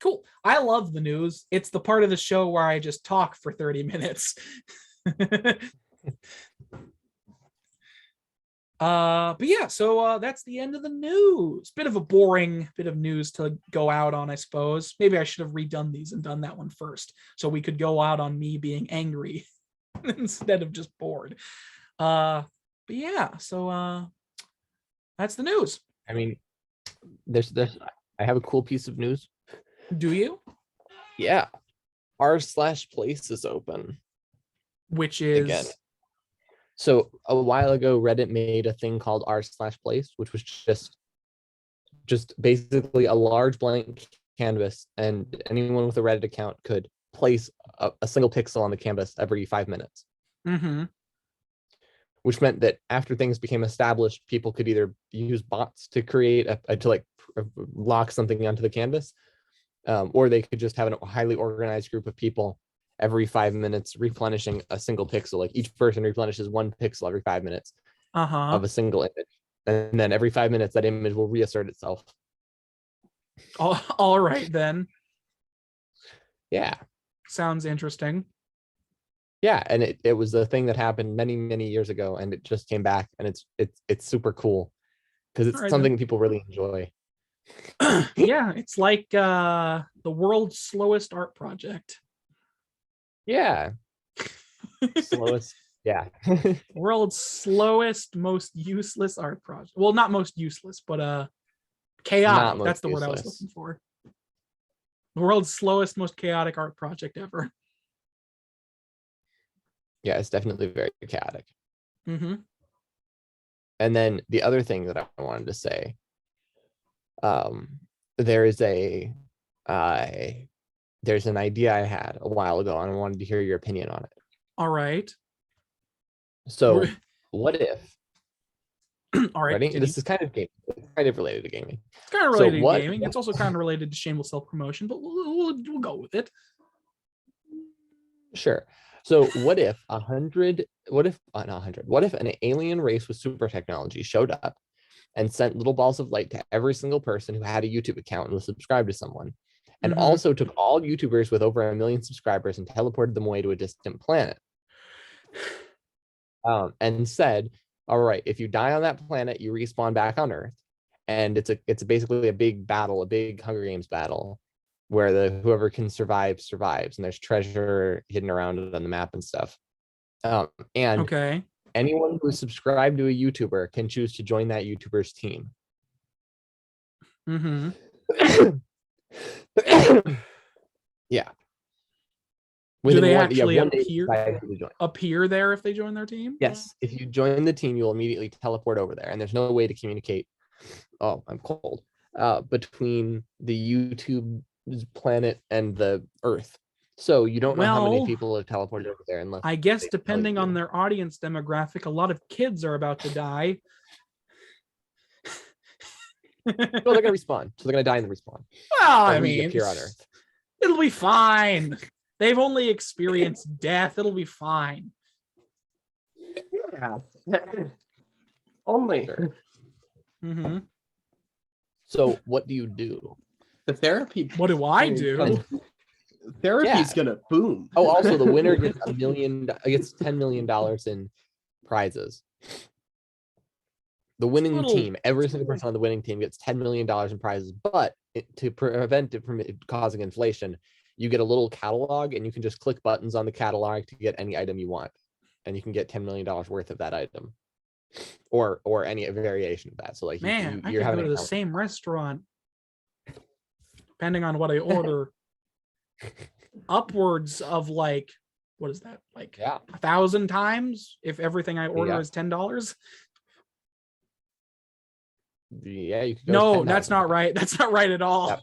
Cool. I love the news. It's the part of the show where I just talk for 30 minutes. But yeah, so that's the end of the news. Bit of a boring bit of news to go out on, I suppose. Maybe I should have redone these and done that one first, so we could go out on me being angry instead of just bored. But yeah, so that's the news. I mean, I have a cool piece of news. Do you? Yeah. r/place is open. Which is again. So a while ago, Reddit made a thing called r/place, which was just basically a large blank canvas, and anyone with a Reddit account could place a single pixel on the canvas every 5 minutes. Mm-hmm. Which meant that after things became established, people could either use bots to create to lock something onto the canvas, or they could just have a highly organized group of people every 5 minutes replenishing a single pixel. Like each person replenishes 1 pixel every 5 minutes of a single image, and then every 5 minutes that image will reassert itself. All right then. Yeah, sounds interesting. Yeah, and it was a thing that happened many years ago, and it just came back, and it's super cool because it's something people really enjoy. Yeah, it's like the world's slowest art project. Yeah. Slowest. Yeah. World's slowest, most useless art project. Well, not most useless, but chaotic. That's the word I was looking for. The world's slowest, most chaotic art project ever. Yeah, it's definitely very chaotic. Mm-hmm. And then the other thing that I wanted to say, there's an idea I had a while ago, and I wanted to hear your opinion on it. All right. So what if All right. Ready? This is kind of gaming. It's kind of related to gaming. It's kind of related to gaming. It's also kind of related to shameless self-promotion, but we'll go with it. Sure. So what if an alien race with super technology showed up and sent little balls of light to every single person who had a YouTube account and was subscribed to someone, and also took all YouTubers with over 1 million subscribers and teleported them away to a distant planet, and said, all right, if you die on that planet, you respawn back on Earth, and it's basically a big battle, a big Hunger Games battle, where whoever can survive survives, and there's treasure hidden around it on the map and stuff. And anyone who's subscribed to a YouTuber can choose to join that YouTuber's team. Yeah. Do they actually appear there if they join their team? Yes. If you join the team, you'll immediately teleport over there, and there's no way to communicate. Oh, I'm cold. Between the YouTube planet and the Earth. So you don't know how many people have teleported over there, unless I guess depending on their audience demographic, a lot of kids are about to die. Well, they're gonna respawn, so they're gonna die in the respawn. Well, I mean, appear on Earth. It'll be fine. They've only experienced death. It'll be fine. Yeah. Only. So what do you do? The therapy. What do I do? Therapy's gonna boom. Oh, also the winner gets $10 million in prizes. The winning team, every single person on the winning team gets $10 million in prizes, but to prevent it from causing inflation, you get a little catalog, and you can just click buttons on the catalog to get any item you want, and you can get $10 million worth of that item, or any variation of that. So like, I could go to the same restaurant, depending on what I order, upwards of like, what is that? Like 1,000 times if everything I order is $10. Yeah, you could go. No, that's not right. That's not right at all. Yep.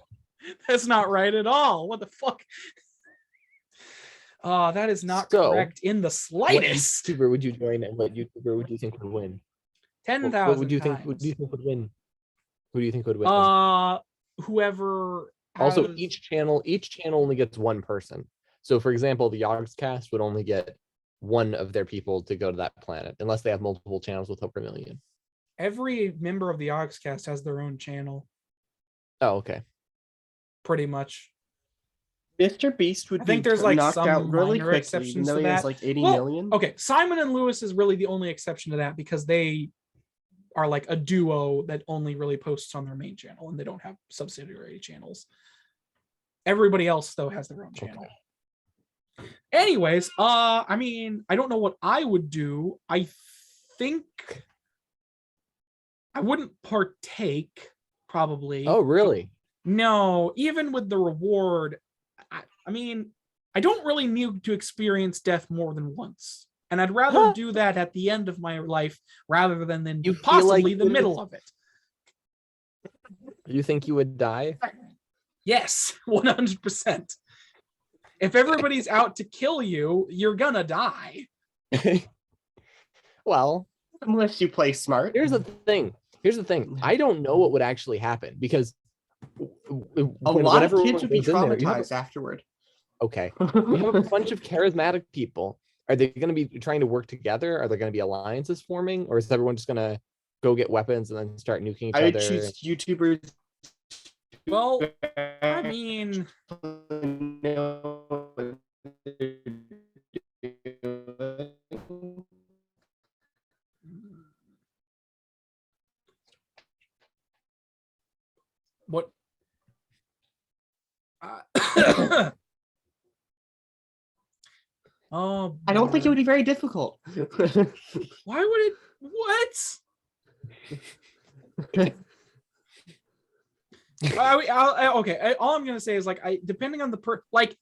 That's not right at all. What the fuck? That is not correct in the slightest. What YouTuber would you join, and what YouTuber would you think would win? 10,000. What would you think? Who do you think would win? Who do you think would win? Whoever. Also, each channel only gets one person. So, for example, the Yogscast would only get one of their people to go to that planet, unless they have multiple channels with over 1 million. Every member of the Yogscast has their own channel. Oh, okay. Pretty much. Mr. Beast would be there's like knocked some out really minor quickly, exceptions even though to he has that. like 80 million. Okay, Simon and Lewis is really the only exception to that, because they are like a duo that only really posts on their main channel, and they don't have subsidiary channels. Everybody else though has their own channel. Okay. Anyways, I mean, I don't know what I would do. I think I wouldn't partake, probably. Oh, really? No, even with the reward, I mean, I don't really need to experience death more than once. And I'd rather do that at the end of my life rather than possibly the middle of it. You think you would die? Yes, 100%. If everybody's out to kill you, you're gonna die. Well, unless you play smart. Here's the thing. I don't know what would actually happen, because a lot of kids would be traumatized afterward. Okay. We have a bunch of charismatic people. Are they going to be trying to work together? Are there going to be alliances forming? Or is everyone just going to go get weapons and then start nuking each other? I choose YouTubers. Well, I mean... What? Oh, I don't think it would be very difficult. Why would it? What? Okay. All I'm gonna say is, like, depending on the like,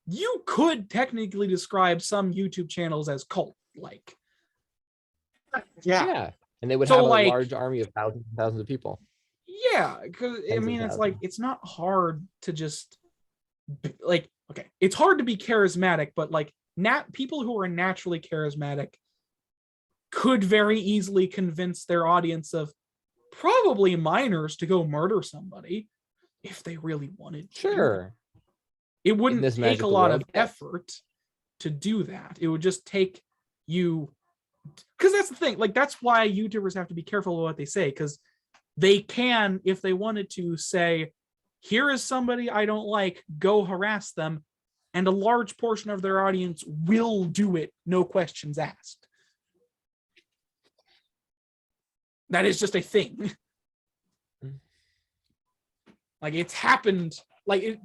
you could technically describe some YouTube channels as cult-like. Yeah, and they would have a large army of thousands and thousands of people. Yeah, because I mean, it's like, it's not hard to just like, okay, it's hard to be charismatic, but like, people who are naturally charismatic could very easily convince their audience of probably minors to go murder somebody if they really wanted to. Sure. It wouldn't this take a magical lot world, of yes. effort to do that. It would just take you, because that's the thing. Like, that's why YouTubers have to be careful with what they say, because they can, if they wanted to, say, here is somebody I don't like, go harass them, and a large portion of their audience will do it, no questions asked. That is just a thing. Like, it's happened. It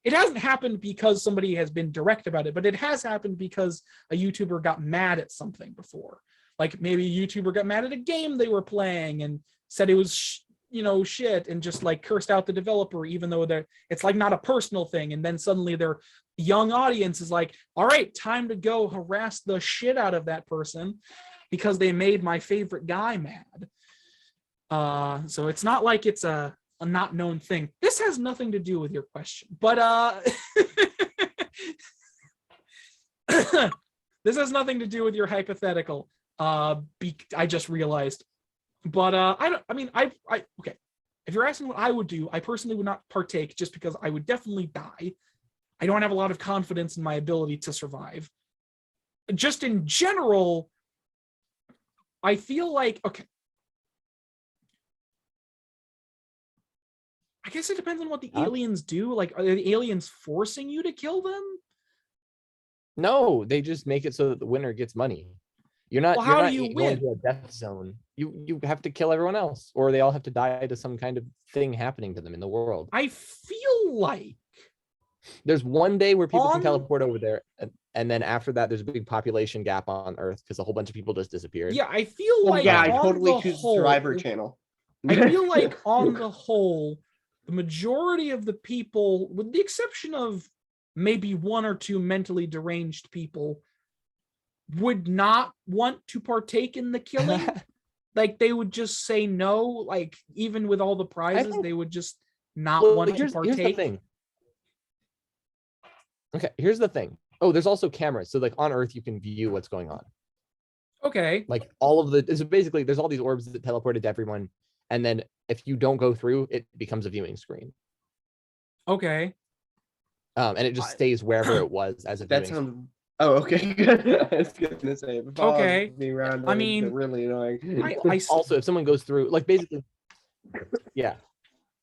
hasn't happened because somebody has been direct about it, but it has happened because a YouTuber got mad at something before. Like, maybe a YouTuber got mad at a game they were playing and said it was shit, and just like cursed out the developer, even though it's like not a personal thing. And then suddenly their young audience is like, all right, time to go harass the shit out of that person because they made my favorite guy mad. So it's not like it's a not known thing. This has nothing to do with your question, but this has nothing to do with your hypothetical. I just realized, but okay. If you're asking what I would do, I personally would not partake, just because I would definitely die. I don't have a lot of confidence in my ability to survive. Just in general, I feel like, okay, I guess it depends on what the aliens do. Like, are the aliens forcing you to kill them? No, they just make it so that the winner gets money. You're not, Well, how do you're you not going win? to a death zone. You have to kill everyone else, or they all have to die to some kind of thing happening to them in the world. I feel like there's one day where people can teleport over there, and then after that, there's a big population gap on Earth because a whole bunch of people just disappeared. Yeah, I feel like I on totally the choose whole, the Survivor channel. I feel like on the whole, the majority of the people, with the exception of maybe one or two mentally deranged people, would not want to partake in the killing. Like, they would just say no. Like, even with all the prizes, they would just not want to partake. Here's the thing. Okay, here's the thing. Oh, there's also cameras. So like on Earth, you can view what's going on. Okay. Like all of the, so basically there's all these orbs that teleported to everyone. And then if you don't go through, it becomes a viewing screen. Okay. And it just stays wherever it was as a viewing screen. Oh, okay. Good. I was gonna say, okay. Around, I mean, really annoying. Also, if someone goes through, like, basically, yeah.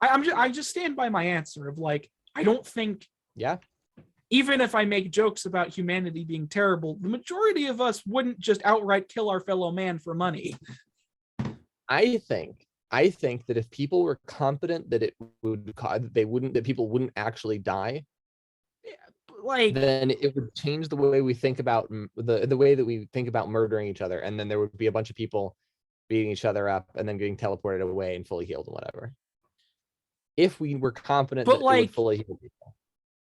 I just stand by my answer of, like, I don't think. Yeah. Even if I make jokes about humanity being terrible, the majority of us wouldn't just outright kill our fellow man for money. I think that if people were confident that that people wouldn't actually die, like, then it would change the way we think about the way that we think about murdering each other, and then there would be a bunch of people beating each other up and then getting teleported away and fully healed and whatever. If we were confident that it would fully heal people,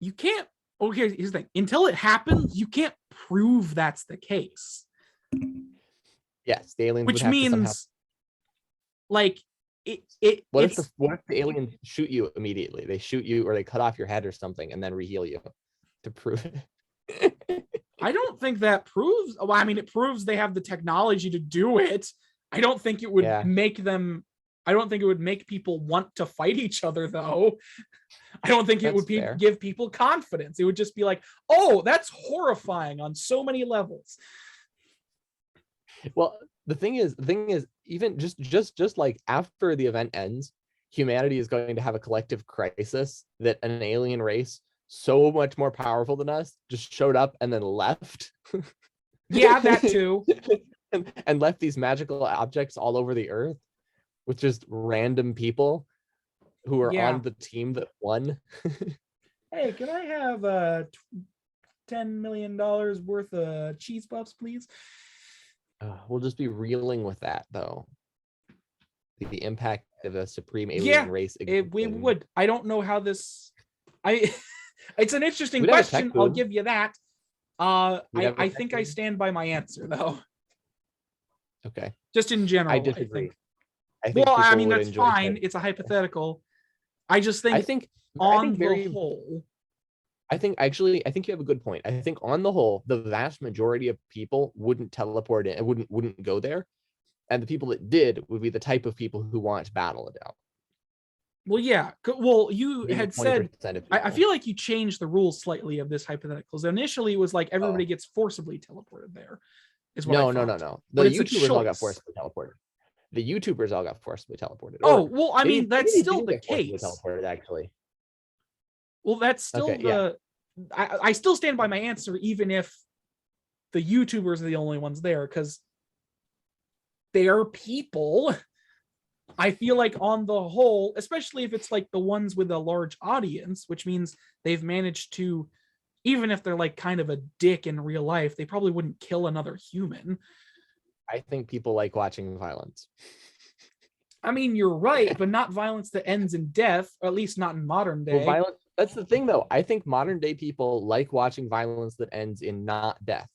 you can't. Oh, here's the thing. Until it happens, you can't prove that's the case. Yes, the aliens. Which means, like, What if the aliens shoot you immediately? They shoot you, or they cut off your head or something, and then reheal you to prove it. I don't think that proves. Well, I mean, it proves they have the technology to do it. I don't think it would make them. I don't think it would make people want to fight each other, though. I don't think it would give people confidence. It would just be like, oh, that's horrifying on so many levels. Well, the thing is, even just like after the event ends, humanity is going to have a collective crisis that an alien race so much more powerful than us just showed up and then left. Yeah, that too. and left these magical objects all over the Earth with just random people who are on the team that won. Hey, can I have $10 million worth of cheese puffs, please? We'll just be reeling with that, though. The impact of a supreme alien race. We would. I don't know how this. It's an interesting question. I'll give you that. I think I stand by my answer, though. Okay. Just in general, I disagree. I mean, that's fine. It's a hypothetical. I just think, on the whole, I think you have a good point. I think on the whole, the vast majority of people wouldn't teleport in, wouldn't go there, and the people that did would be the type of people who want to battle it out. Well, yeah. Well, you Maybe had said, 20% of I people. feel like you changed the rules slightly of this hypothetical. So initially, it was like everybody gets forcibly teleported there. Is what I thought. No. But The it's a YouTubers all got choice. forcibly teleported. The YouTubers all got forcibly teleported. Oh, well, I mean, that's maybe they still didn't the get forcibly case. teleported, actually. Well, that's still Okay, yeah. I still stand by my answer, even if the YouTubers are the only ones there, because they're people. I feel like on the whole, especially if it's like the ones with a large audience, which means they've managed to, even if they're like kind of a dick in real life, they probably wouldn't kill another human. I think people like watching violence. I mean, you're right, but not violence that ends in death, or at least not in modern day. Well, that's the thing, though. I think modern day people like watching violence that ends in not death,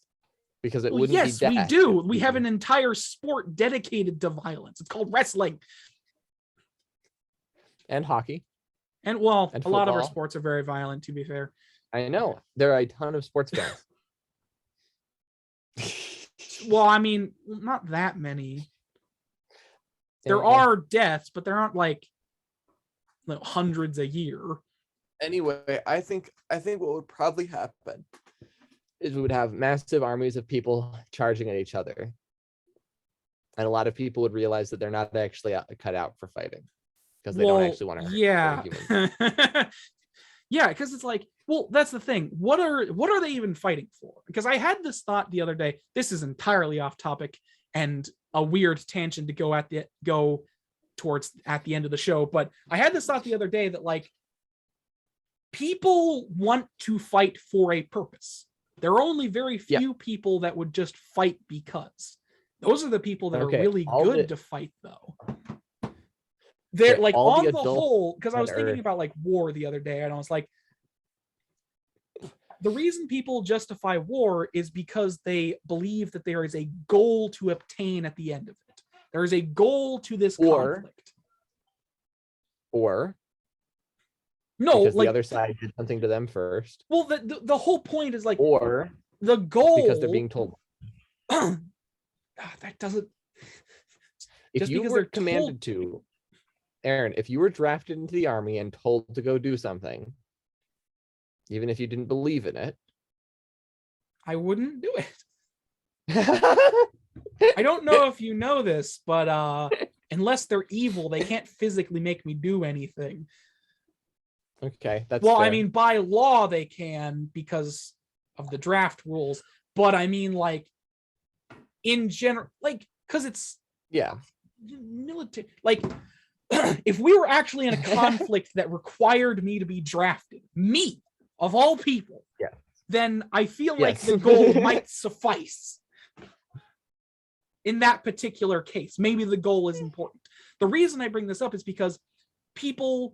because it wouldn't be death. Yes, we do. We have an entire sport dedicated to violence. It's called wrestling. And hockey. And well, and a lot of our football. sports are very violent, to be fair. I know. There are a ton of sports fans. Well, I mean, not that many. There Yeah. are deaths, but there aren't like hundreds a year. Anyway, I think what would probably happen is we would have massive armies of people charging at each other. And a lot of people would realize that they're not actually cut out for fighting, because they don't actually want to hurt humans. Yeah, because it's like, well, that's the thing. What are they even fighting for? Because I had this thought the other day. This is entirely off topic and a weird tangent to go towards at the end of the show. But I had this thought the other day that like people want to fight for a purpose. There are only very few people that would just fight because. Those are the people that are really good to fight, though. They're like on the whole, because I was thinking about like war the other day, and I was like, the reason people justify war is because they believe that there is a goal to obtain at the end of it. There is a goal to this conflict. Or no, because like the other side did something to them first. Well, the whole point is like, or the goal because they're being told. That doesn't. If you were commanded to, Aaron, if you were drafted into the army and told to go do something, even if you didn't believe in it, I wouldn't do it. I don't know if you know this, but unless they're evil, they can't physically make me do anything. Okay, that's well, fair. I mean, by law they can because of the draft rules, but I mean, like, in general, like, because it's military. Like, if we were actually in a conflict that required me to be drafted, me of all people, then I feel like the goal might suffice. In that particular case, maybe the goal is important. The reason I bring this up is because the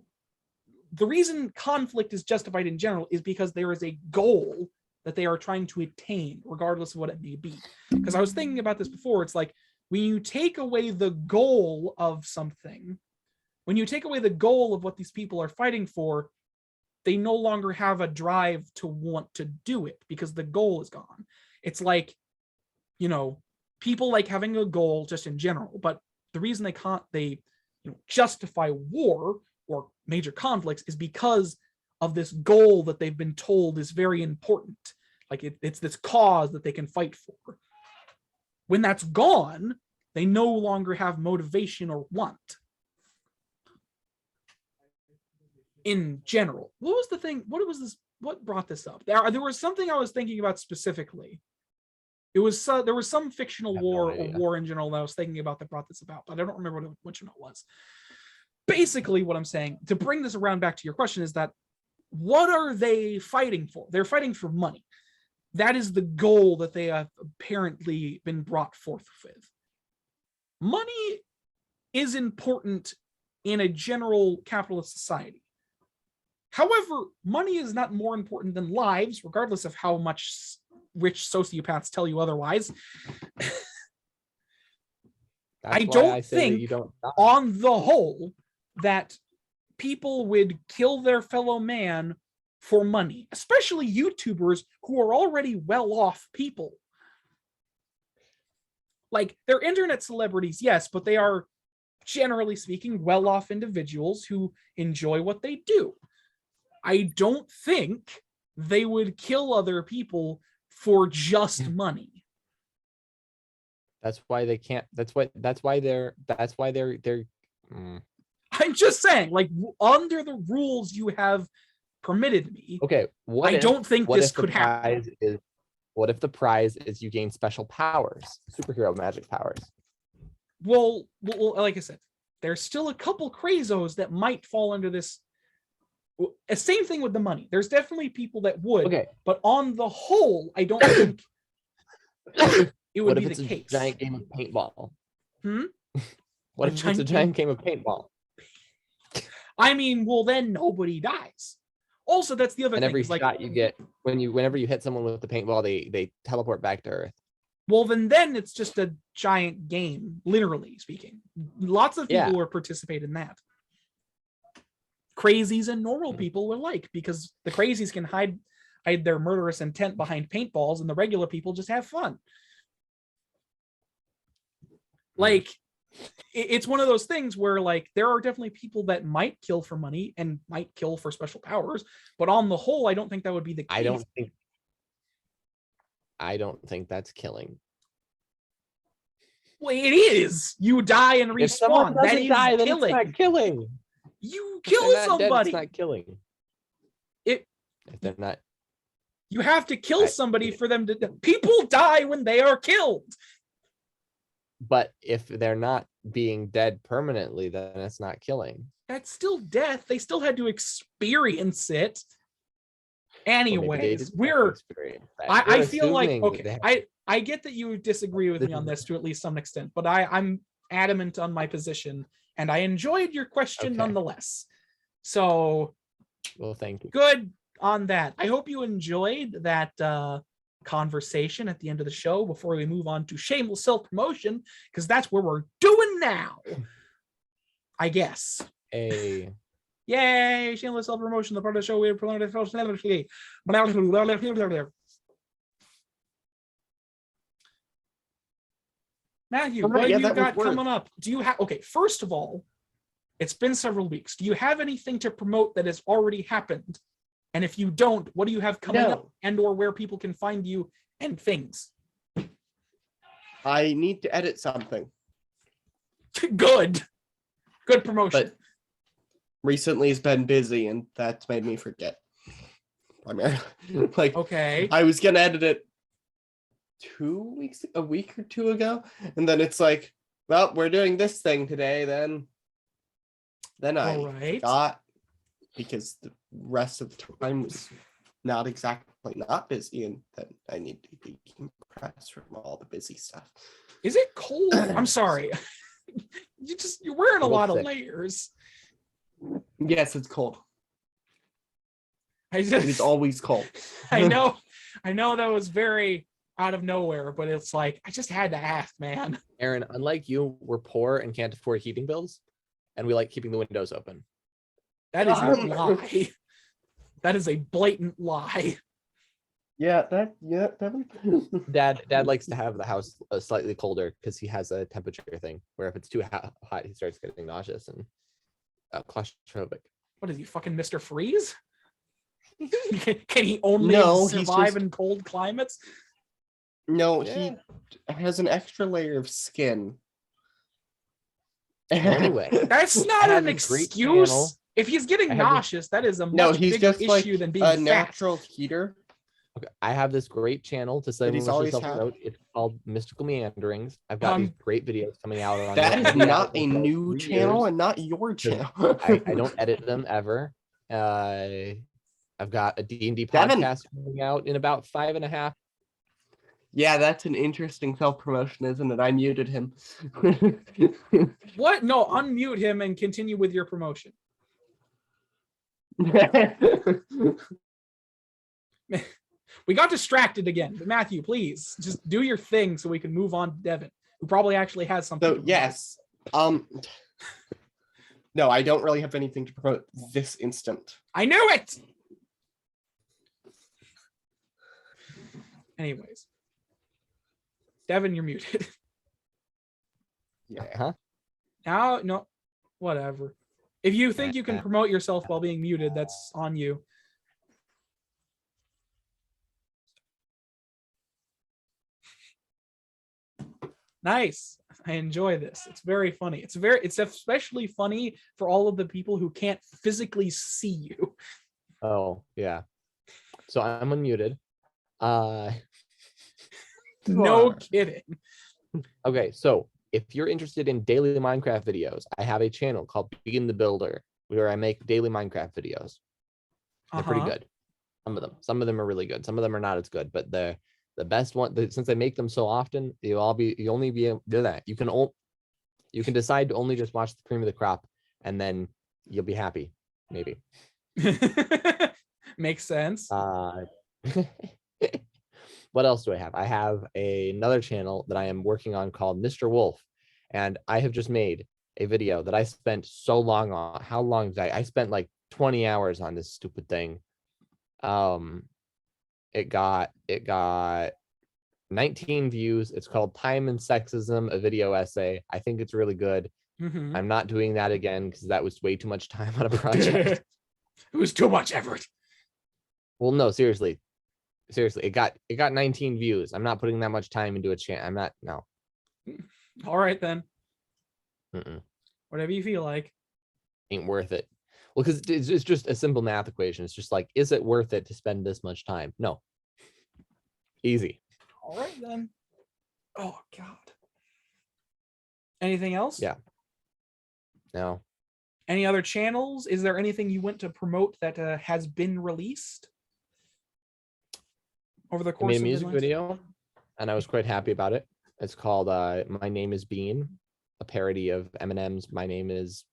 reason conflict is justified in general is because there is a goal that they are trying to attain, regardless of what it may be. Because I was thinking about this before, it's like, when you take away the goal of something, when you take away the goal of what these people are fighting for, they no longer have a drive to want to do it because the goal is gone. It's like, people like having a goal just in general, but the reason they justify war or major conflicts is because of this goal that they've been told is very important. Like it's this cause that they can fight for. When that's gone, they no longer have motivation or want. In general, what was the thing? What was this? What brought this up? There was something I was thinking about specifically. It was there was some fictional war or war in general that I was thinking about that brought this about, but I don't remember which one it was. Basically, what I'm saying, to bring this around back to your question, is that what are they fighting for? They're fighting for money. That is the goal that they have apparently been brought forth with. Money is important in a general capitalist society. However, money is not more important than lives, regardless of how much rich sociopaths tell you otherwise. I don't think, on the whole, that people would kill their fellow man for money, especially YouTubers who are already well-off people. Like, they're internet celebrities, yes, but they are, generally speaking, well-off individuals who enjoy what they do. I don't think they would kill other people for just money. That's why they can't. That's why they're. I'm just saying, like, under the rules you have permitted me. Okay. I don't think this could happen. What if the prize is you gain special powers, superhero magic powers? Well, like I said, there's still a couple crazos that might fall under this. Same thing with the money. There's definitely people that would. Okay. But on the whole, I don't think it would be the case. A giant game of paintball? What if it's a giant game of paintball? I mean, well, then nobody dies. Also, that's the other thing. And every shot you get, whenever you hit someone with the paintball, they teleport back to Earth. Well, then it's just a giant game, literally speaking. Lots of people will participate in that. Crazies and normal people alike, because the crazies can hide their murderous intent behind paintballs, and the regular people just have fun. Like, it's one of those things where, like, there are definitely people that might kill for money and might kill for special powers, but on the whole, I don't think that would be the case. I don't think that's killing. Well, it is. You die and respawn. If someone doesn't die, then killing. It's not killing. You kill somebody. Dead, it's not killing. If they're not. You have to kill somebody for them to. People die when they are killed. But if they're not being dead permanently, then it's not killing. That's still death. They still had to experience it. Anyways, I feel like, okay, I get that you disagree with me on this to at least some extent, but I'm adamant on my position, and I enjoyed your question nonetheless. So, well, thank you. Good on that. I hope you enjoyed that conversation at the end of the show before we move on to shameless self-promotion, because that's where we're doing now, I guess. Yay, shameless self-promotion, the part of the show we promote. Matthew, what have you got coming up? Do you have, okay, first of all, it's been several weeks. Do you have anything to promote that has already happened? And if you don't, what do you have coming up, and or where people can find you and things? I need to edit something. Good promotion. But recently has been busy, and that's made me forget. Primarily, like, okay, I was gonna edit it a week or two ago, and then it's like, well, we're doing this thing today. Then I got, because the rest of the time was not exactly not busy, and then I need to decompress from all the busy stuff. Is it cold? I'm sorry. You're wearing a lot of layers. Yes, it's cold. It is always cold. I know that was very out of nowhere, but it's like, I just had to ask, man. Aaron, unlike you, we're poor and can't afford heating bills, and we like keeping the windows open. That is a lie. That is a blatant lie. Yeah, Dad likes to have the house slightly colder because he has a temperature thing where if it's too hot, he starts getting nauseous and claustrophobic. What is he, fucking Mr. Freeze? Can he only survive in cold climates? No, he has an extra layer of skin. Anyway, that's not an excuse. If he's getting nauseous, that is a much bigger issue than being a natural heater. Okay, I have this great channel to say it's called Mystical Meanderings. I've got these great videos coming out on that is not a new channel and not your channel. I don't edit them ever. I've got a D&D podcast coming out in about 5.5. Yeah, that's an interesting self-promotion, isn't it? I muted him. What? No, unmute him and continue with your promotion. We got distracted again. But Matthew, please just do your thing so we can move on to Devin, who probably actually has something. So yes, no, I don't really have anything to promote this instant. I knew it. Anyways, Devin, you're muted. Yeah. Now, no, whatever. If you think you can promote yourself while being muted, that's on you. Nice. I enjoy this. It's very funny. It's especially funny for all of the people who can't physically see you. Oh, yeah. So I'm unmuted. No kidding. Okay, so if you're interested in daily Minecraft videos, I have a channel called Begin the Builder where I make daily Minecraft videos. They're pretty good. Some of them are really good. Some of them are not as good, but the best one, since I make them so often, you can decide to only just watch the cream of the crop, and then you'll be happy, maybe. Makes sense. What else do I have? I have another channel that I am working on called Mr. Wolf, and I have just made a video that I spent so long on. How long did I spent like 20 hours on this stupid thing. It got 19 views. It's called Time and Sexism, a video essay. I think it's really good. Mm-hmm. I'm not doing that again because that was way too much time on a project. It was too much effort. Well, no, seriously, it got 19 views. I'm not putting that much time into a channel. I'm not. No. All right then. Mm-mm. Whatever you feel like. Ain't worth it. Well, because it's just a simple math equation. It's just like, is it worth it to spend this much time? No. Easy. All right then. Oh God. Anything else? Yeah. No. Any other channels? Is there anything you want to promote that has been released over the course of I made a music video, and I was quite happy about it. It's called My Name is Bean, a parody of Eminem's My Name is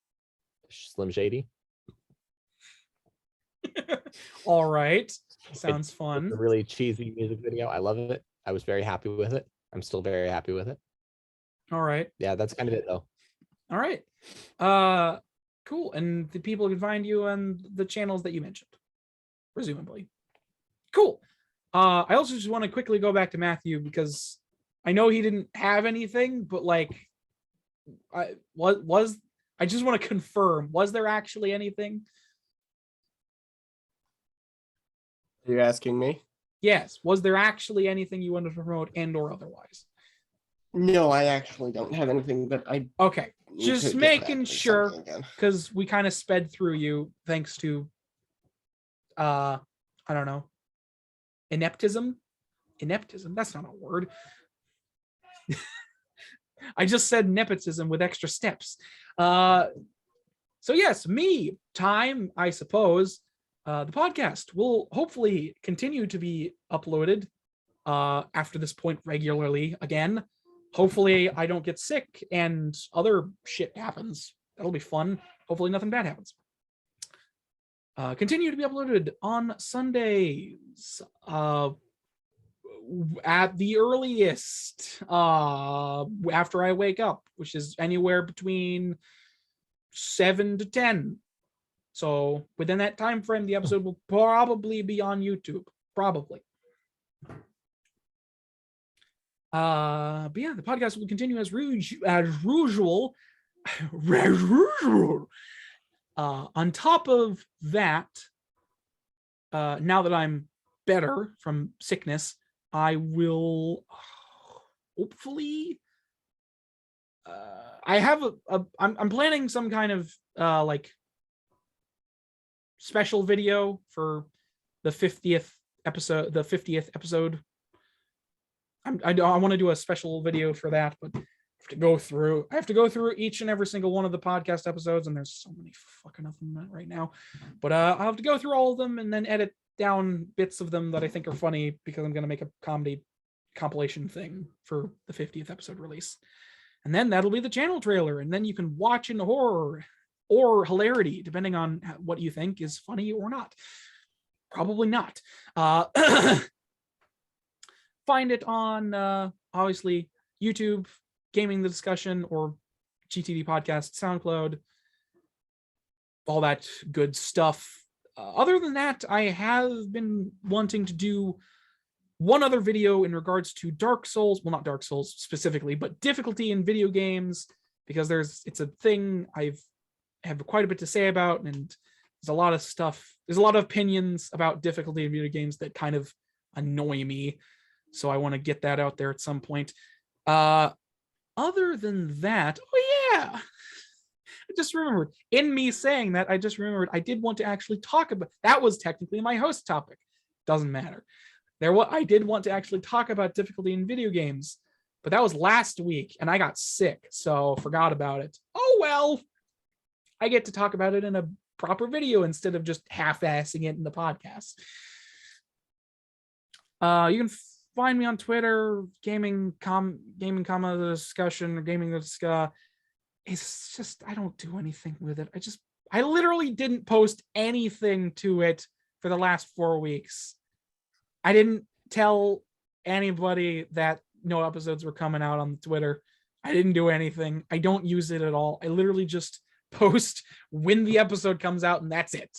Slim Shady. All right. Sounds fun. It's a really cheesy music video. I love it. I was very happy with it. I'm still very happy with it. All right. Yeah, that's kind of it though. All right. Cool. And the people can find you on the channels that you mentioned, presumably. Cool. I also just want to quickly go back to Matthew because I know he didn't have anything, but like, I just want to confirm, was there actually anything? Are you asking me? Yes. Was there actually anything you wanted to promote and or otherwise? No, I actually don't have anything, but I okay. Just making sure because we kind of sped through you thanks to I don't know. Ineptism? That's not a word. I just said nepotism with extra steps. So yes, time, I suppose. The podcast will hopefully continue to be uploaded after this point regularly again. Hopefully I don't get sick and other shit happens. That'll be fun. Hopefully nothing bad happens. Continue to be uploaded on Sundays at the earliest after I wake up, which is anywhere between 7 to 10. So within that time frame, the episode will probably be on YouTube. Probably. But yeah, the podcast will continue as usual. On top of that, now that I'm better from sickness, I will hopefully. I have I'm planning some kind of like special video for the 50th episode. I want to do a special video for that, but I have to go through each and every single one of the podcast episodes, and there's so many fucking of them right now. But I'll have to go through all of them and then edit down bits of them that I think are funny because I'm going to make a comedy compilation thing for the 50th episode release. And then that'll be the channel trailer, and then you can watch in horror or hilarity, depending on what you think is funny or not. Probably not. Find it on, obviously, YouTube, Gaming the Discussion, or GTD Podcast, SoundCloud, all that good stuff. Other than that, I have been wanting to do one other video in regards to Dark Souls, well, not Dark Souls specifically, but difficulty in video games, because it's a thing I have quite a bit to say about, and there's a lot of stuff, there's a lot of opinions about difficulty in video games that kind of annoy me. So I want to get that out there at some point. Other than that, oh yeah, I just remembered, in me saying that, I just remembered I did want to actually talk about, that was technically my host topic. Doesn't matter. I did want to actually talk about difficulty in video games, but that was last week and I got sick, so forgot about it. Oh well, I get to talk about it in a proper video instead of just half-assing it in the podcast. You can find me on Twitter, gaming comma the discussion, or gaming the discuss. It's just, I don't do anything with it. I literally didn't post anything to it for the last 4 weeks. I didn't tell anybody that no episodes were coming out on Twitter. I didn't do anything. I don't use it at all. I literally just post when the episode comes out, and that's it.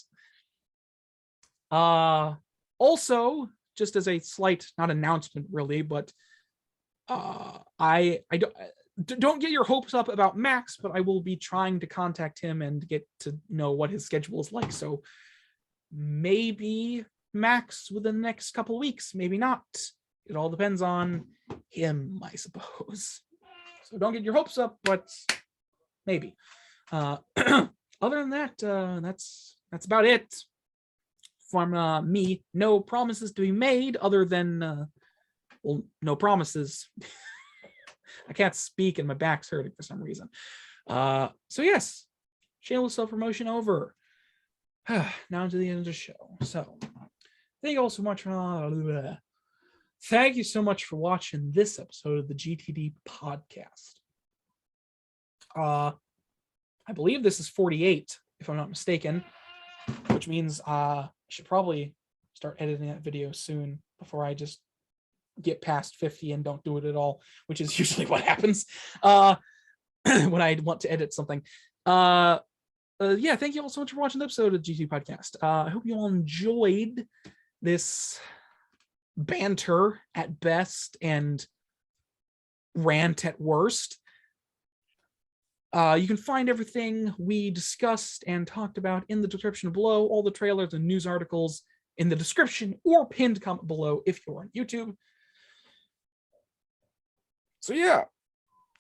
Also, just as a slight, not announcement really, but I don't get your hopes up about Max, but I will be trying to contact him and get to know what his schedule is like. So maybe Max within the next couple of weeks, maybe not. It all depends on him, I suppose. So don't get your hopes up, but maybe. Other than that, that's about it from me. No promises to be made other than, well, no promises. I can't speak and my back's hurting for some reason. So yes, shameless self-promotion over. Now to the end of the show. So thank you all so much for thank you so much for watching this episode of the GTD podcast. I believe this is 48, if I'm not mistaken, which means I should probably start editing that video soon before I just get past 50 and don't do it at all, which is usually what happens when I want to edit something. Yeah, thank you all so much for watching the episode of the GTD podcast. I hope you all enjoyed this banter at best and rant at worst. You can find everything we discussed and talked about in the description below, all the trailers and news articles in the description or pinned comment below if you're on YouTube. So yeah,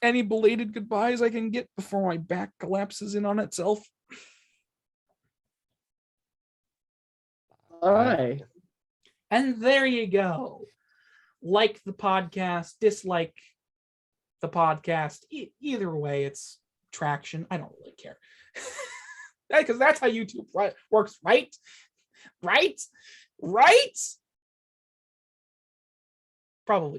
any belated goodbyes I can get before my back collapses in on itself? Bye. And there you go. Like the podcast, dislike the podcast. Either way, it's traction. I don't really care. Because that's how YouTube works, right? Right? Probably not.